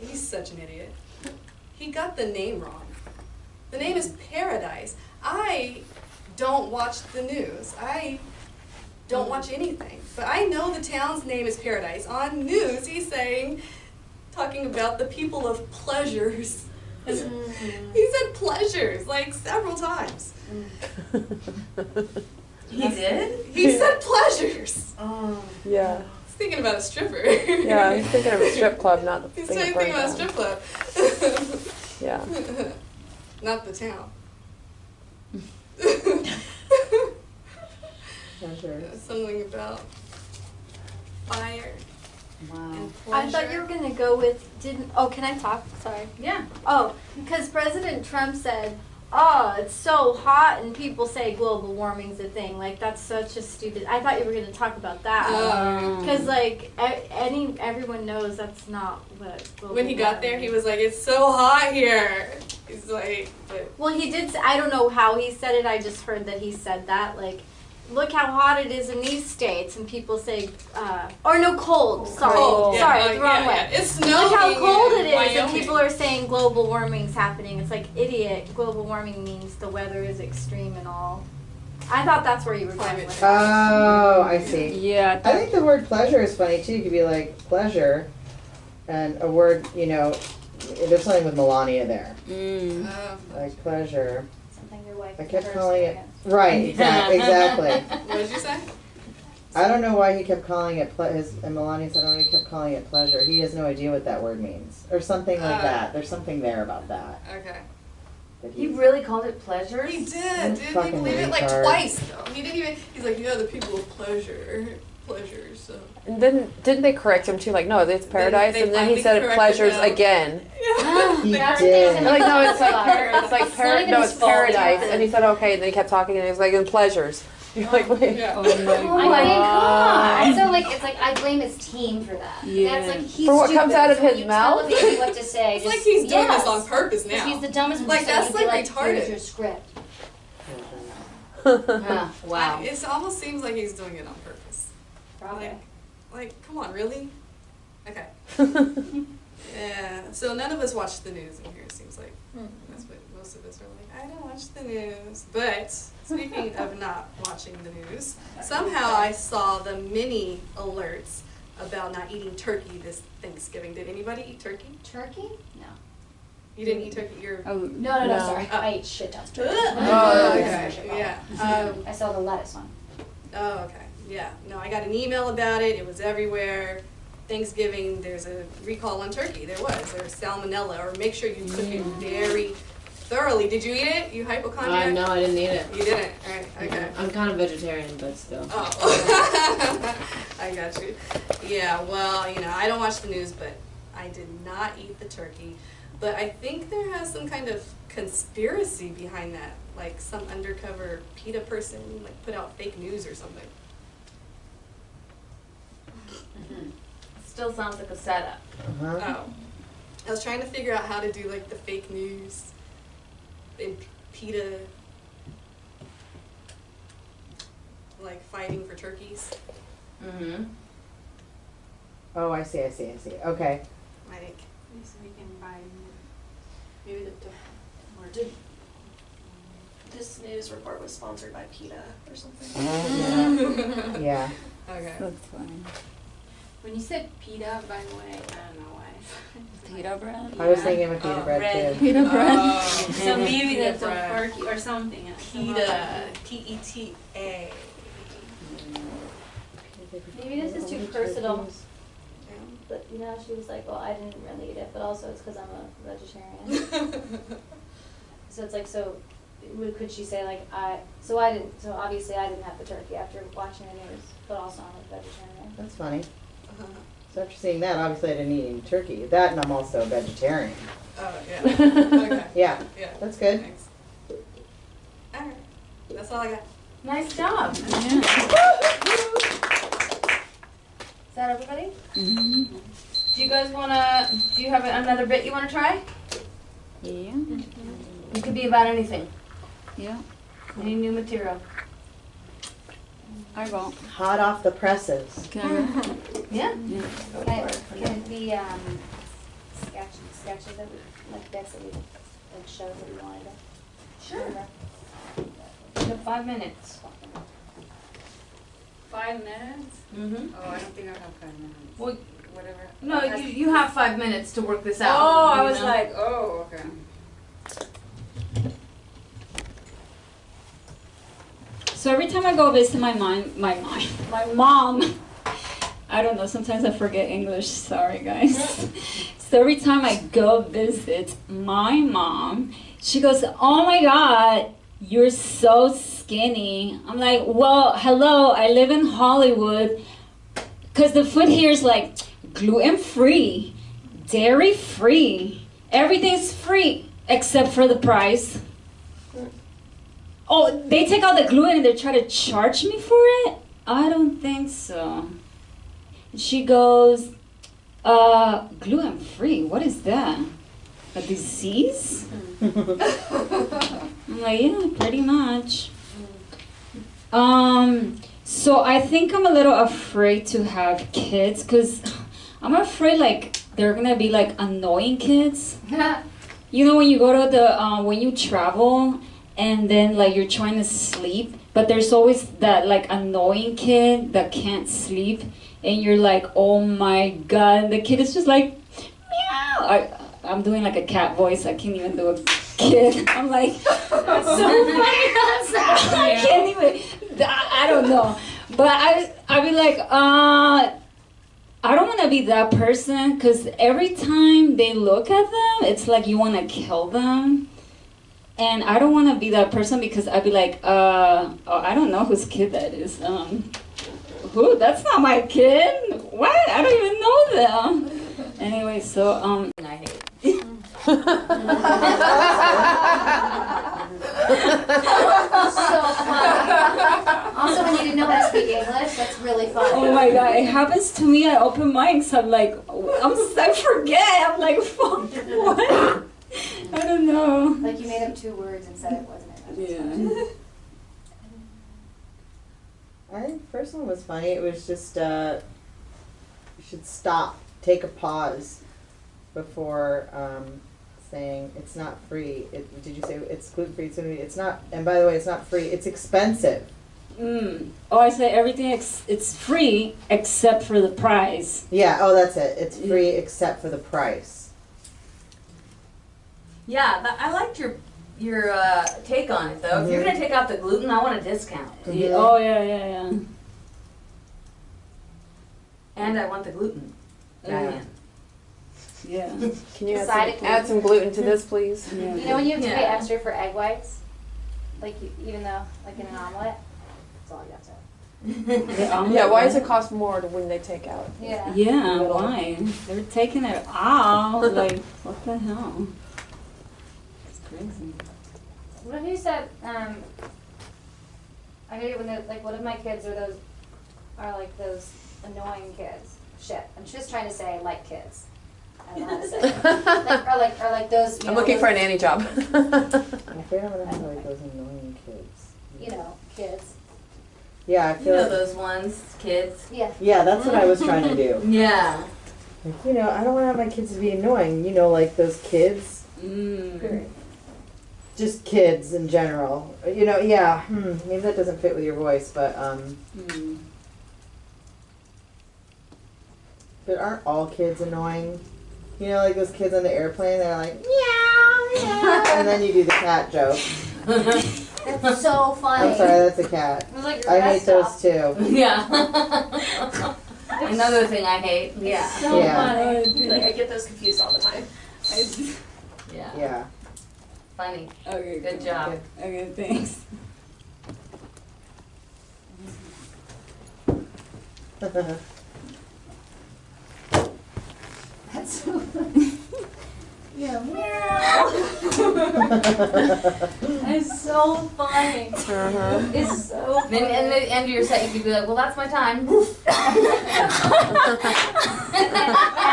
He's such an idiot. He got the name wrong. The name is Paradise. I don't watch the news. I don't watch anything. But I know the town's name is Paradise. On news, he's saying, talking about the people of pleasures. He said pleasures like several times. He did? He said pleasures. Yeah. He's thinking about a stripper. Yeah, he's thinking of a strip club, not the He's thing thinking that about a burned strip club. Yeah. Not the town. Something about fire. Wow. I thought you were gonna go with can I talk? Sorry. Yeah. Oh, because President Trump said, "Oh, it's so hot," and people say global warming's a thing. Like that's such a stupid. I thought you were gonna talk about that because like everyone knows that's not what. Global When he got warming there, he was like, "It's so hot here." He's like, but well, he did. I don't know how he said it. I just heard that he said that. Like, look how hot it is in these states, and people say, or no, cold. Sorry, cold. sorry, Yeah, the wrong way. It's snowing. Look how cold it is, and Wyoming. people are saying global warming's happening. It's like, idiot. Global warming means the weather is extreme and all. I thought that's where you were going with that. Oh, I see. Yeah. I think the word pleasure is funny too. You could be like pleasure, and a word, there's something with Melania there. Like pleasure. Something your wife I kept never calling it. experienced. Right, exactly. What did you say? I don't know why he kept calling it and Melania said, he kept calling it pleasure. He has no idea what that word means. Or something like that. There's something there about that. Okay. He really called it pleasures? He did. Didn't he Fucking believe it? Like retard. twice, though. He didn't even, he's like, the people of pleasures, so. And then didn't they correct him too? Like, no, it's paradise, they and then he finally said it corrected pleasures him. again. He That's did. And like, no, it's like It's not even no, his it's fault. paradise. And he said okay, and then he kept talking, and he was like, and pleasures. You're like, wait. Yeah. Oh my I mean, come on. So like, it's like I blame his team for that. Yeah. That's like he's For what stupid, comes out of so when his you mouth? Tell a baby what to say. It's just, like he's doing yes. this on purpose now. He's the dumbest Like, person. that's, You'd be like, retarded. Here's your script. Wow. It almost seems like he's doing it on purpose. Probably. Like, come on, really? Okay. Yeah. So none of us watch the news in here, it seems like. That's what most of us are like, I don't watch the news. But speaking of not watching the news, somehow I saw the mini alerts about not eating turkey this Thanksgiving. Did anybody eat turkey? Turkey? No. You didn't eat turkey? You're... No, sorry. I ate shit tons of turkey. Oh, okay. Yeah. I saw the lettuce one. Oh, okay. Yeah. No, I got an email about it. It was everywhere. Thanksgiving, there's a recall on turkey. There was salmonella, or make sure you cook it very thoroughly. Did you eat it? You hypochondriac? No, I didn't eat it. You didn't? Alright, okay. I'm kind of vegetarian, but still. Oh. I got you. Yeah, well, you know, I don't watch the news, but I did not eat the turkey. But I think there has some kind of conspiracy behind that. Like some undercover PETA person like put out fake news or something. Still sounds like a setup. Oh. I was trying to figure out how to do like the fake news in PETA, like fighting for turkeys. Oh, I see. Okay. Like, So we can buy maybe Did this news report was sponsored by PETA or something? Yeah. Okay. That's funny. When you said pita, by the way, I don't know why. Pita bread? I was thinking of pita bread red. too. Pita bread? So maybe Pita that's a bread. turkey or something. PETA. P-E-T-A. Maybe this is too personal. But you know, she was like, "Well, I didn't really eat it, but also it's because I'm a vegetarian." So it's like, so could she say like, so obviously I didn't have the turkey after watching the news, but also I'm a vegetarian. That's funny. So after seeing that, obviously I didn't eat any turkey. That and I'm also a vegetarian. Oh, yeah. Okay. Yeah. Yeah. That's good. Thanks. Alright. That's all I got. Nice job. Is that everybody? Do you guys wanna, do you have another bit you wanna try? Yeah. It could be about anything. Yeah. Any new material. I go. Hot off the presses. Yeah? Can it be sketches that we, like bits that we, like shows that we wanted to? Sure. You have 5 minutes. 5 minutes? Mm-hmm. Oh, I don't think I have 5 minutes. Well, Whatever. no, you have 5 minutes to work this out. Oh, I you was know? like, oh, okay. So every time I go visit my mom, I don't know, sometimes I forget English, sorry guys. So every time I go visit my mom, she goes, "Oh my God, you're so skinny." I'm like, well, hello, I live in Hollywood, because the food here is like gluten-free, dairy-free, everything's free except for the price. Oh, they take out the gluten and they try to charge me for it? I don't think so. She goes, gluten-free, what is that? A disease? I'm like, yeah, pretty much. So I think I'm a little afraid to have kids because I'm afraid like they're gonna be like annoying kids. You know when you go to the, when you travel and then like you're trying to sleep, but there's always that like annoying kid that can't sleep and you're like, oh my God, and the kid is just like, meow. I'm doing like a cat voice, I can't even do a kid. I'm like, that's so funny. I can't even, I don't know. But I'd be like, I don't want to be that person because every time they look at them, it's like you want to kill them. And I don't want to be that person because I'd be like, oh, I don't know whose kid that is. Who? That's not my kid. What? I don't even know them. Anyway, so, I hate it. So funny. Also, when you didn't know how to speak English, that's really funny. Oh my God, it happens to me at open mics. I'm like, I forget. I'm like, fuck, what? I don't know. Like you made up 2 words and said it wasn't it. Yeah. I think the first one was funny. It was just, you should stop, take a pause before saying it's not free. Did you say it's gluten-free? It's not, and by the way, it's not free. It's expensive. Oh, I say everything, it's free except for the price. Yeah, oh, that's it. It's free except for the price. Yeah, I liked your take on it though. If you're gonna take out the gluten, I want a discount. Yeah. Oh yeah. And I want the gluten back in. Yeah. Can you Decided add some gluten to this, please? Yeah. You know when you have to pay Yeah. extra for egg whites? Like even though, like in an omelet? That's all you have to say. Yeah, why does it cost more when they take out? Yeah. Yeah, why? They're taking it out. Like, what the hell? It's crazy. What if you said, I hate it when they're like, what if my kids are like those annoying kids? Shit. I'm just trying to say like kids. I don't know how to say it. or like those, you I'm know, looking for a those, nanny job. I'm afraid I'm gonna have like those annoying kids. you know, kids. Yeah, I You feel know like, those ones, kids. Yeah. yeah, that's what I was trying to do. Yeah. Like, you know, I don't want to have my kids to be annoying. You know, like those kids, Mm. just kids in general. You know, yeah. Maybe that doesn't fit with your voice, but Mm. but aren't all kids annoying? You know, like those kids on the airplane. They're like meow meow, and then you do the cat joke. That's so funny. I'm sorry, that's a cat. It was like your I hate best those stuff. too. Yeah. Another thing I hate. Yeah. So Yeah. funny. Like I get those confused all the time. Yeah. Yeah. Funny. Okay, Good job. Okay, thanks. That's so funny. Yeah, meow. It's so funny. It's so funny. Then at the end of your set, you could be like, well, that's my time. And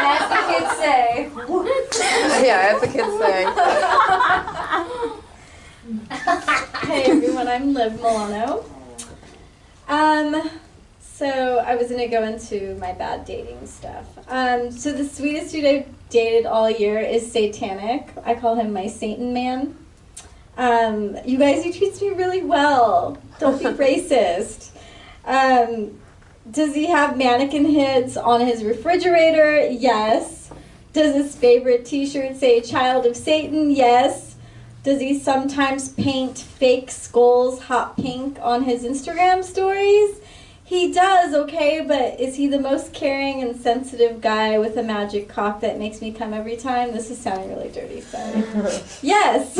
as the kids say, Yeah, as the kids say. Hey everyone, I'm Liv Milano. So I was gonna go into my bad dating stuff. So the sweetest dude I've dated all year is Satanic. I call him my Satan man. You guys, he treats me really well. Don't be racist. Does he have mannequin hits on his refrigerator? Yes. Does his favorite t-shirt say Child of Satan? Yes. Does he sometimes paint fake skulls hot pink on his Instagram stories? He does, okay, but is he the most caring and sensitive guy with a magic cock that makes me come every time? This is sounding really dirty, sorry. Yes!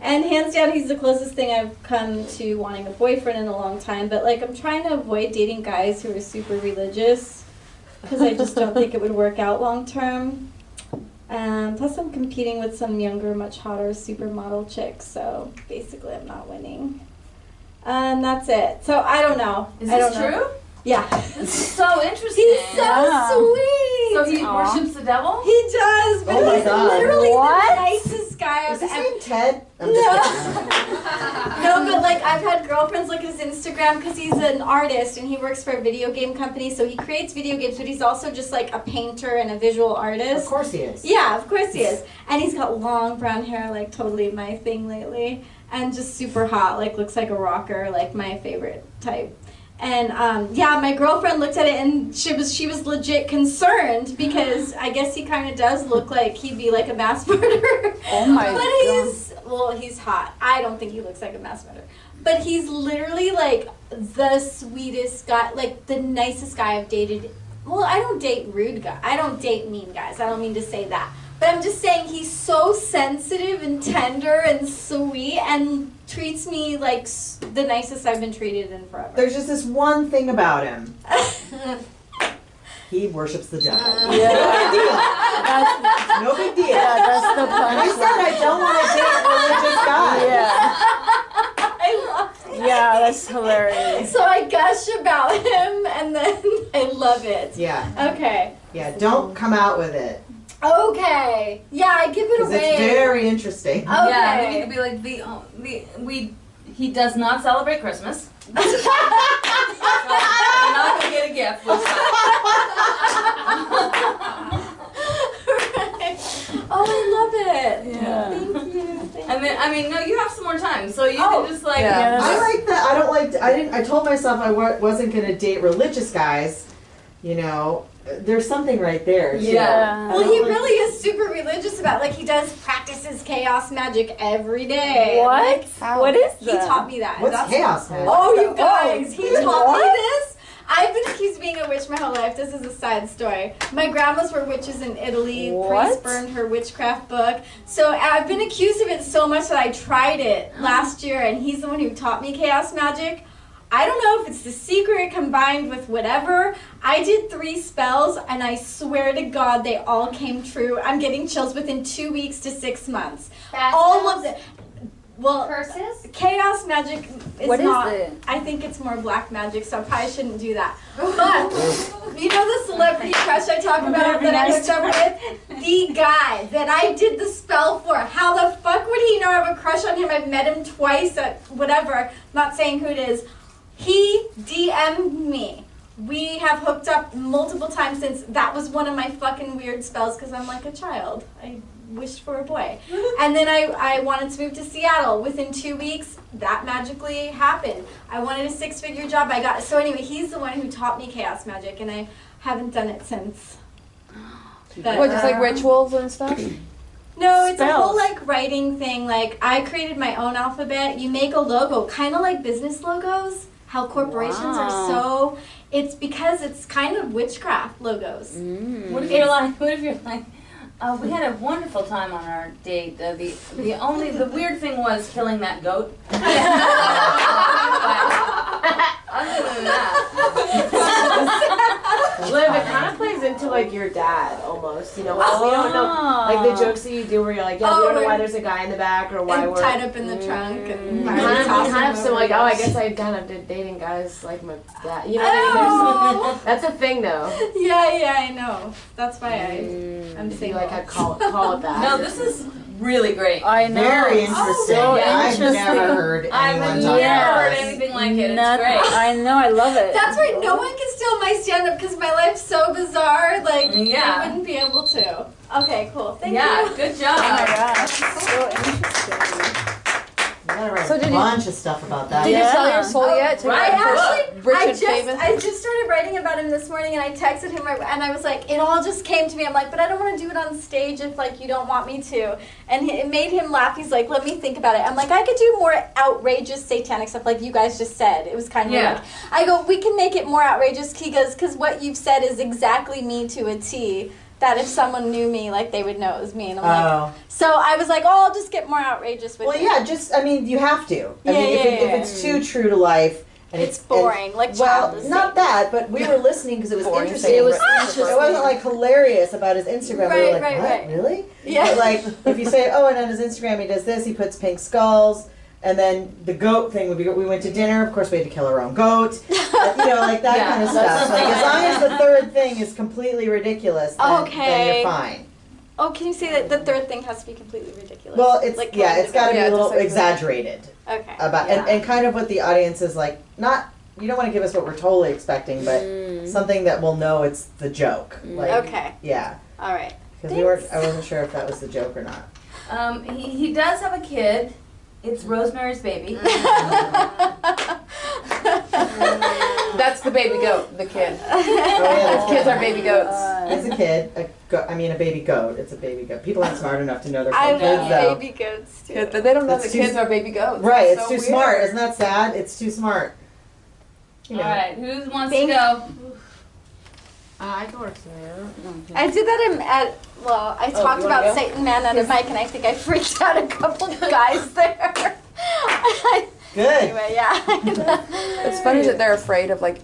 And hands down, he's the closest thing I've come to wanting a boyfriend in a long time, but like I'm trying to avoid dating guys who are super religious because I just don't think it would work out long term. Plus I'm competing with some younger, much hotter supermodel chicks, so basically I'm not winning. That's it. So I don't know. Is I this don't know. true? Yeah. This is so interesting. He's so sweet. So he worships the devil? He does, but Oh my he's God. literally What? the nicest guy Is I've his ever. name Ted? I'm No. just No, but like I've had girlfriends look at his Instagram because he's an artist and he works for a video game company, so he creates video games, but he's also just like a painter and a visual artist. Of course he is. Yeah, of course he is. And he's got long brown hair, like totally my thing lately, and just super hot, like looks like a rocker, like my favorite type. And yeah, my girlfriend looked at it and she was legit concerned because I guess he kind of does look like he'd be like a mass murderer. Oh my But he's hot. I don't think he looks like a mass murderer. But he's literally like the sweetest guy, like the nicest guy I've dated. Well, I don't date rude guys. I don't date mean guys. I don't mean to say that. But I'm just saying he's so sensitive and tender and sweet and treats me like the nicest I've been treated in forever. There's just this one thing about him. He worships the devil. Yeah. No big deal. Yeah, that's the I said I don't want to date a religious guy. Yeah. I love it. Yeah, that's hilarious. So I gush about him and then I love it. Yeah. Okay. Yeah, don't come out with it. Okay. Yeah, I give it Because away. it's very interesting. Okay. Yeah, we need to be like he does not celebrate Christmas. So I'm not gonna get a gift. Right. Oh, I love it. Yeah. Thank you. And then no, you have some more time, so you can just like. Yeah. I like that. I don't like. I told myself I wasn't going to date religious guys. You know, there's something right there. too. Yeah. Well, he really is super religious about he does practices chaos magic every day. What? Like, What is he that? taught me that. What's That's- chaos, man? Oh, you guys, he taught me what? this. I've been accused of being a witch my whole life. This is a side story. My grandmas were witches in Italy. What? Priest burned her witchcraft book. So I've been accused of it so much that I tried it last year, and he's the one who taught me chaos magic. I don't know if it's the secret combined with whatever. I did 3 spells, and I swear to God they all came true. I'm getting chills within 2 weeks to 6 months. All of them. Well, curses? Chaos magic is What is not. it? I think it's more black magic, so I probably shouldn't do that. But you know the celebrity crush I talk about that I hooked up with? The guy that I did the spell for. How the fuck would he know I have a crush on him? I've met him twice at whatever. Not saying who it is. He DM'd me. We have hooked up multiple times since. That was one of my fucking weird spells because I'm like a child. I wished for a boy. And then I wanted to move to Seattle. Within 2 weeks, that magically happened. I wanted a 6-figure job. I got it. So anyway, he's the one who taught me chaos magic, and I haven't done it since. But, What, just like rituals and stuff? no, it's a Spells. whole like writing thing. Like I created my own alphabet. You make a logo, kind of like business logos. How corporations are so. It's because it's kind of witchcraft logos. What if you're like? What if you're like? We had a wonderful time on our date. The weird thing was killing that goat. Other than that, Liv, it kind of plays into like your dad almost. You know, we don't know like the jokes that you do where you're like, yeah, we don't know why there's a guy in the back or why And we're tied up in the trunk and kind of so like, oh, I guess I kind of did dating guys like my dad. You know what I mean? That's a thing though. Yeah, I know. That's why I'm saying like I call it that. no, this is really great. I know. Very interesting. I've never heard anyone talk about heard this. anything like it. It's Not- great. I know, I love it. That's right. No one can steal my stand-up because my life's so bizarre. Like, Yeah. I wouldn't be able to. Okay, cool. Thank Yeah, you. good job. Oh my gosh, so interesting. You gotta write So a did you- bunch of stuff about that. Did you sell your soul yet? To right. Rich and famous? I just started writing about him this morning, and I texted him, and I was like, it all just came to me. I'm like, but I don't want to do it on stage if like you don't want me to. And it made him laugh. He's like, let me think about it. I'm like, I could do more outrageous satanic stuff, like you guys just said. It was kind of like, I go, we can make it more outrageous. He goes, because what you've said is exactly me to a T. That if someone knew me, like they would know it was me. And I'm like, so I was like, oh, I'll just get more outrageous with it. Well, yeah, I mean, you have to. I mean, if it's too true to life, and it's boring, like well, child. not that, but we were listening because it was Boring. interesting. It was It wasn't like hilarious about his Instagram. We were like, what? Really? Yeah. But like, if you say, oh, and on his Instagram he does this, he puts pink skulls. And then the goat thing would be, we went to dinner, of course we had to kill our own goat. You know, like that kind of stuff. Like, as long as the third thing is completely ridiculous, then you're fine. Oh, can you say that the third thing has to be completely ridiculous? Well, it's like it's got to be a little like exaggerated. Okay. About and kind of what the audience is like. Not you don't want to give us what we're totally expecting, but something that we'll know it's the joke. Like, okay. Yeah. All right. Because I wasn't sure if that was the joke or not. He does have a kid. It's Rosemary's Baby. That's the baby goat, the kid. Oh, yeah, His kids are baby goats. It's a kid. A baby goat. It's a baby goat. People aren't smart enough to know they're I kids, love though. baby goats too. Yeah, they don't know That's the kids are baby goats. Right, That's it's so too weird. smart. Isn't that sad? It's too smart. You know. All right, who wants to go? I can work some I did that I talked you wanna about go? Satan Man at a mic, and I think I freaked out a couple of guys there. Good. Anyway, yeah. It's funny that they're afraid of like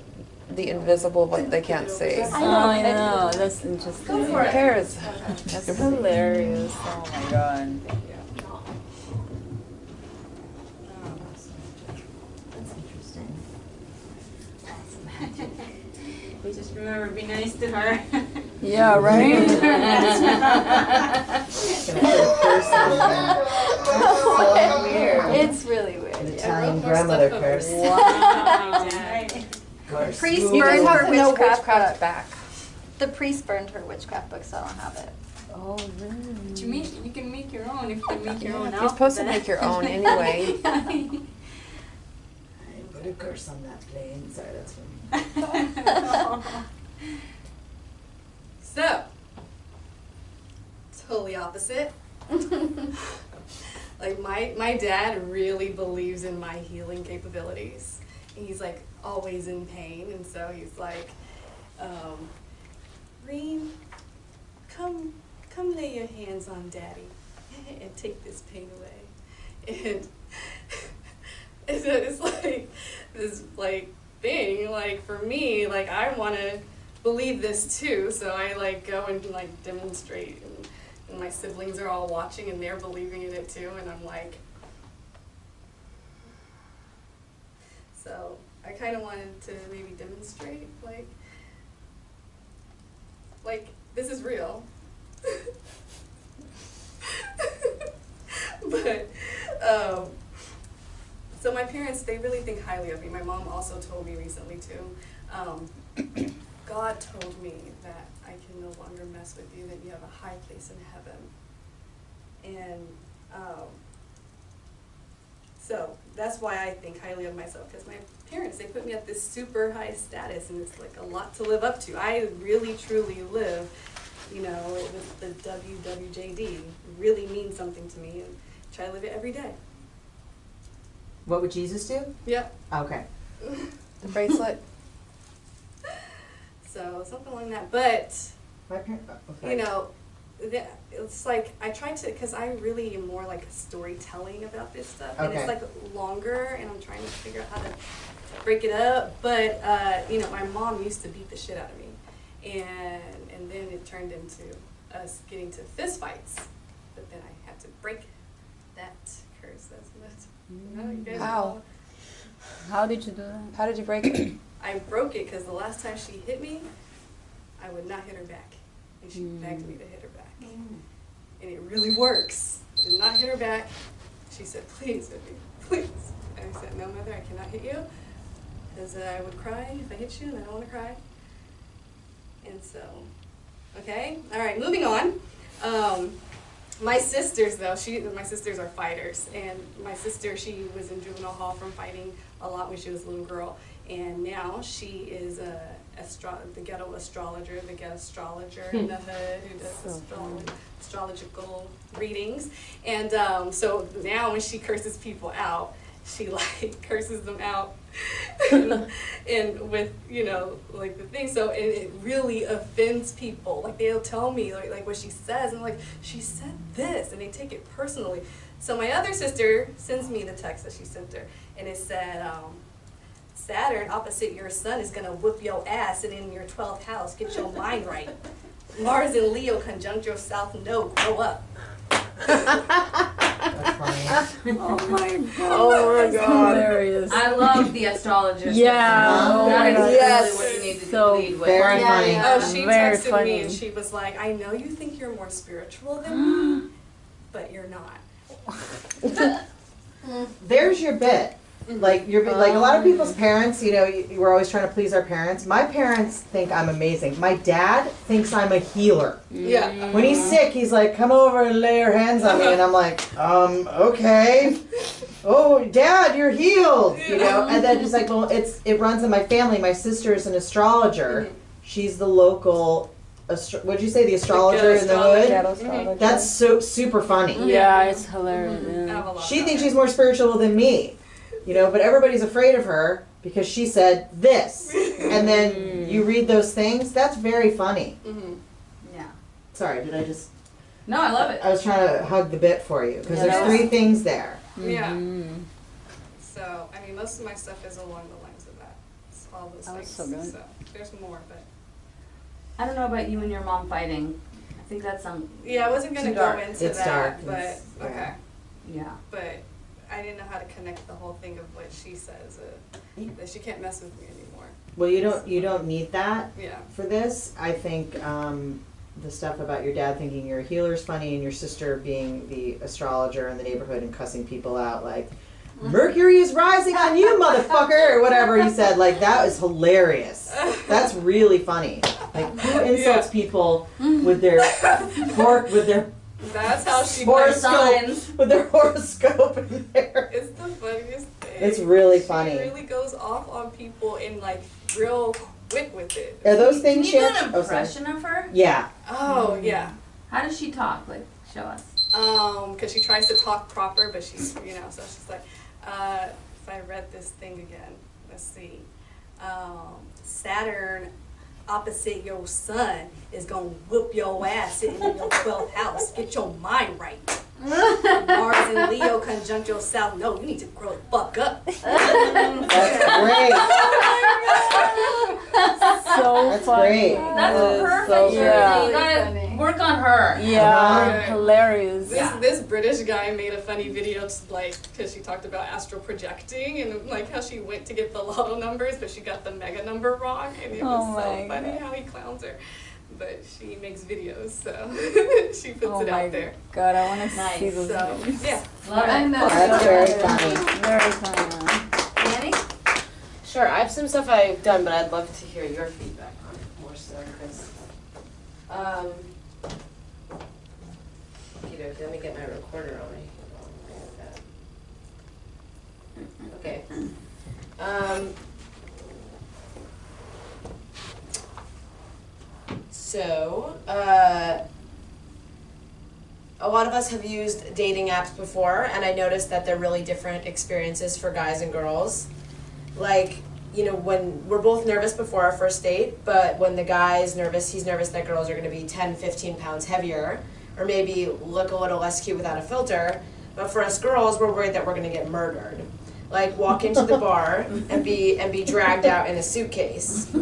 the invisible, what they can't see. I know. That's interesting. Who cares? That's hilarious. Oh my god. That's interesting. We just remember be nice to her. Yeah, right? It's really weird. An Italian grandmother curse. The priest You burned just have her to know witchcraft witchcraft's book. back. The priest burned her witchcraft book, so I don't have it. Oh, really? But you can make your own if you make your own You're supposed to make your own anyway. I put a curse on that plane. Sorry, that's funny. So, totally opposite. Like my dad really believes in my healing capabilities. he's like always in pain, and so he's like, Reem, come lay your hands on Daddy and take this pain away. And so it's like this like thing, like for me, like I want to believe this too, so I like go and like demonstrate, and my siblings are all watching and they're believing in it too, and I'm like, so I kind of wanted to maybe demonstrate like this is real. But so my parents, they really think highly of me. My mom also told me recently too. God told me that I can no longer mess with you, that you have a high place in heaven. And so that's why I think highly of myself, because my parents, they put me at this super high status, and it's like a lot to live up to. I really truly live, you know, with the WWJD. Really means something to me, and try to live it every day. What would Jesus do? Yep. Okay. The bracelet. So something like that, but My parents. you know, it's like I try to, because I really am more like storytelling about this stuff, and it's like longer, and I'm trying to figure out how to break it up. But you know, my mom used to beat the shit out of me, and then it turned into us getting to fist fights. But then I had to break that curse. That's you know, you guys know. How did you do that? How did you break it? I broke it because the last time she hit me, I would not hit her back. And she begged me to hit her back. And it really works. I did not hit her back. She said, please hit me, please. And I said, no, mother, I cannot hit you. Because I would cry if I hit you, and I don't want to cry. And so, okay. All right, moving on. My sisters, though, my sisters are fighters. And my sister, she was in juvenile hall from fighting a lot when she was a little girl. And now she is the ghetto astrologer, the ghetto astrologer in the hood who does astrological readings. And so now when she curses people out, she like curses them out and with, you know, like the thing. So it really offends people. Like they'll tell me like what she says, and like, she said this, and they take it personally. So my other sister sends me the text that she sent her, and it said, Saturn opposite your sun is gonna whoop your ass, and in your 12th house, get your mind right. Mars and Leo conjunct your south node, grow up. That's funny. Oh my god. Oh my god. Hilarious. I love the astrologers. Yeah. Oh, that is yes. really what you need to So lead with. Very funny. Oh, she Very texted funny. me and she was like, I know you think you're more spiritual than me, but you're not. There's your bit. Like like a lot of people's parents, you know, we're always trying to please our parents. My parents think I'm amazing. My dad thinks I'm a healer. Yeah. When he's sick, he's like, "Come over and lay your hands on me," and I'm like, okay. Oh, Dad, you're healed. You know, and then just like, well, it runs in my family. My sister's an astrologer. She's the local. What'd you say? The astrologer in the hood. That's so super funny. Yeah, it's hilarious. Yeah. She thinks she's more spiritual than me. You know, but everybody's afraid of her because she said this. And then you read those things. That's very funny. Yeah. Sorry, did I just... No, I love it. I was trying to hug the bit for you because there's 3 things there. Yeah. So, I mean, most of my stuff is along the lines of that. It's all those things. so good. So, there's more, but... I don't know about you and your mom fighting. I think that's Yeah, I wasn't going to go dark. into It's that, dark. but, It's- okay. Yeah. But I didn't know how to connect the whole thing of what she says, that she can't mess with me anymore. Well, you don't need that Yeah. for this. I think the stuff about your dad thinking you're a healer is funny, and your sister being the astrologer in the neighborhood and cussing people out like, Mercury is rising on you, motherfucker, or whatever he said. Like, that was hilarious. That's really funny. Like, who insults people with their That's how she horoscope, with their horoscope in there. It's the funniest thing. It's really funny. She really goes off on people and like real quick with it. Are those things Can you do shared? an impression of her? Yeah. Oh yeah. How does she talk? Like, show us. Because she tries to talk proper, but she's, you know, so she's like, if I read this thing again, let's see. Saturn opposite your sun is gonna whoop your ass sitting in your 12th house. Get your mind right. Mars and Leo conjunct your south. No, you need to grow the fuck up. That's great. So That's funny. great. That's perfect. so You good. gotta work on her. Yeah, hilarious. This British guy made a funny video, just like, because she talked about astral projecting and like how she went to get the lotto numbers, but she got the mega number wrong, and it was so funny how he clowns her. But she makes videos, so she puts it out there. God, I want to see those So videos. yeah, Love it. That's very funny. Very funny. Annie? Sure, I have some stuff I've done, but I'd love to hear your feedback on it more so, because, let me get my recorder on my Okay. So, a lot of us have used dating apps before, and I noticed that they're really different experiences for guys and girls. Like, you know, when we're both nervous before our first date, but when the guy is nervous, he's nervous that girls are going to be 10, 15 pounds heavier, or maybe look a little less cute without a filter. But for us girls, we're worried that we're going to get murdered. Like, walk into the bar and be dragged out in a suitcase.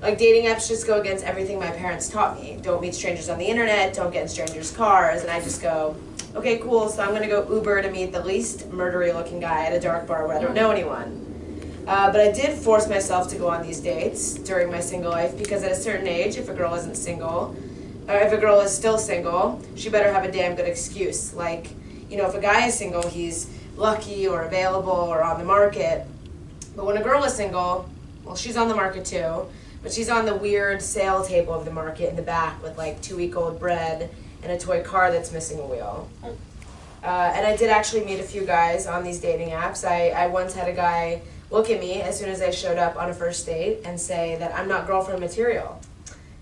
Like, dating apps just go against everything my parents taught me. Don't meet strangers on the internet, don't get in strangers' cars, and I just go, okay, cool, so I'm going to go Uber to meet the least murdery looking guy at a dark bar where I don't know anyone. But I did force myself to go on these dates during my single life, because at a certain age, if a girl isn't single, or if a girl is still single, she better have a damn good excuse. Like, you know, if a guy is single, he's lucky or available or on the market. But when a girl is single, well, she's on the market too, but she's on the weird sale table of the market in the back with like 2-week-old bread and a toy car that's missing a wheel. And I did actually meet a few guys on these dating apps. I once had a guy look at me as soon as I showed up on a first date and say that I'm not girlfriend material.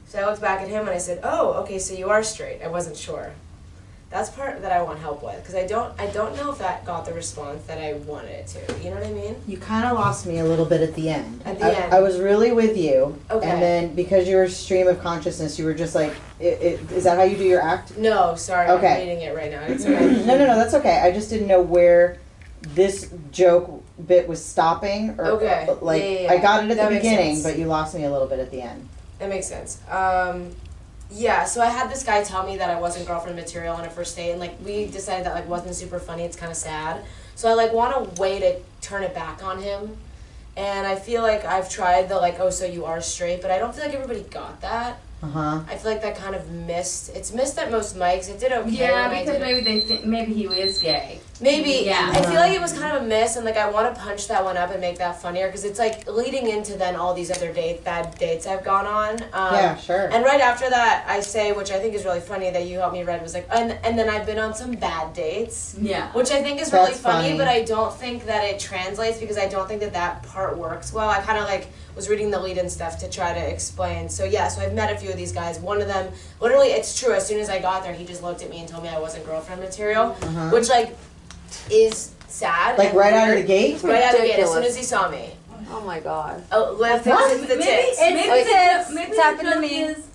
So I looked back at him and I said, oh, okay, so you are straight. I wasn't sure. That's part that I want help with, because I don't know if that got the response that I wanted it to. You know what I mean? You kind of lost me a little bit at the end. At the end. I was really with you, Okay. and then because you were stream of consciousness, you were just like, is that how you do your act? No, sorry, Okay. I'm reading it right now. It's okay. No, that's okay. I just didn't know where this joke bit was stopping, or Okay. like Yeah. I got it at That the makes beginning, sense. but you lost me a little bit at the end. That makes sense. Yeah, so I had this guy tell me that I wasn't girlfriend material on a first date, and like we decided that like wasn't super funny. It's kind of sad. So I like want a way to turn it back on him, and I feel like I've tried the like, oh, so you are straight, but I don't feel like everybody got that. I feel like that kind of missed. It's missed at most mics. It did okay. Yeah, when I because did it. maybe they think maybe he is gay. Maybe, Yeah. I feel like it was kind of a miss, and like I want to punch that one up and make that funnier, because it's like leading into then all these other bad dates I've gone on. Yeah, sure. And right after that, I say, which I think is really funny that you helped me read, was like, and then I've been on some bad dates. Yeah. Which I think is really That's funny, funny. but I don't think that it translates, because I don't think that that part works well. I kind of like was reading the lead-in stuff to try to explain. So yeah, so I've met a few of these guys. One of them, literally, it's true, as soon as I got there, he just looked at me and told me I wasn't girlfriend material, which like is sad. Like and right out of weird. the gate? Right out of the gate, as soon Ridiculous. as he saw me. Oh my god. Oh, Liv thinks it's the tits.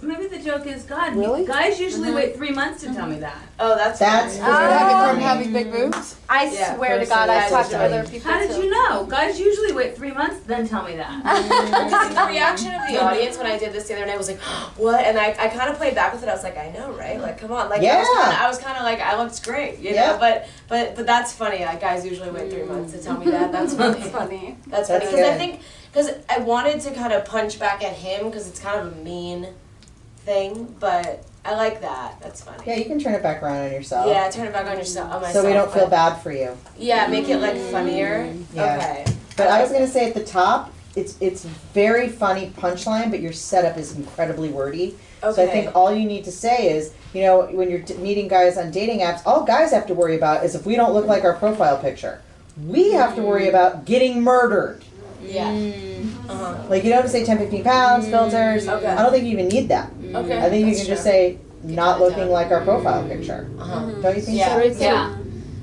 Maybe the joke is God. Really? Guys usually wait 3 months to tell me that. Oh, that's That's Does it have it from having big boobs? I Yeah, swear to God, I've talked to personally. other people How did too. you know? Guys usually wait 3 months, then tell me that. Because the reaction of the audience when I did this the other night was like, what? And I kind of played back with it. I was like, I know, right? Like, come on. Like, Yeah. I was kind of like, I looked great, you Yeah. know? But that's funny. Like, guys usually wait 3 months to tell me that. That's funny. That's funny. That's funny. That's Because I good. think, because I wanted to kind of punch back at him, because it's kind of a mean thing, but I like that. That's funny. Yeah, you can turn it back around on yourself. Yeah, turn it back on yourself, on myself. So we don't feel but- bad for you. Yeah, make it like funnier. Yeah. Okay. But I was gonna say at the top, it's very funny punchline, but your setup is incredibly wordy. So I Okay. think all you need to say is, you know, when you're meeting guys on dating apps, all guys have to worry about is if we don't look like our profile picture. We have to worry about getting murdered. Yeah. Uh-huh. Like, you don't have to say 10, 15 pounds, filters. Okay. I don't think you even need that. Okay. I think you that's can just true. say, not that looking down. like our profile picture. Uh-huh. Don't you think Yeah. so? Yeah.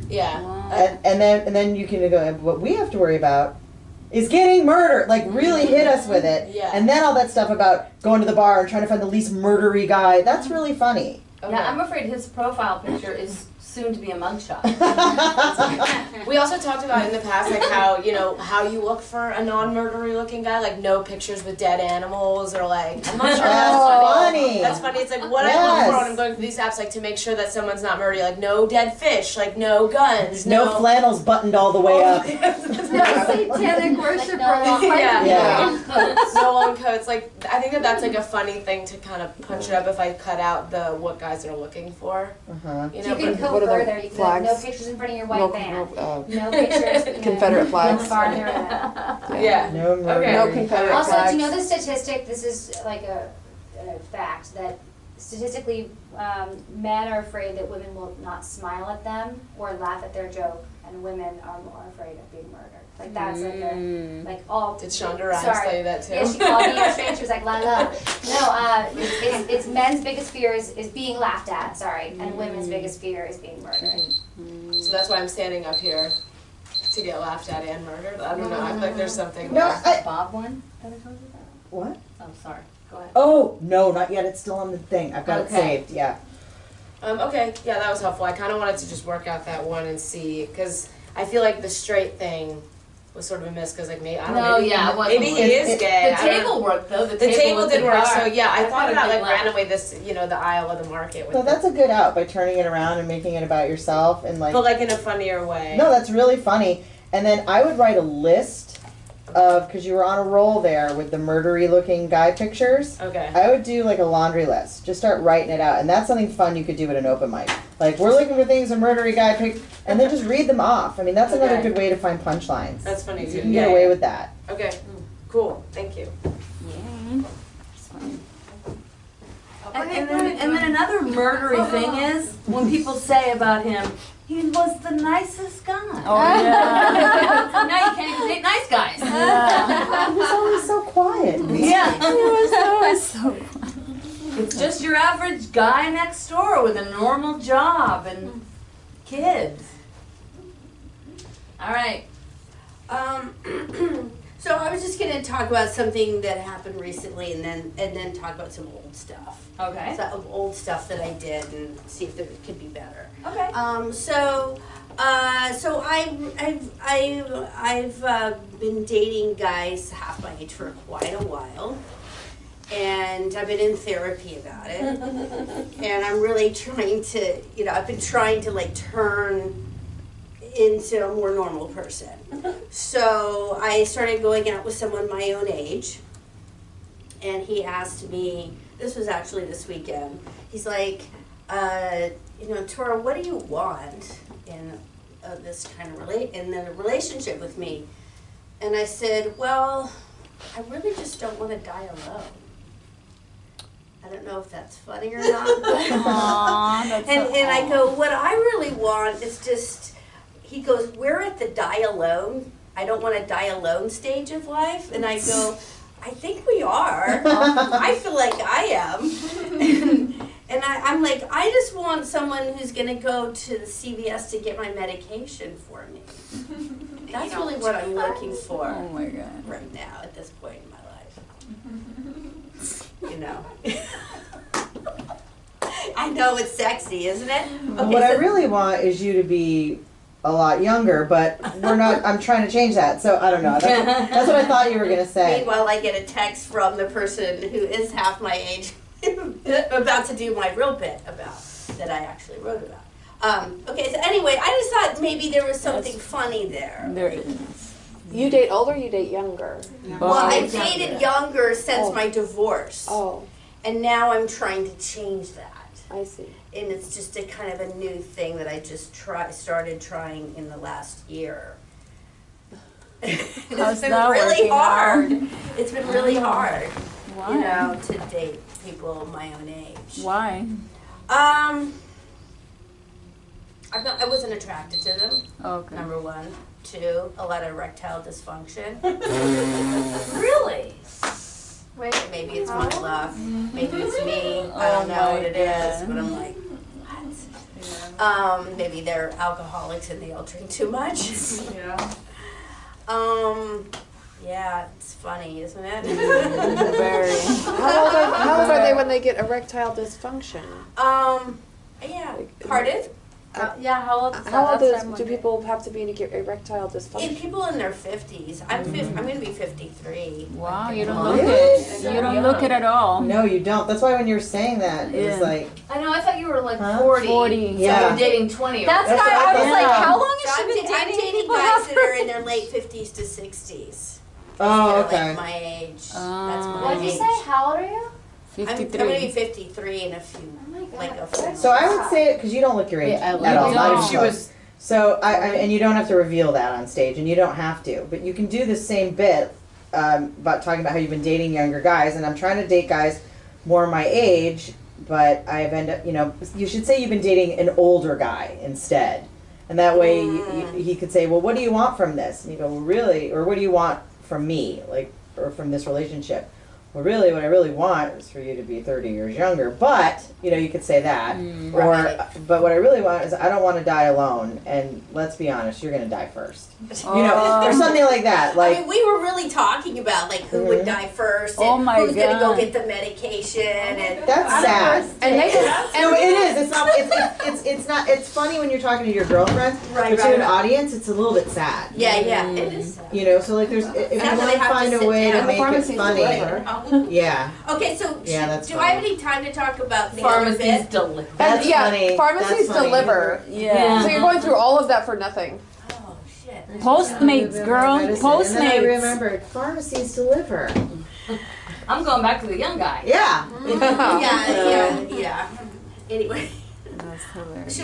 Yeah. And then you can go, what we have to worry about is getting murdered. Like really hit us with it. Yeah. And then all that stuff about going to the bar and trying to find the least murdery guy. That's really funny. Okay. Yeah, I'm afraid his profile picture is soon to be a mugshot. We also talked about in the past, like how, you know, how you look for a non-murdery looking guy, like no pictures with dead animals, or like, I'm not sure that's funny. That's funny. It's like what I look for when I'm going through these apps, like to make sure that someone's not murdery, like no dead fish, like no guns, no flannels buttoned all the way up. No satanic worshiper. No long coats. Like, I think that's like a funny thing to kind of punch it up if I cut out the what guys are looking for. You know, You can go further. You can have no pictures in front of your white van. No pictures. Confederate flags. No murder. No Confederate Also, flags. do you know the statistic? This is like a fact that statistically, men are afraid that women will not smile at them or laugh at their joke, and women are more afraid of being murdered. Like that's like a like all. Did Shonda Rhimes tell you that too? Yeah, she called me yesterday. She was like, "La la." No, it's men's biggest fear is being laughed at. Sorry, and women's biggest fear is being murdered. So that's why I'm standing up here to get laughed at and murdered. I don't know. I feel like there's something. No, Bob one that I told you about? What? Oh, sorry. Go ahead. Oh, no, not yet. It's still on the thing. I've got it Okay. saved. Yeah. Okay, yeah, that was helpful. I kind of wanted to just work out that one and see, because I feel like the straight thing was sort of a miss, because like maybe, I don't know, maybe he is gay. The table worked though. The table did work, so yeah, I thought it about like randomly this, you know, the aisle of the market. With So that's a good out by turning it around and making it about yourself and like. but like in a funnier way. No, that's really funny. And then I would write a list of, because you were on a roll there with the murdery looking guy pictures. Okay. I would do like a laundry list. Just start writing it out. And that's something fun you could do at an open mic. Like, we're looking for things a murdery guy picked, and then just read them off. I mean, that's another Okay. good way to find punchlines. That's funny too. You can get away with that. Okay, cool. Thank you. And then another murdery thing is when people say about him, he was the nicest guy. Oh, yeah. Now you can't even date nice guys. He was always so quiet. Yeah. He was always so quiet. It's just your average guy next door with a normal job and kids. All right. So I was just going to talk about something that happened recently, and then talk about some old stuff. Okay. Of old stuff that I did, and see if it could be better. Okay. So I've been dating guys half my age for quite a while, and I've been in therapy about it, and I'm really trying to, I've been trying to like turn into a more normal person. So I started going out with someone my own age, and he asked me, this was actually this weekend, he's like, Tora, what do you want in this kind of in a relationship with me? And I said, well, I really just don't want to die alone. I don't know if that's funny or not. Aww, that's and I go, what I really want is just, he goes, we're at the die alone. I don't want to die alone stage of life. And I go, I think we are. I feel like I am. And I'm like, I just want someone who's going to go to the CVS to get my medication for me. That's really what I'm looking for. Oh my God. Right now, at this point in my life. I know it's sexy, isn't it? Okay, What I really want is you to be a lot younger, but we're not. I'm trying to change that, so I don't know. That's what I thought you were gonna say. Meanwhile, I get a text from the person who is half my age about to do my real bit about that I actually wrote about. Okay, so anyway, I just thought maybe there was something funny there. There is. You date older, you date younger? Well, I dated younger since my divorce. Oh. And now I'm trying to change that. I see. And it's just a kind of a new thing that I just started trying in the last year. It's been really hard. It's been really hard. Why? To date people my own age. Why? I wasn't attracted to them. Okay. Number one. Two, a lot of erectile dysfunction. Really? Wait, maybe it's my luck. Maybe it's me. I don't know what it is, but I'm like, what? Maybe they're alcoholics and they all drink too much. Yeah. Yeah, it's funny, isn't it? Very. How old are they when they get erectile dysfunction? Yeah. Pardon? Yeah, how old is that? How old That's what I'm do people have to be to get erectile dysfunction? People in their 50s. I'm going to be 53. Wow, you don't Really? look it. You don't look it at all. No, you don't. That's why when you were saying that, it was Yeah. like, I know, I thought you were like Huh? 40. 40. So Yeah. you're dating 20. That's That's why what I I was thought. like, Yeah. how long So has she I'm been dating dating people guys that are in their late 50s to 60s. oh, They're okay. like my age. That's my What did you age. say? How old are you? I'm going to be 53. 53 in a few, Oh my god. like a few So I would say, because you don't look your age Yeah, at all. you Not even don't. she was. So and you don't have to reveal that on stage, and you don't have to, but you can do the same bit about talking about how you've been dating younger guys, and I'm trying to date guys more my age, but I've ended up, you should say you've been dating an older guy instead, and that way he could say, well, what do you want from this? And you go, well, really, or what do you want from me, like, or from this relationship? Well, really, what I really want is for you to be 30 years younger. But, you could say that. Right. But what I really want is I don't want to die alone. And let's be honest, you're going to die first. Or something like that. Like, I mean, we were really talking about, like, who would die first and Oh my who's going to go God. get the medication. And that's sad. And they No, it is. It's not. It's not. It's funny when you're talking to your girlfriends, Right, but to an right. audience, it's a little bit sad. Yeah, it is sad. So like, there's if you That's why want they to have to find a sit way to down. make it funny. Yeah. Okay, so Yeah, that's do I have any time to talk about the Pharmacies other bit? deliver. That's funny. Pharmacies That's funny. deliver. Yeah. So you're going through all of that for nothing. Oh, shit. Postmates, girl. And then I Postmates. remembered pharmacies deliver. I'm going back to the young guy. Yeah. Yeah. Anyway, That's hilarious.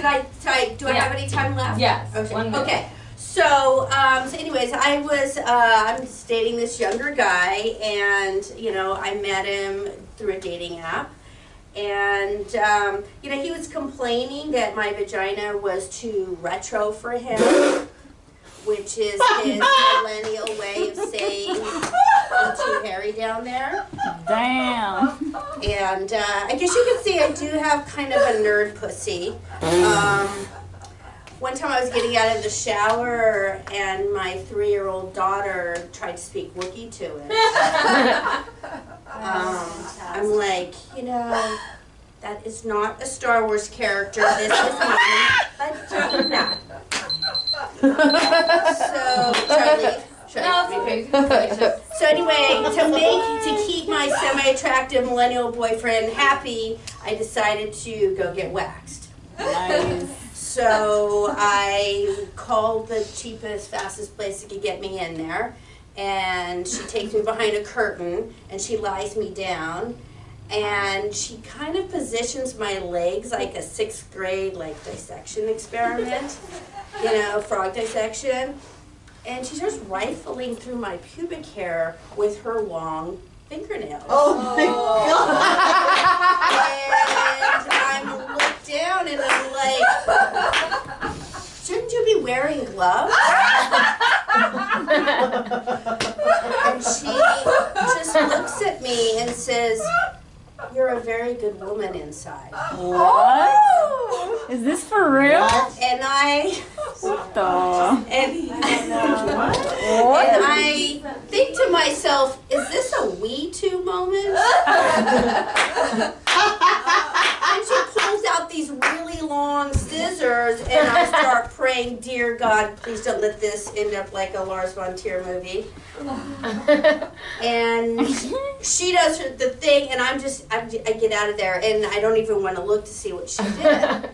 do I have any time left? Yes. Okay. 1 minute. Okay. So anyways, I'm just dating this younger guy, and I met him through a dating app, and he was complaining that my vagina was too retro for him, which is his millennial way of saying I'm too hairy down there. Damn. And I guess you could say I do have kind of a nerd pussy. One time I was getting out of the shower and my 3-year-old daughter tried to speak Wookiee to it. I'm like, that is not a Star Wars character. This is mine. Let's do that. So, Charlie. So anyway, to keep my semi-attractive millennial boyfriend happy, I decided to go get waxed. Nice. So I called the cheapest, fastest place that could get me in there, and she takes me behind a curtain and she lies me down, and she kind of positions my legs like a 6th grade dissection experiment, frog dissection. And she starts rifling through my pubic hair with her long fingernails. Oh my God! And I'm looked down and I'm like, shouldn't you be wearing gloves? And she just looks at me and says, "You're a very good woman inside." What? Is this for real? And I... What the? And I think to myself, is this a We Too moment? And she pulls out these really long scissors, and I start praying, "Dear God, please don't let this end up like a Lars von Trier movie." And she does the thing, and I get out of there, and I don't even want to look to see what she did.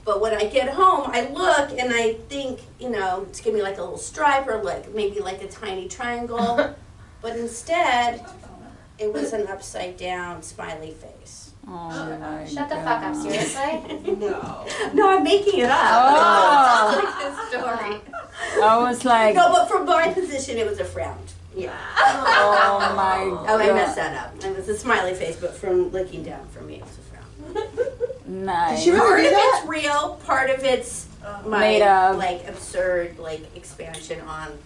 But when I get home, I look and I think, it's going to be like a little stripe or maybe like a tiny triangle. But instead, it was an upside down smiley face. Oh my Shut the fuck up, seriously? No, I'm making it up. Oh. It's like this story. I was like, No, but from my position, it was a frown. Yeah. oh my God. Oh, I messed that up. It was a smiley face, but from looking down from me, it was a frown. Nice. Part of it's real, part of it's my Made up. absurd expansion on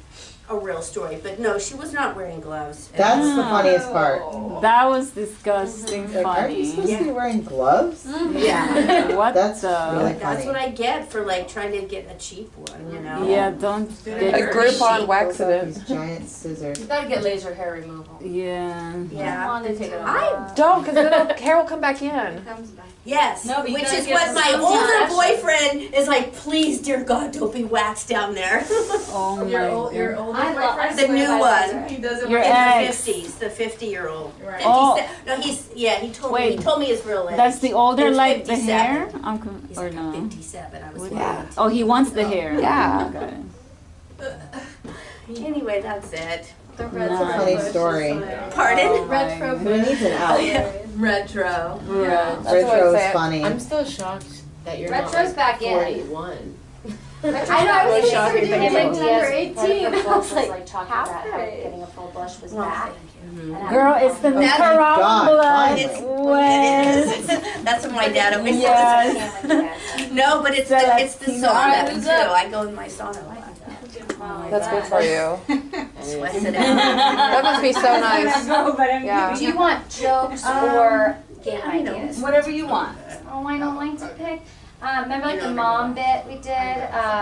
a real story. But no, she was not wearing gloves. That's the funniest part. That was disgusting Like, aren't you funny. supposed to be wearing gloves? Yeah. What That's the? really That's funny. what I get for like trying to get a cheap one, you know? Yeah, don't A get Groupon wax Those it these in. giant scissors. You gotta get laser hair removal. Yeah. Yeah. They take it off. I Don't, because then hair will come back in. Yes, No, but you which gotta is get what some my skin older protection. boyfriend is like. Please, dear God, don't be waxed down there. Oh my Your god. older I love- boyfriend? The new one. He doesn't Your In want the ex. 50s, the 50-year-old. Right. Oh. No, he's he told me. Wait. He told me his real age. That's the older, He's like the 57. hair? He's Or like, no? 57. I was What- like, Oh, he wants the hair. Yeah. Okay. anyway, that's it. The Nice. That's a funny story. Pardon? Oh my retro Who needs an out? Retro. Yeah. Retro is funny. I'm still shocked that you're Retro's not like back in. 41. I know, I was shocking thinking thing like ever. number Part of 18. her I book was was like, talking half about how right. getting a full blush was back. And I- Girl, it's the That's- Nicaragua God, blood. finally. West. That's what my dad always Yes. says. No, but it's the Latino. sauna too. I go in my sauna a lot. That's good for you. Sweats it out. That must be so nice. Yeah. Do you want jokes or game ideas? Whatever you want. Oh, I don't like to pick. Remember like the mom bit we did,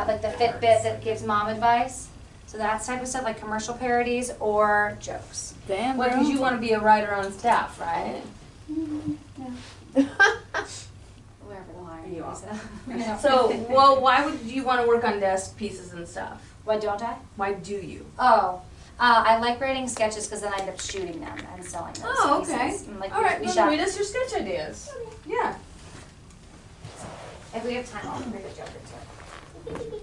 like the fit bit that gives mom advice? So that's type of stuff, like commercial parodies or jokes. Damn, Well, girl. because you want to be a writer on staff, right? Wherever the hire You is. So, well, why would you want to work on desk pieces and stuff? What don't I? Why do you? Oh, I like writing sketches because then I end up shooting them and selling those Oh, okay. pieces. And, like, All right, we well, shot. read us your sketch ideas. Yeah. If we have time, I'll read a joke or two.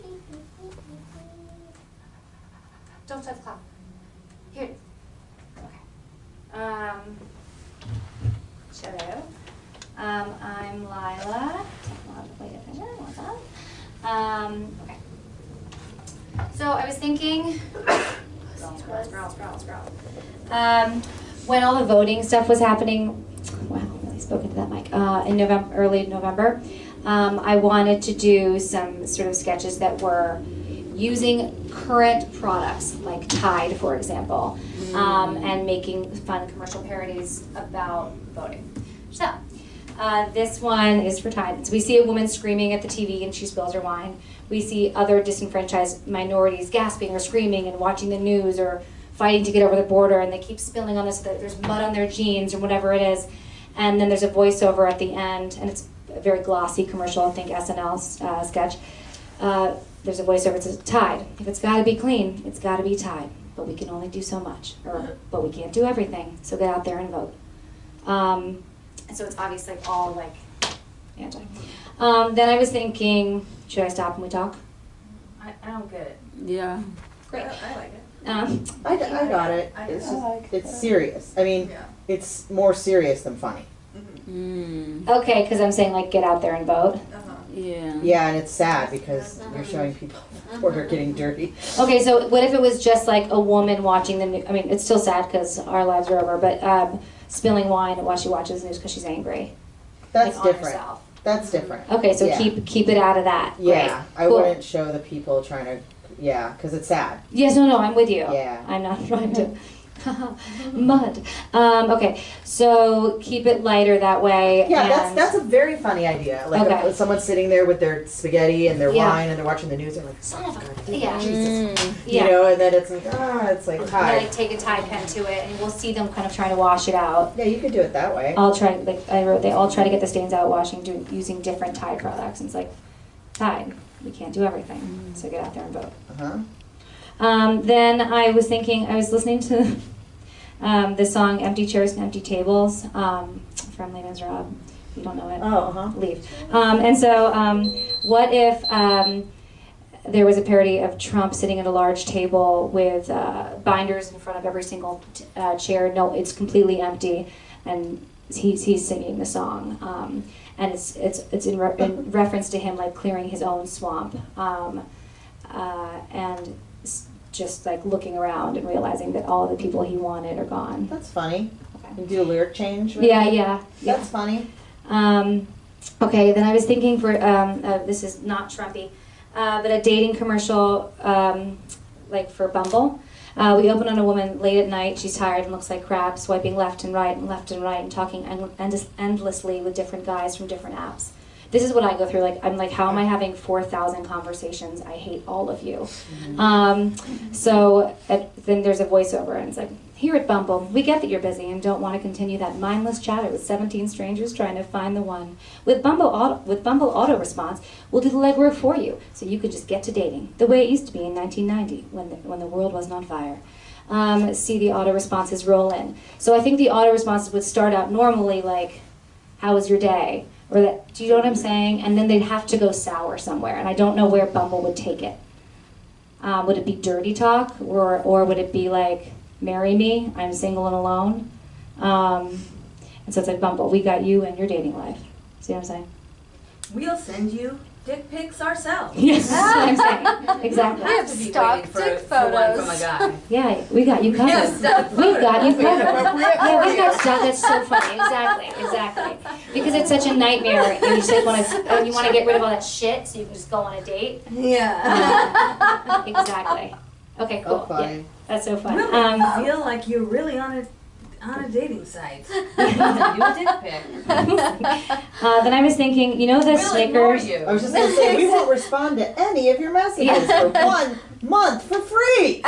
Don't touch the clock. Here. Okay. Hello. I'm Lila. Technologically efficient. What's up? Okay. So I was thinking. Scroll. When all the voting stuff was happening, wow, I really spoke into that mic. In November, early November, I wanted to do some sort of sketches that were using current products like Tide, for example, and making fun commercial parodies about voting. So, this one is for Tide. So we see a woman screaming at the TV and she spills her wine. We see other disenfranchised minorities gasping or screaming and watching the news or fighting to get over the border, and they keep spilling on us so that there's mud on their jeans or whatever it is. And then there's a voiceover at the end, and it's a very glossy commercial, I think SNL sketch. There's a voiceover that says, Tide, if it's gotta be clean, it's gotta be Tide. But we can only do so much, but we can't do everything, so get out there and vote. And so it's obviously all like anti. Then I was thinking, should I stop and we talk? I don't get it. Yeah. Great. I like it. I got it. It's just, it's serious. I mean, it's more serious than funny. Okay, because I'm saying like get out there and vote. Yeah. Yeah, and it's sad because you're showing people who are getting dirty. Okay, so what if it was just like a woman watching the news? I mean, it's still sad because our lives are over, but spilling wine while she watches the news because she's angry. That's like, on different. herself. That's different. Okay, so Yeah. keep it out of that. Yeah, Great. I Cool. wouldn't show the people trying to. Yeah, because it's sad. Yes, no, I'm with you. Yeah. I'm not trying to. Mud. Okay, so keep it lighter that way. Yeah, and that's a very funny idea. Like Okay. if someone's sitting there with their spaghetti and their Yeah. wine and they're watching the news and like, son of a Yeah. Jesus. Yeah. You know, and then it's like, it's like And hi. like take a tie pen to it, and we'll see them kind of trying to wash it out. Yeah, you could do it that way. I'll try. Like I wrote, they all try to get the stains out using different Tide products. And it's like, Tide, we can't do everything, so get out there and vote. Then I was thinking, I was listening to the song "Empty Chairs and Empty Tables" from Les Miserables. If you don't know it, leave. And so, what if there was a parody of Trump sitting at a large table with binders in front of every single chair? No, it's completely empty, and he's singing the song. And it's in reference to him like clearing his own swamp, and just like looking around and realizing that all the people he wanted are gone. That's funny. Okay. You do a lyric change? with Yeah, it? yeah. That's funny. Okay, then I was thinking for, this is not Trumpy, but a dating commercial like for Bumble. We open on a woman late at night. She's tired and looks like crap, swiping left and right and talking endlessly with different guys from different apps. This is what I go through. Like, I'm like, how am I having 4,000 conversations? I hate all of you. Then there's a voiceover, and it's like, here at Bumble, we get that you're busy and don't want to continue that mindless chatter with 17 strangers trying to find the one. With Bumble auto response, we'll do the legwork for you, so you could just get to dating the way it used to be in 1990 when the world wasn't on fire. See the auto responses roll in. So I think the auto responses would start out normally like, how was your day? Or that, do you know what I'm saying? And then they'd have to go sour somewhere, and I don't know where Bumble would take it. Would it be dirty talk, or would it be like, marry me, I'm single and alone? And so it's like, Bumble, we got you and your dating life. See what I'm saying? We'll send you dick pics ourselves. Yes, that's what I'm saying. Exactly. I have to be waiting for one from a guy. Yeah, we got you covered. Yes, we got you covered. Yeah, we got stuff. That's so funny. Exactly. Because it's such a nightmare, and you just want to get rid of all that shit, so you can just go on a date. Yeah. Exactly. Okay, cool. Oh, yeah, that's so fun. Really feel like you're really on a dating site. You do a dick pic. Then I was thinking, you know the We'll Snickers? ignore you. I was just gonna say, we won't respond to any of your messages for 1 month for free.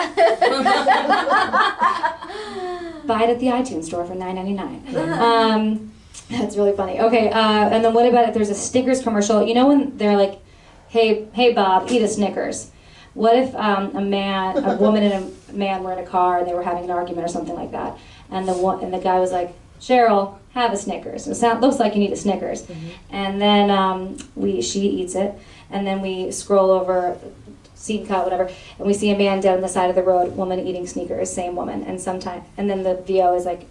Buy it at the iTunes store for $9.99. That's really funny. Okay, and then what about if there's a Snickers commercial? You know when they're like, hey Bob, eat a Snickers. What if a woman and a man were in a car and they were having an argument or something like that, and the guy was like, Cheryl, have a Snickers. It looks like you need a Snickers. And then she eats it, and then we scroll over, seat and cut, whatever, and we see a man down the side of the road, woman eating Snickers, same woman, and then the VO is like,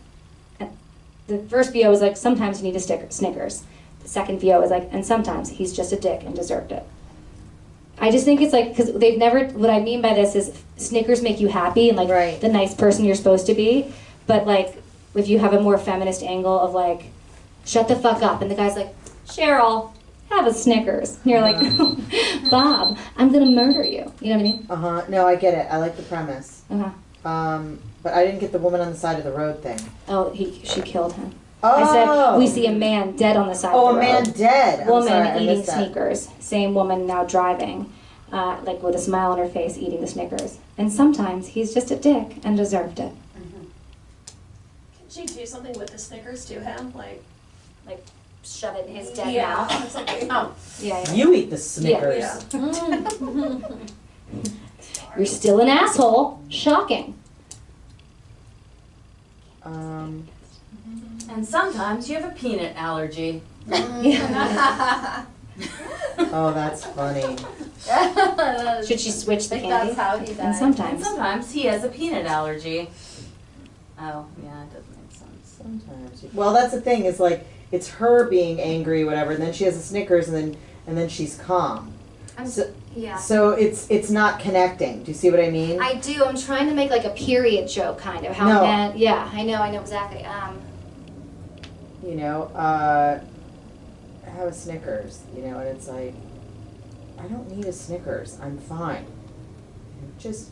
the first VO is like, sometimes you need a Snickers. The second VO is like, and sometimes he's just a dick and deserved it. I just think it's like, because they've never, what I mean by this is Snickers make you happy and like the nice person you're supposed to be, but like if you have a more feminist angle of like, shut the fuck up, and the guy's like, Cheryl, have a Snickers. And you're like, Bob, I'm gonna murder you. You know what I mean? No, I get it. I like the premise. But I didn't get the woman on the side of the road thing. Oh, she killed him. Oh. I said, we see a man dead on the side of the road. Oh, a man dead. Woman eating Snickers. Same woman now driving, like with a smile on her face, eating the Snickers. And sometimes he's just a dick and deserved it. Can she do something with the Snickers to him? Like shove it in his dead mouth? Oh, yeah. You eat the Snickers. Yeah. You're still an asshole. Shocking. And sometimes you have a peanut allergy. Oh, that's funny. Should she switch the candy? That's how he died. And sometimes he has a peanut allergy. Oh, yeah, it does make sense. Sometimes. Well, that's the thing. Is like it's her being angry, whatever, and then she has a Snickers, and then she's calm. Yeah. So it's not connecting. Do you see what I mean? I do. I'm trying to make like a period joke, kind of. How No. men? Yeah, I know exactly. You know, have a Snickers. You know, and it's like, I don't need a Snickers. I'm fine.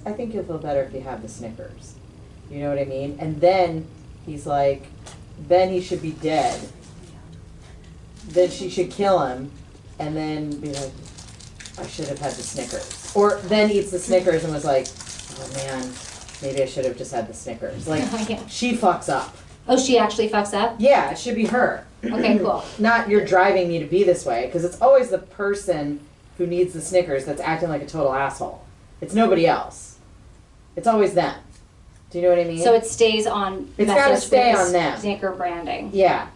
I think you'll feel better if you have the Snickers. You know what I mean? And then he's like, then he should be dead. Then she should kill him, and then be like, I should have had the Snickers. Or then eats the Snickers and was like, oh man, maybe I should have just had the Snickers. Like, she fucks up. Oh, she actually fucks up? Yeah, it should be her. Okay, cool. Not you're driving me to be this way, because it's always the person who needs the Snickers that's acting like a total asshole. It's nobody else. It's always them. Do you know what I mean? So it stays on. It's got to stay on them. Snicker branding. Yeah.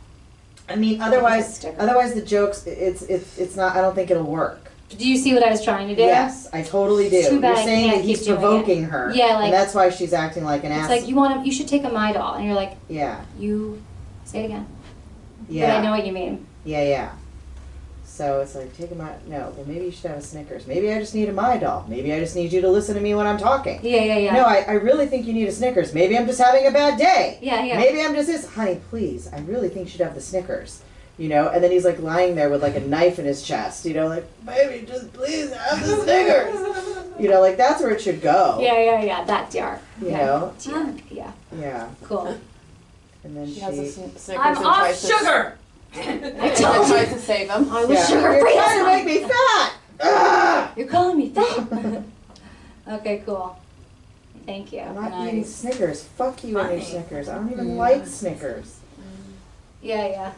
I mean, otherwise the jokes, it's not. I don't think it'll work. Do you see what I was trying to do? Yes, I totally do. Too bad You're saying I that can't he's keep doing provoking it. her. Yeah, like, and that's why she's acting like an it's asshole. like you should take a My Doll, and you're like, yeah. You say it again. Yeah. But I know what you mean. Yeah. So it's like, take a My. No, well maybe you should have a Snickers. Maybe I just need a My Doll. Maybe I just need you to listen to me when I'm talking. Yeah. No, I really think you need a Snickers. Maybe I'm just having a bad day. Yeah. Maybe I'm just this. Honey, please, I really think you should have the Snickers. You know, and then he's like lying there with like a knife in his chest, you know, like, baby, just please have the Snickers. You know, like that's where it should go. Yeah, that DR. You know? Yeah. Yeah. Cool. And then She has a Snickers I'm and off tries to- sugar! and tries to save him. I was Yeah. sugar You're free. trying to make me fat! Ah! You're calling me fat. Okay, cool. Thank you. I'm not eating Snickers. Fuck you and your Funny. Snickers. I don't even like Snickers. Yeah.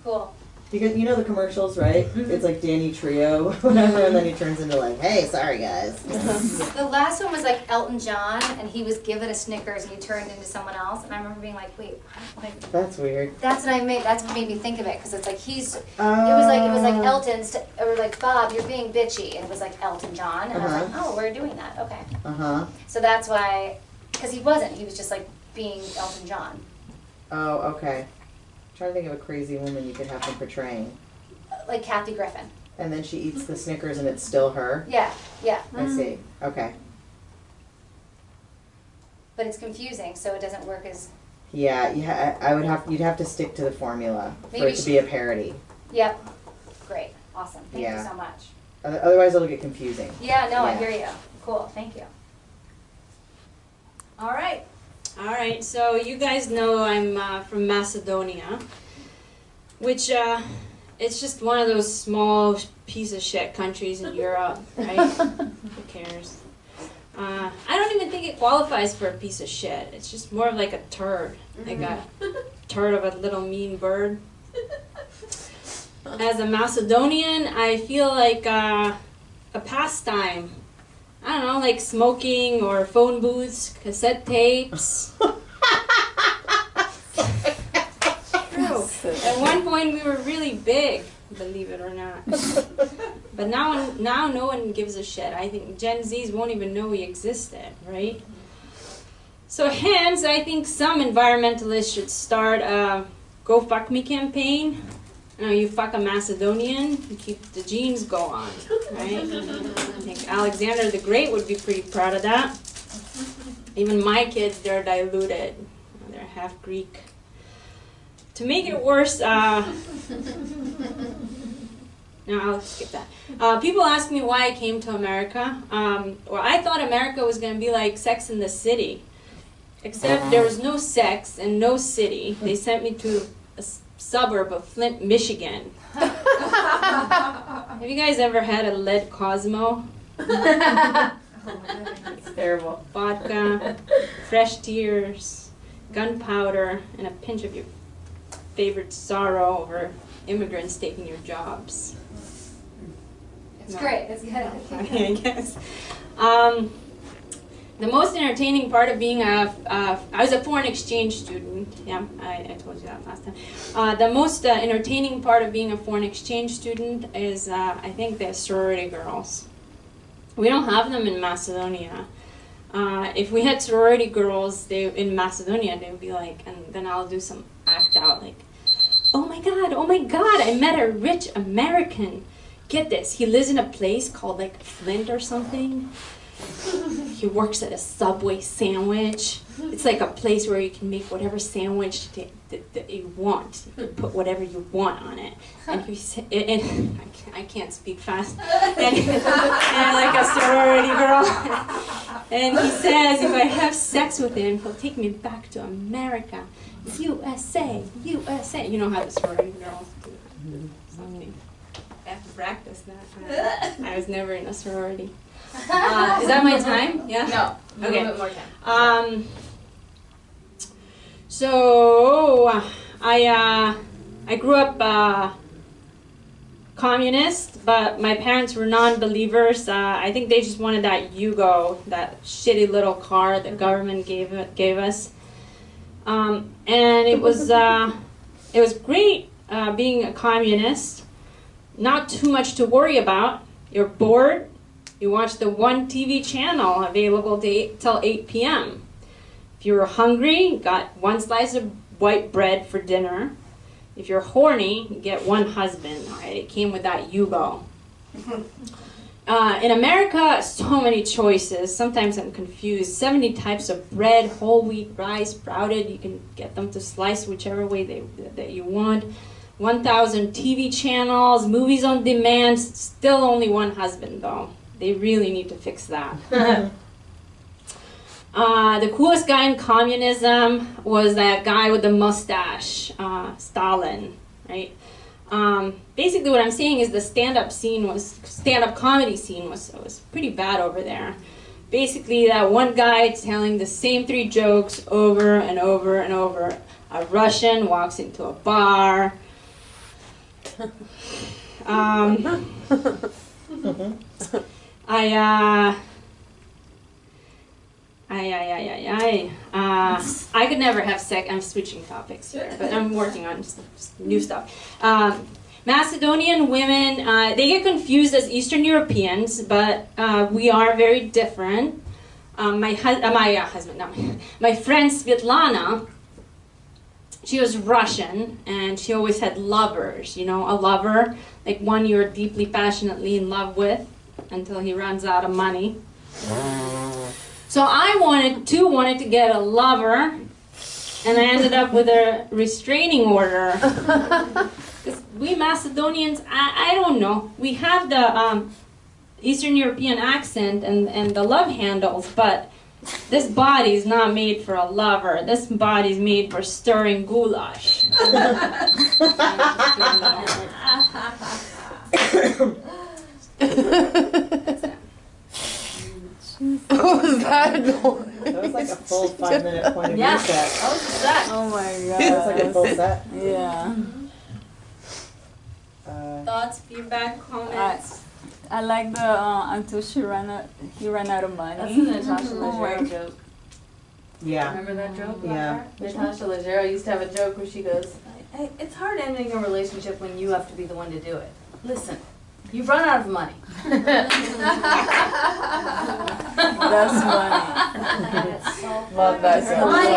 Cool. Because you know the commercials, right? It's like Danny Trio, whatever, and then he turns into like, hey, sorry guys. The last one was like Elton John, and he was given a Snickers, and he turned into someone else. And I remember being like, wait, like That's weird. that's what I made. That's what made me think of it, because it's like it was like Elton's, or like Bob, you're being bitchy, and it was like Elton John, and I was like, oh, we're doing that, okay. So that's why, because he wasn't. He was just like being Elton John. Oh, okay. I'm trying to think of a crazy woman you could have him portraying. Like Kathy Griffin. And then she eats the Snickers and it's still her? Yeah. I see. Okay. But it's confusing, so it doesn't work as. Yeah, you'd have to stick to the formula for Maybe it to be a parody. Yep. Great. Awesome. Thank you Yeah. so much. Otherwise it'll get confusing. Yeah, no, I Yeah. hear you. Cool. Thank you. All right. All right, so you guys know I'm from Macedonia, which it's just one of those small piece of shit countries in Europe, right? Who cares? I don't even think it qualifies for a piece of shit. It's just more of like a turd, like a turd of a little mean bird. As a Macedonian, I feel like a pastime. I don't know, like smoking or phone booths, cassette tapes. True. At one point we were really big, believe it or not. But now no one gives a shit. I think Gen Zs won't even know we existed, right? So hence, I think some environmentalists should start a Go Fuck Me campaign. You fuck a Macedonian, you keep the genes go on, right? I think Alexander the Great would be pretty proud of that. Even my kids, they're diluted. They're half Greek. To make it worse, no, I'll skip that. People ask me why I came to America. Well, I thought America was going to be like Sex in the City. Except there was no sex and no city. They sent me to a suburb of Flint, Michigan. Have you guys ever had a lead Cosmo? It's terrible. Vodka, fresh tears, gunpowder, and a pinch of your favorite sorrow over immigrants taking your jobs. It's great. It's good. I guess. The most entertaining part of being I was a foreign exchange student. Yeah, I told you that last time. The most entertaining part of being a foreign exchange student is, I think, the sorority girls. We don't have them in Macedonia. If we had sorority girls in Macedonia, they would be like, and then I'll do some act out like, oh my God, I met a rich American. Get this, he lives in a place called like Flint or something. He works at a Subway sandwich. It's like a place where you can make whatever sandwich that you want. You can put whatever you want on it. And he said, and I can't speak fast. And like a sorority girl. And he says, if I have sex with him, he'll take me back to America. USA, USA. You know how the sorority girls do something. I have to practice that. I was never in a sorority. Is that my time? Yeah? No. Okay. A little bit more time. So I grew up communist, but my parents were non-believers. I think they just wanted that Yugo, that shitty little car the government gave us. And it was great being a communist. Not too much to worry about. You're bored. You watch the one TV channel available till 8 p.m. If you were hungry, you got one slice of white bread for dinner. If you're horny, you get one husband. All right, it came with that Yugo. In America, so many choices. Sometimes I'm confused. 70 types of bread, whole wheat, rice, sprouted. You can get them to slice whichever way that you want. 1,000 TV channels, movies on demand. Still only one husband, though. They really need to fix that. The coolest guy in communism was that guy with the mustache, Stalin, right? Basically what I'm saying is the stand-up comedy scene was pretty bad over there. Basically that one guy telling the same 3 jokes over and over and over. A Russian walks into a bar. I could never have sex. I'm switching topics here, but I'm working on just new stuff. Macedonian women, they get confused as Eastern Europeans, but we are very different. My friend Svetlana, she was Russian, and she always had lovers. You know, a lover, like one you're deeply, passionately in love with, until he runs out of money. So I wanted to get a lover, and I ended up with a restraining order. Because we Macedonians, I don't know, we have the Eastern European accent and the love handles, but this body is not made for a lover. This body is made for stirring goulash. What was that noise? That was like a full 5-minute point of view Yeah, set. that was a set. Oh my god. That's like a full set. Yeah. Thoughts, feedback, comments? I like the until he ran out of money. That's a Natasha Oh my Leggero joke. Yeah. Remember that joke? Yeah. Natasha Leggero used to have a joke where she goes, hey, it's hard ending a relationship when you have to be the one to do it. Listen, you've run out of money. That's funny. That's so funny. Love that so much.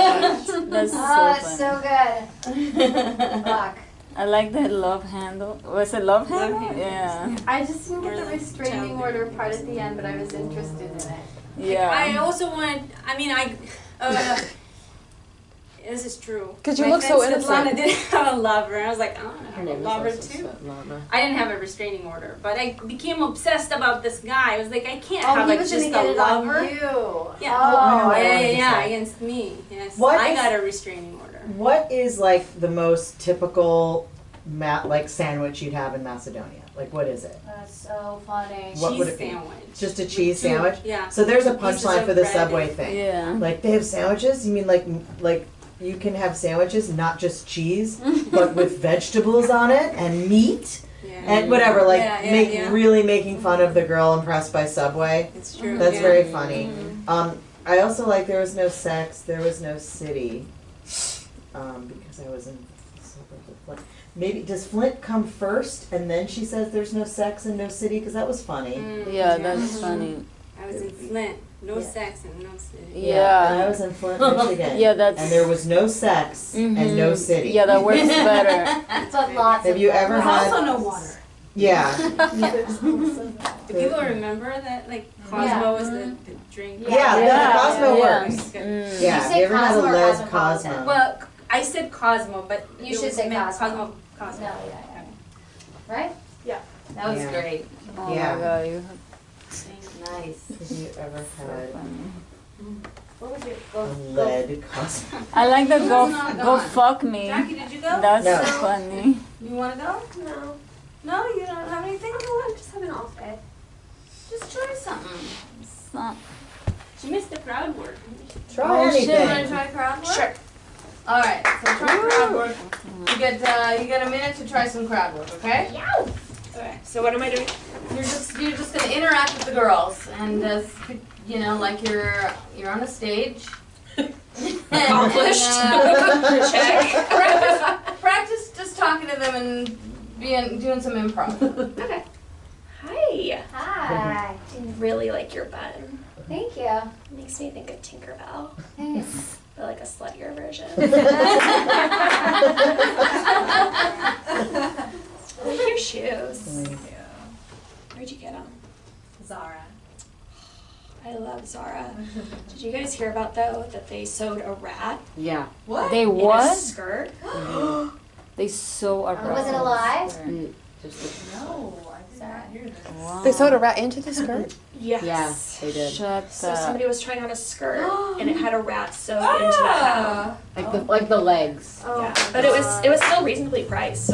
That's so That's funny. so good. Fuck. I like that love handle. Was it love handle? Yeah. I just didn't get the restraining order part at the end, but I was interested in it. Yeah. I also wanted, this is true. 'Cause you My look so friend innocent. Svetlana didn't have a lover. I was like, I want to Her have a name is lover also too. Svetlana. I didn't have a restraining order, but I became obsessed about this guy. I was like, I can't Oh, have he like was just gonna a get it on lover. you. Yeah. Oh, yeah, against me. Yes. What I is- got a restraining order. What is like the most typical like sandwich you'd have in Macedonia? Like what is it? That's so funny. What would Cheese it be? sandwich. Just a cheese sandwich? Yeah. So there's a Pieces punchline of for the bread Subway and- thing. Yeah. Like they have sandwiches? You mean like you can have sandwiches, not just cheese, but with vegetables on it and meat and whatever. Like really making fun of the girl impressed by Subway. It's true. That's yeah. very funny. I also like there was no sex, there was no city, because I was in the suburbs of Flint. Maybe does Flint come first and then she says there's no sex and no city? Because that was funny. Yeah, that's funny. I was in Flint. No sex and no city. Yeah. And I was in Flint, Michigan. Yeah, that's. And there was no sex and no city. Yeah, that works better. But lots Have of you ever had? Also no water. Yeah. Do people remember that? Like Cosmo was the drink. Yeah, Yeah. Cosmo Yeah. works. You Yeah. say Have you ever had a Cosmo or lead Cosmopolitan? Cosmo? Well, I said Cosmo, but You it should was say meant Cosmo. Cosmo. No, right? That was Yeah. great. Oh Yeah. my god, you Nice. Have you ever had What would you a go? lead Cosmo? I like the Who's go not go gone? fuck me. Jackie, did you go? That's No. funny. You want to go? No. No, you don't have anything? I'm just having an off day. Just try something. It's not- She missed the crowd work. Try You want to anything. try crowd work? Sure. All right, so try crowd work. You get a minute to try some crowd work, okay? Okay. So what am I doing? You're just gonna interact with the girls and like you're on a stage. Accomplished. Check. Practice just talking to them and doing some improv. Okay. Hi. Hi. I really like your bun. Thank you. Makes me think of Tinkerbell, Thanks. but like a sluttier version. I like your shoes. Where'd you get them? Zara. I love Zara. Did you guys hear about though that they sewed a rat Yeah. What? They in a what? skirt? They sew a Was it alive? Just No. They sewed a rat into the skirt? Yes. Yeah, they did. So somebody was trying on a skirt and it had a rat sewed into the hem. Like the legs. Yeah, but it was still reasonably priced. So.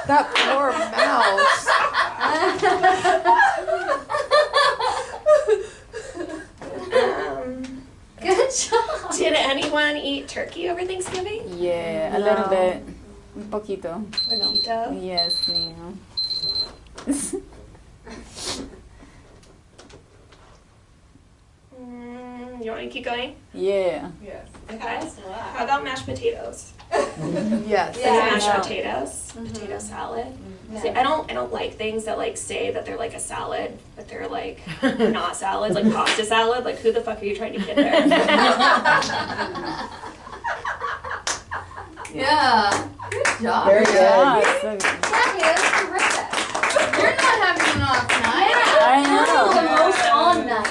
That poor mouse. Good job. Did anyone eat turkey over Thanksgiving? Yeah, a little bit. Un poquito. Poquito? Yes, niño. You want me to keep going? Yeah. Yes. Okay. How about mashed potatoes? Yes. Mashed potatoes, potato salad. See, I don't like things that like say that they're like a salad, but they're like not salads, like pasta salad. Like who the fuck are you trying to get there? Yeah. Good job. Very good. Awesome. Jackie, that's terrific. You're not having an off night. I know. The most on night.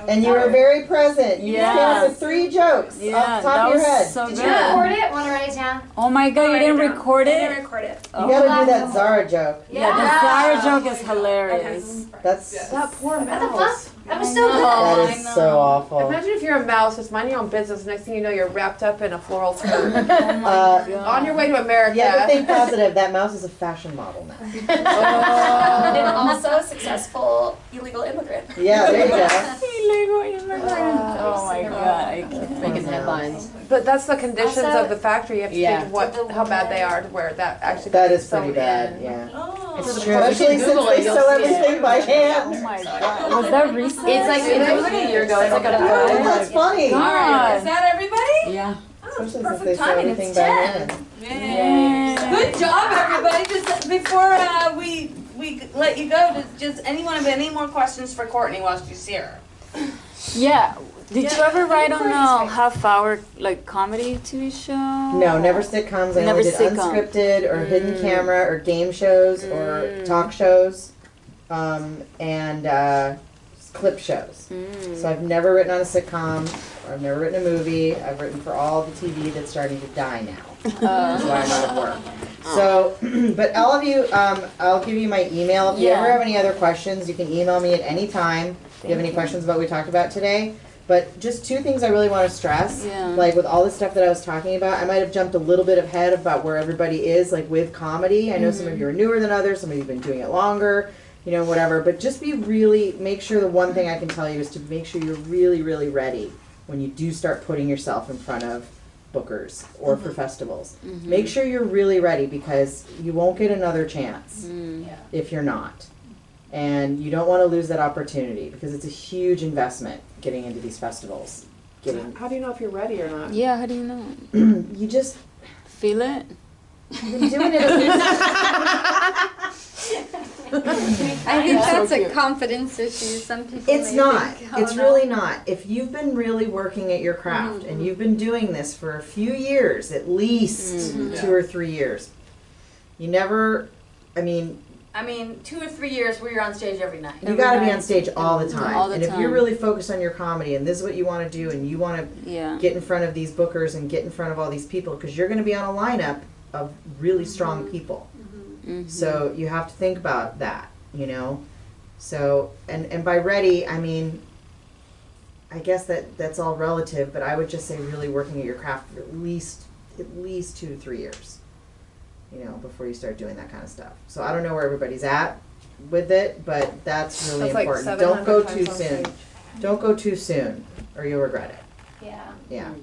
And you were very present. You just came up with 3 jokes Yeah, off the top that of your was head. so Did good. you record it? Want to write it down? Oh my god, you didn't record I it? didn't record it. You gotta do that Zara joke. Yeah, the Zara joke is hilarious. That's That poor mouse. That was so good. that is so awful. Imagine if you're a mouse, it's minding your own business. Next thing you know, you're wrapped up in a floral skirt. On your way to America. You have to think positive. That mouse is a fashion model now. And also a successful illegal immigrant. Yeah, there you go. Illegal immigrant. Oh my god, I can't. Making headlines. But that's the conditions Also- of the factory. You have to think of how bad they are to where that actually That gets is pretty sewn bad, in. yeah. It's It's true. true. Especially since they sew everything by hand. Oh my god. Was that recent? It's like it was like a year ago. It's like a Oh, that's funny. All right. Is that everybody? Yeah. Especially since Perfect they sew timing. everything It's by 10. hand. Good job, everybody. Just before we let you go, just anyone have any more questions for Courtney while she's here? Yeah. Did you ever write on a half-hour like comedy TV show? No, never sitcoms. I Never only did sitcom. unscripted or hidden camera or game shows or talk shows and clip shows. So I've never written on a sitcom or I've never written a movie. I've written for all the TV that's starting to die now. That's why I'm out of work. So, but all of you, I'll give you my email. If you ever have any other questions, you can email me at any time. If you have any questions about what we talked about today. But just 2 things I really want to stress. Yeah. Like with all the stuff that I was talking about, I might have jumped a little bit ahead about where everybody is, like with comedy. I know some of you are newer than others, some of you have been doing it longer, you know, whatever. But just make sure the one thing I can tell you is to make sure you're really, really ready when you do start putting yourself in front of bookers or for festivals. Make sure you're really ready because you won't get another chance if you're not. And you don't want to lose that opportunity because it's a huge investment getting into these festivals. How do you know if you're ready or not? Yeah, how do you know? You just feel it? You've been doing it. I think that's a confidence issue. Some people It's may not. think, It's no. really not. If you've been really working at your craft and you've been doing this for a few years, at least 2 or 3 years, you never, I mean, 2 or 3 years where you're on stage every night. you got to be on stage all the time. All the and if time. you're really focused on your comedy and this is what you want to do and you want to get in front of these bookers and get in front of all these people because you're going to be on a lineup of really strong people. So you have to think about that, you know. So and by ready, I mean, I guess that's all relative, but I would just say really working at your craft for at least 2 to 3 years, you know, before you start doing that kind of stuff. So I don't know where everybody's at with it, but that's really That's like important. 700 Don't go times too on soon. stage. Don't go too soon, or you'll regret it. Yeah. Yeah.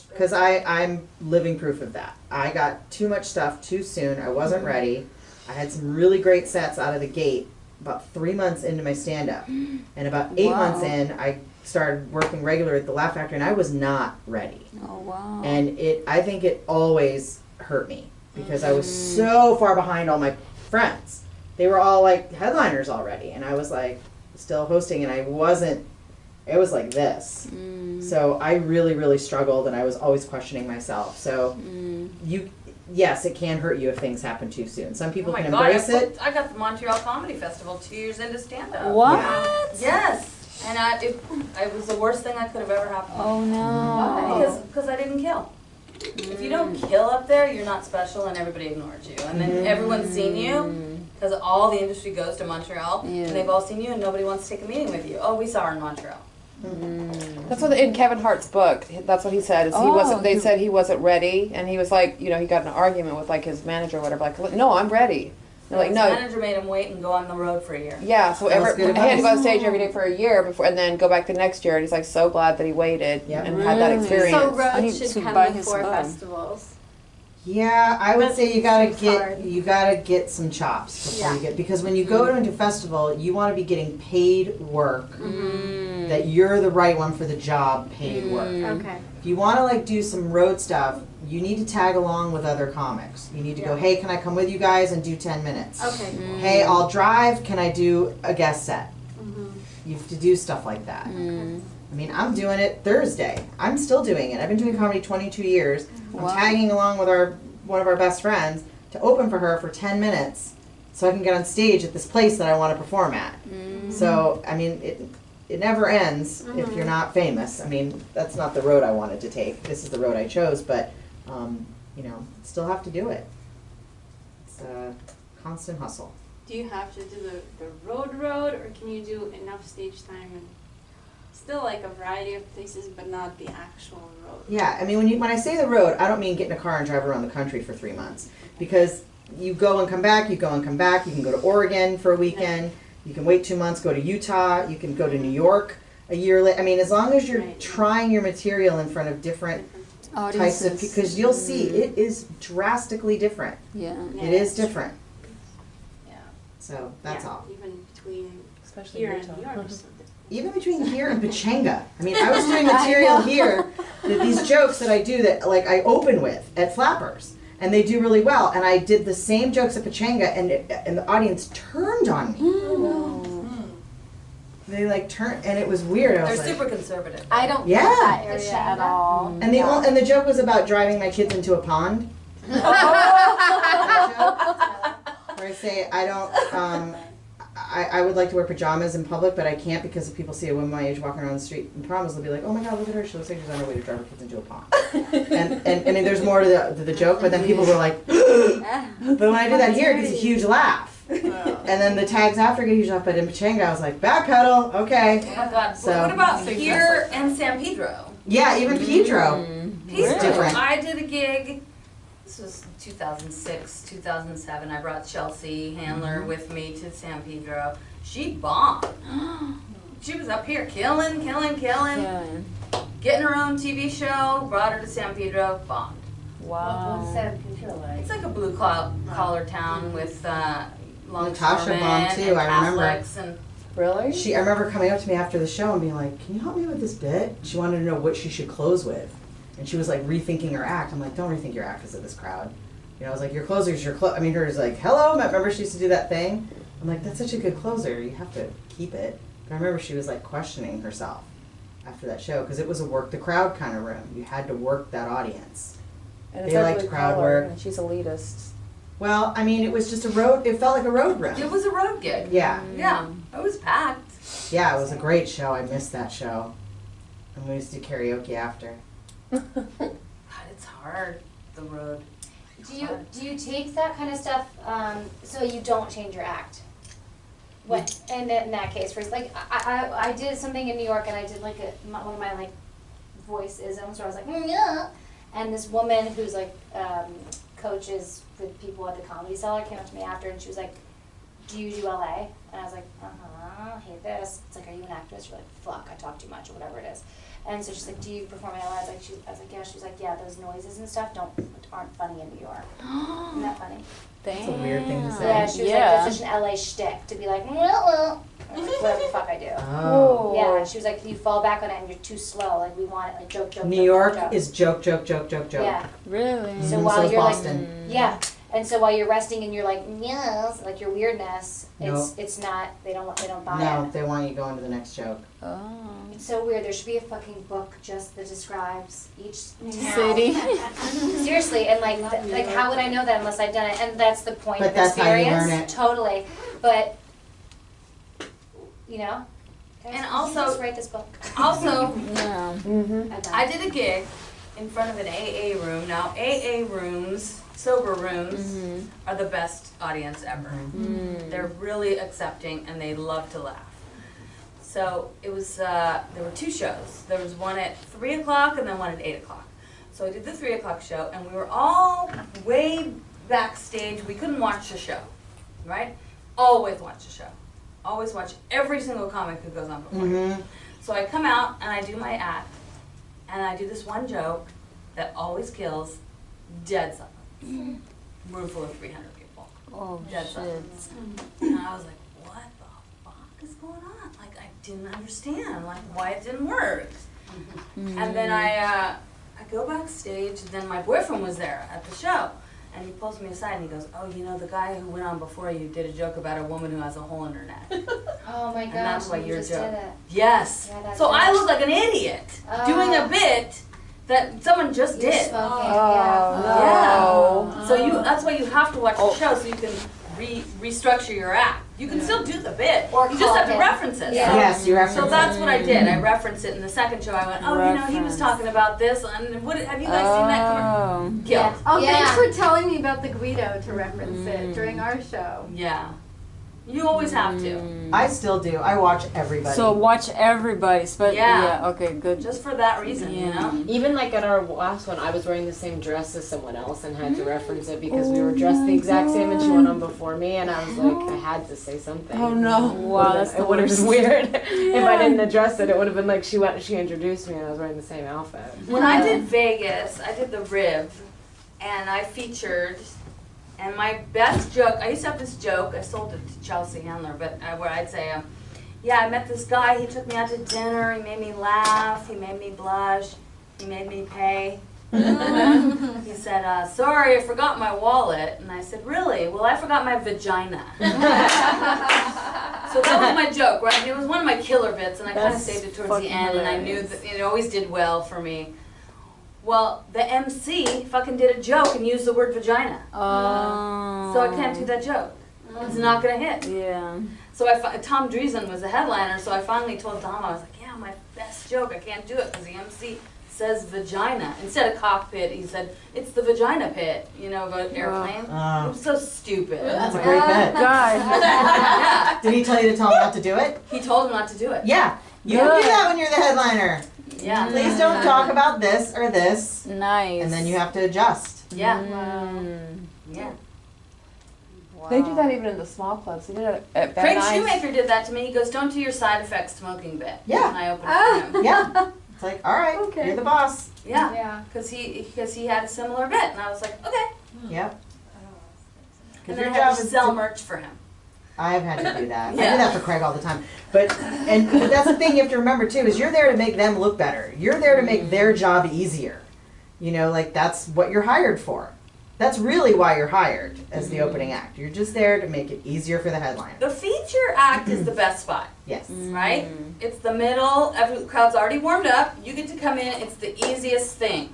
Because I'm living proof of that. I got too much stuff too soon. I wasn't ready. I had some really great sets out of the gate about 3 months into my stand-up. And about 8 months in, I started working regular at the Laugh Factory, and I was not ready. Oh, wow. And I think it always hurt me because I was so far behind all my friends. They were all like headliners already, and I was like still hosting, and I wasn't. It was like this. So I really, really struggled, and I was always questioning myself. So yes, it can hurt you if things happen too soon. Some people can embrace it. I got the Montreal Comedy Festival 2 years into stand-up. What? Yes. And it was the worst thing that could have ever happened. Oh no. Because I didn't kill. If you don't kill up there, you're not special and everybody ignores you. And then everyone's seen you, because all the industry goes to Montreal, and they've all seen you and nobody wants to take a meeting with you. Oh, we saw her in Montreal. That's what in Kevin Hart's book. That's what he said. Is he wasn't. They said he wasn't ready, and he was like, you know, he got in an argument with like his manager or whatever. Like, no, I'm ready. They're like, His no. manager made him wait and go on the road for a year. Yeah, so he had to go on stage every day for a year before, and then go back the next year. And he's like so glad that he waited and had that experience. So roads should come before festivals. Yeah, I would say you gotta get some chops before you get, because when you go into a festival, you want to be getting paid work. That you're the right one for the job, paid work. Okay. If you want to like do some road stuff, you need to tag along with other comics. You need to go, hey, can I come with you guys and do 10 minutes? Okay. Hey, I'll drive. Can I do a guest set? You have to do stuff like that. I mean, I'm doing it Thursday. I'm still doing it. I've been doing comedy 22 years. I'm tagging along with one of our best friends to open for her for 10 minutes so I can get on stage at this place that I want to perform at. So, I mean, it never ends if you're not famous. I mean, that's not the road I wanted to take. This is the road I chose, but, you know, still have to do it. It's a constant hustle. Do you have to do the road, or can you do enough stage time and still like a variety of places, but not the actual road? Yeah, I mean, when I say the road, I don't mean get in a car and drive around the country for 3 months. Because you go and come back, you go and come back. You can go to Oregon for a weekend. You can wait 2 months, go to Utah. You can go to New York a year later. I mean, as long as you're trying your material in front of different types of, because you'll see it is drastically different. It is different. So that's all. Even between here and New York. Even between here and Pachanga. I mean, I was doing material here, that these jokes that I do that like I open with at Flappers, and they do really well. And I did the same jokes at Pachanga, and the audience turned on me. They like turned, and it was weird. I was They're super conservative. I don't get that area at all. And the joke was about driving my kids into a pond. Where I say I would like to wear pajamas in public, but I can't because if people see a woman my age walking around the street in pajamas, they'll be like, "Oh my God, look at her! She looks like she's on her way to drive her kids into a pond." and I mean, there's more to the joke, but then people were like, but when I do that here, it gets a huge laugh. And then the tags after get a huge laugh, but in Pachanga, I was like, backpedal, okay. Oh my God. So What about here and San Pedro? Yeah, even Pedro. Pedro. Different. I did a gig. This was 2006, 2007. I brought Chelsea Handler with me to San Pedro. She bombed. She was up here killing. Getting her own TV show. Brought her to San Pedro. Bombed. Wow. What's San Pedro like? It's like a blue collar town with Natasha bombed too. I remember. And Really? I remember coming up to me after the show and being like, "Can you help me with this bit?" She wanted to know what she should close with. And she was like rethinking her act. I'm like, don't rethink your act because of this crowd. You know, I was like, your closer's your I mean, hers like, hello. Remember she used to do that thing? I'm like, that's such a good closer. You have to keep it. But I remember she was like questioning herself after that show because it was a work the crowd kind of room. You had to work that audience. And it's they like liked crowd work. And she's elitist. Well, I mean, it was just a road. It felt like a road room. it was a road gig. Yeah. Yeah. It was packed. Yeah, it was a great show. I missed that show. And we used to do karaoke after. God, it's hard, the road. Do you take that kind of stuff so you don't change your act? What in that case, for like I did something in New York and I did like one of my like voice isms where I was like yeah, and this woman who's like coaches with people at the Comedy Cellar came up to me after and she was like, "Do you do LA?" And I was like, I hate this. It's like, "Are you an actress?" You're like, "Fuck, I talk too much," or whatever it is. And so she's like, "Do you perform in LA?" I was like, "Yeah." She was like, "Yeah, those noises and stuff aren't funny in New York." Isn't that funny? That's a weird thing to say. Yeah, she was like, "That's such an LA shtick to be like, well, whatever the fuck I do." Oh. Yeah, she was like, "You fall back on it and you're too slow. Like we want it like joke." New York joke. is joke. Yeah. Really? So while you're Boston. like, yeah. And so while you're resting and you're like, yes, like your weirdness, it's not, they don't buy it. No, they want you going to the next joke. Oh. It's so weird. There should be a fucking book just that describes each City. Seriously, and like how would I know that unless I've done it? And that's the point But of that's how you experience. learn it. Totally. But you know, guys, And you also- just write this book. Also, Yeah. I did a gig in front of an AA room. Now, AA rooms, sober rooms, are the best audience ever. They're really accepting and they love to laugh. So it was, there were 2 shows. There was one at 3 o'clock and then one at 8 o'clock. So I did the 3 o'clock show and we were all way backstage. We couldn't watch the show, right? Always watch the show. Always watch every single comic who goes on before you. So I come out and I do my act and I do this one joke that always kills, dead silence. Room full of 300 people. Oh, dead silence. And I was like, what the fuck is going on? Like, I didn't understand, like, why it didn't work. And then I go backstage, and then my boyfriend was there at the show. And he pulls me aside and he goes, oh, you know, the guy who went on before you did a joke about a woman who has a hole in her neck. Oh my gosh, And that's why you your just joke. did it. Yes. Yeah, so I look like an idiot doing a bit that someone just You're did. smoking, Yeah. So that's why you have to watch the show so you can restructure your act. You can still do the bit, or you just have to reference it. Yeah. Yes, you reference So that's it. what I did. I referenced it in the second show. I went, oh, you know, he was talking about this. And what have you guys seen that commercial? Yeah. Oh, Yeah. thanks for telling me about the Guido to reference it during our show. Yeah. You always have to. I still do. I watch everybody. So watch everybody's, but Yeah. okay, good. Just for that reason, you know? Even like at our last one, I was wearing the same dress as someone else and had to reference it because we were dressed the exact same and she went on before me and I was like, I had to say something. Oh no! Wow, that's the It would have worst. been weird if I didn't address it. It would have been like she introduced me and I was wearing the same outfit. When I did Vegas, I did the Rib, and I featured, and my best joke, I used to have this joke, I sold it to Chelsea Handler, but where I'd say, yeah, I met this guy, he took me out to dinner, he made me laugh, he made me blush, he made me pay. He said, sorry, I forgot my wallet. And I said, really? Well, I forgot my vagina. So that was my joke, right? And it was one of my killer bits, and I kind of saved it towards the end, and I knew that it always did well for me. Well, the MC fucking did a joke and used the word vagina. So I can't do that joke. It's not going to hit. Yeah. So Tom Dreesen was the headliner, so I finally told Tom, I was like, yeah, my best joke, I can't do it because the MC says vagina. Instead of cockpit, he said, it's the vagina pit, you know, of an airplane. It was so stupid. That's a great bit. Yeah. Did he tell you to tell him not to do it? He told him not to do it. Yeah. You don't do that when you're the headliner. Yeah. Please don't talk about this or this. Nice. And then you have to adjust. Yeah. Yeah. They do that even in the small clubs. They did it at Van Craig Nuys. Shoemaker did that to me. He goes, don't do your side effects smoking bit. Yeah. And I opened for him. Yeah. It's like, all right, you're the boss. Yeah. Yeah. Because he had a similar bit. And I was like, okay. Yep. And your then I had job to is sell to- merch for him. I've had to do that. I Yeah. do that for Craig all the time. But that's the thing you have to remember too, is you're there to make them look better. You're there to make their job easier. You know, like that's what you're hired for. That's really why you're hired as the opening act. You're just there to make it easier for the headliner. The feature act is the best spot. Yes. Right? It's the middle. Every crowd's already warmed up. You get to come in. It's the easiest thing.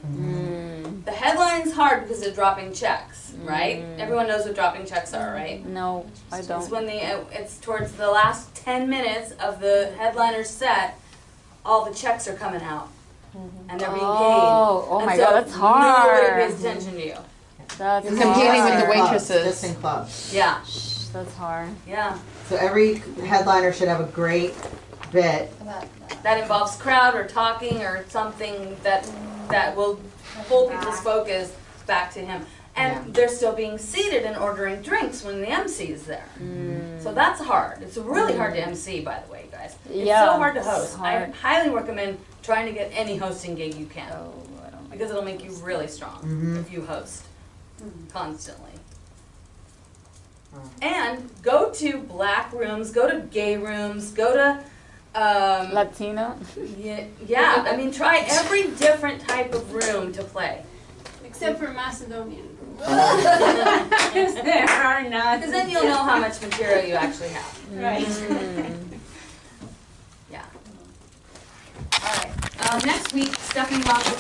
The headline's hard because they're dropping checks, right? Everyone knows what dropping checks are, right? No, I don't. It's when it's towards the last 10 minutes of the headliner's set, all the checks are coming out. And they're being paid. Oh And my so God, that's hard. Nobody pays attention to you. That's You're competing with the Clubs, waitresses. Just in clubs. Yeah. That's hard. Yeah. So every headliner should have a great bit. That involves crowd or talking or something that will pull people's focus back to him. And they're still being seated and ordering drinks when the MC is there. So that's hard. It's really hard to MC, by the way, guys. It's Yeah, so hard to it's host. hard. I highly recommend trying to get any hosting gig you can. Because it'll make you really strong if you host constantly. And go to black rooms, go to gay rooms, go to Latino? yeah, I mean, try every different type of room to play. Except for Macedonian. Because there are none. then you'll know how much material you actually have. Right. Yeah. All right. Next week, Stephanie Ross will